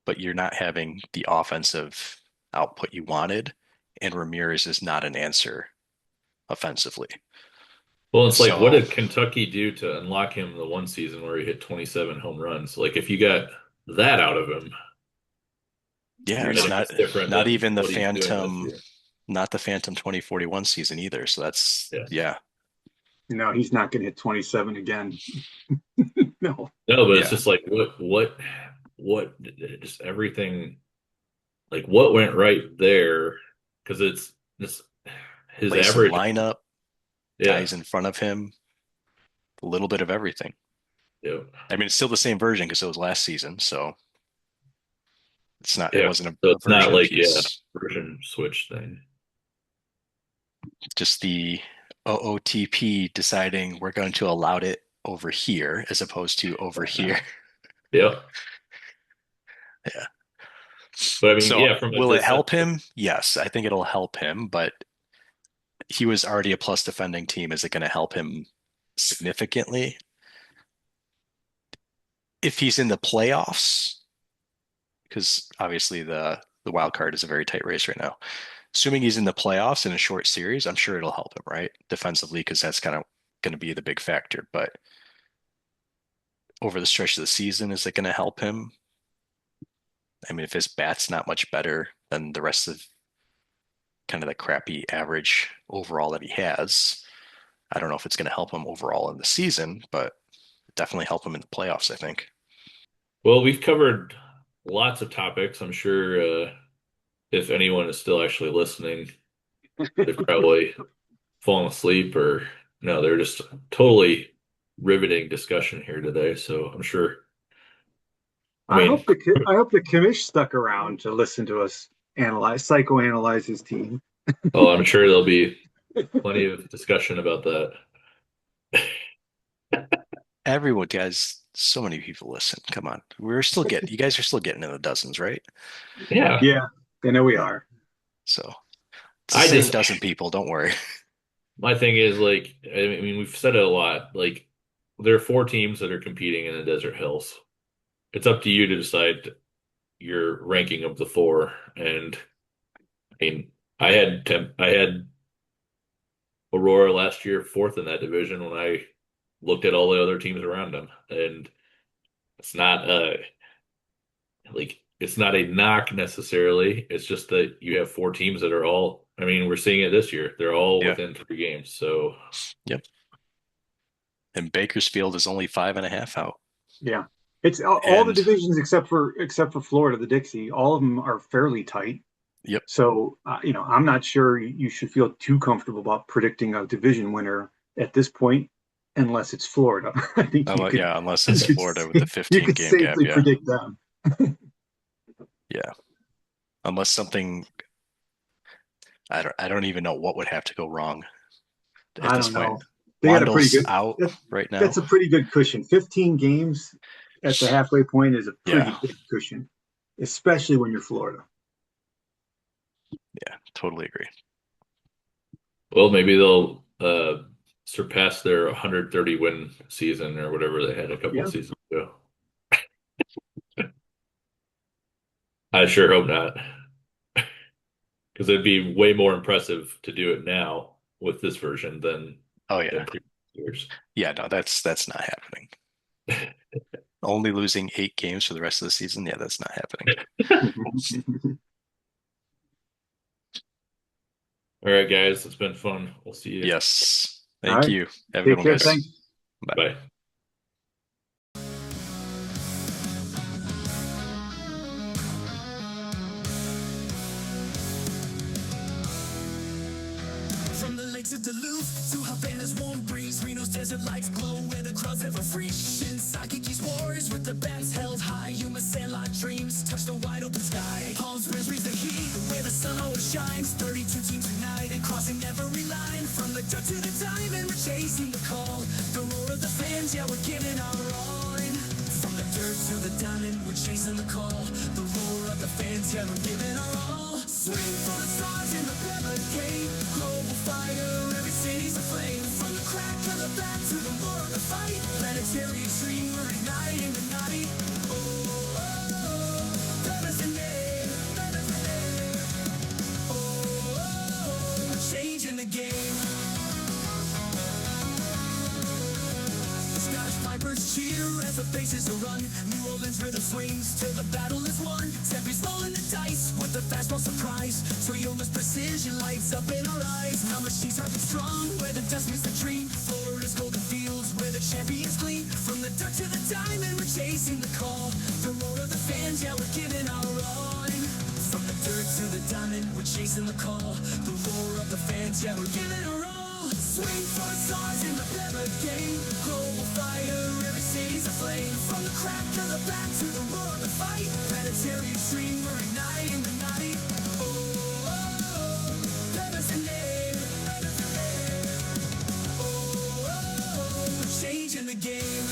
[SPEAKER 2] but you're not having the offensive output you wanted, and Ramirez is not an answer offensively.
[SPEAKER 1] Well, it's like, what
[SPEAKER 2] So
[SPEAKER 1] did Kentucky do to unlock him the one season where he hit 27 home runs? Like, if you got that out of him,
[SPEAKER 2] yeah,
[SPEAKER 3] You're
[SPEAKER 2] it's
[SPEAKER 3] not.
[SPEAKER 1] then
[SPEAKER 2] not
[SPEAKER 1] it's different
[SPEAKER 2] not
[SPEAKER 1] than
[SPEAKER 2] even the
[SPEAKER 1] what he's doing this
[SPEAKER 2] Phantom,
[SPEAKER 1] year.
[SPEAKER 2] not the Phantom 2041 season either. So that's
[SPEAKER 1] Yeah.
[SPEAKER 2] yeah,
[SPEAKER 3] He's not going to hit 27 again. No.
[SPEAKER 1] No, but it's
[SPEAKER 2] yeah.
[SPEAKER 1] just like what just everything like what went right there because it's his
[SPEAKER 2] Place in
[SPEAKER 1] average.
[SPEAKER 2] lineup,
[SPEAKER 1] Yeah,
[SPEAKER 2] guys in front of him, a little bit of everything.
[SPEAKER 1] yeah,
[SPEAKER 2] I mean, it's still the same version because it was last season, so it
[SPEAKER 1] yeah.
[SPEAKER 2] wasn't
[SPEAKER 1] So
[SPEAKER 2] a
[SPEAKER 1] it's not
[SPEAKER 2] version
[SPEAKER 1] like yeah,
[SPEAKER 2] piece.
[SPEAKER 1] version switch thing.
[SPEAKER 2] Just the OOTP deciding we're going to allow it over here as opposed to over here.
[SPEAKER 1] Yeah,
[SPEAKER 2] Yeah.
[SPEAKER 1] but I mean,
[SPEAKER 2] So
[SPEAKER 1] yeah, from a
[SPEAKER 2] will it
[SPEAKER 1] defense.
[SPEAKER 2] help him? Yes, I think it'll help him, but he was already a plus defending team. Is it going to help him significantly? If he's in the playoffs, because obviously the wild card is a very tight race right now. Assuming he's in the playoffs in a short series, I'm sure it'll help him, right? Defensively, because that's kind of going to be the big factor. But over the stretch of the season, is it going to help him? I mean, if his bat's not much better than the rest of kind of the crappy average overall that he has, I don't know if it's going to help them overall in the season, but definitely help them in the playoffs, I think.
[SPEAKER 1] Well, we've covered lots of topics. I'm sure if anyone is still actually listening, they've probably fallen asleep or no, they're just totally riveting discussion here today. So I'm sure. I mean,
[SPEAKER 3] I hope the commish stuck around to listen to us psychoanalyze his team.
[SPEAKER 1] oh, I'm sure there'll be plenty of discussion about that.
[SPEAKER 2] Everyone, guys, so many people listen. Come on. You guys are still getting in the dozens, right?
[SPEAKER 1] Yeah,
[SPEAKER 3] Yeah, I know we
[SPEAKER 2] Yeah.
[SPEAKER 3] are.
[SPEAKER 2] So it's the
[SPEAKER 1] I
[SPEAKER 2] same
[SPEAKER 1] just
[SPEAKER 2] dozen people. Don't worry.
[SPEAKER 1] my thing is like I mean we've said it a lot. Like there are 4 teams that are competing in the Desert Hills. It's up to you to decide your ranking of the 4. And I mean, I had Aurora last year 4th in that division when I looked at all the other teams around them, and it's not it's not a knock necessarily. It's just that you have 4 teams that are all. I mean, we're seeing it this year. They're all
[SPEAKER 2] Yeah.
[SPEAKER 1] within 3 games. So
[SPEAKER 2] Yep. And Bakersfield is only 5.5 out.
[SPEAKER 3] Yeah, it's all the
[SPEAKER 2] And
[SPEAKER 3] divisions except for Florida, the Dixie. All of them are fairly tight.
[SPEAKER 2] yep.
[SPEAKER 3] So I'm not sure you should feel too comfortable about predicting a division winner at this point, unless it's Florida. I think
[SPEAKER 2] Yeah, unless
[SPEAKER 3] you
[SPEAKER 2] it's
[SPEAKER 3] could
[SPEAKER 2] Florida with the
[SPEAKER 3] you
[SPEAKER 2] 15
[SPEAKER 3] could
[SPEAKER 2] game gap.
[SPEAKER 3] safely
[SPEAKER 2] Yeah.
[SPEAKER 3] predict them.
[SPEAKER 2] Yeah. Unless something I don't even know what would have to go wrong at
[SPEAKER 3] I
[SPEAKER 2] this
[SPEAKER 3] don't
[SPEAKER 2] point.
[SPEAKER 3] know. They got a pretty
[SPEAKER 2] Wandle's
[SPEAKER 3] good.
[SPEAKER 2] out
[SPEAKER 3] That,
[SPEAKER 2] right now.
[SPEAKER 3] that's a pretty good cushion. 15 games at the halfway point is a pretty
[SPEAKER 2] Yeah.
[SPEAKER 3] big cushion, especially when you're Florida.
[SPEAKER 2] Yeah, totally agree.
[SPEAKER 1] well, maybe they'll surpass their 130 win season or whatever they had a couple
[SPEAKER 3] Yeah.
[SPEAKER 1] of seasons ago. I sure hope not, because it'd be way more impressive to do it now with this version
[SPEAKER 2] Oh yeah.
[SPEAKER 1] than previous years.
[SPEAKER 2] Yeah, no, that's not happening. Only losing 8 games for the rest of the season. Yeah, that's not happening.
[SPEAKER 1] All right, guys, it's been fun. We'll see you.
[SPEAKER 2] Yes.
[SPEAKER 3] All
[SPEAKER 2] Thank
[SPEAKER 3] right.
[SPEAKER 2] you. Have a
[SPEAKER 3] Take
[SPEAKER 2] good one,
[SPEAKER 3] care.
[SPEAKER 2] guys.
[SPEAKER 3] Thanks.
[SPEAKER 2] Bye.
[SPEAKER 1] Bye.
[SPEAKER 4] From the lakes of Duluth to Havana's warm breeze, Reno's desert lights glow where the crowds ever free. Shinseki's wars with the bats held high. Yuma's sandlot dreams touch the wide open sky. Palm Springs breathes the heat where the sun always shines. 32 teams united, crossing every line. From the dirt to the diamond, we're chasing the call. The roar of the fans, yeah, we're giving our all in. From the dirt to the diamond, we're chasing the call. The roar of the fans, yeah, we're giving our all. Swing for the stars in the Pebble game. Global fire, every city's aflame. From the crack of the bat to the roar of the fight. Planetary extreme, we're igniting the night. Oh, oh, oh, Pebba's the name. Pebba's the name. Oh, oh, oh, we're changing the game. Scottish Pipers cheer as the faces are run. New Orleans rhythm swings till the battle is won. Tempe's rolling the dice with the fastball surprise. Toyoma's precision lights up in our eyes. Now machines are strong where the dust meets the tree. Florida's golden fields where the champions gleam. From the dirt to the diamond, we're chasing the call. The roar of the fans, yeah, we're giving our all in. From the dirt to the diamond, we're chasing the call. The roar of the fans, yeah, we're giving our all. Swing for the stars in the Pebble game. Global fire, every city's aflame. From the crack of the bat to the roar of the fight. Planetary extreme, we're igniting the night. Oh, oh, oh, Pebba's the name. Pebba's the name. Oh, oh, oh, we're changing the game.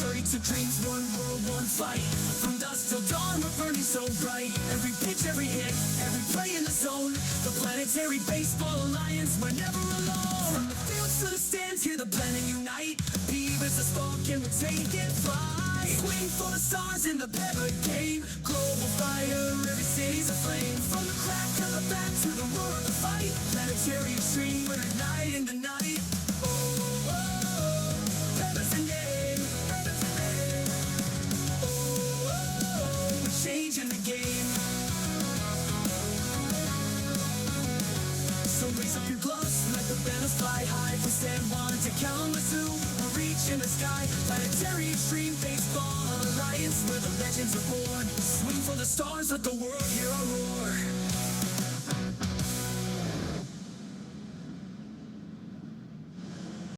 [SPEAKER 4] 32 dreams, one world, one fight. From dusk till dawn, we're burning so bright. Every pitch, every hit, every play in the zone. The Planetary Baseball Alliance, we're never alone. From the fields to the stands, hear the planet unite. PEBA's the spark and we're taking flight. Swing for the stars in the Pebble game. Global fire, every city's aflame. From the crack of the bat to the roar of the fight. Planetary extreme, we're igniting the night. Oh, oh, oh, Pebba's the name. Pebba's the name. Oh, oh, oh, we're changing the game. raise up your gloves, let the banners fly high. We stand one to Kalamazoo, a reach in the sky. Planetary extreme baseball alliance, where the legends are born. Swing for the stars, let the world hear our roar.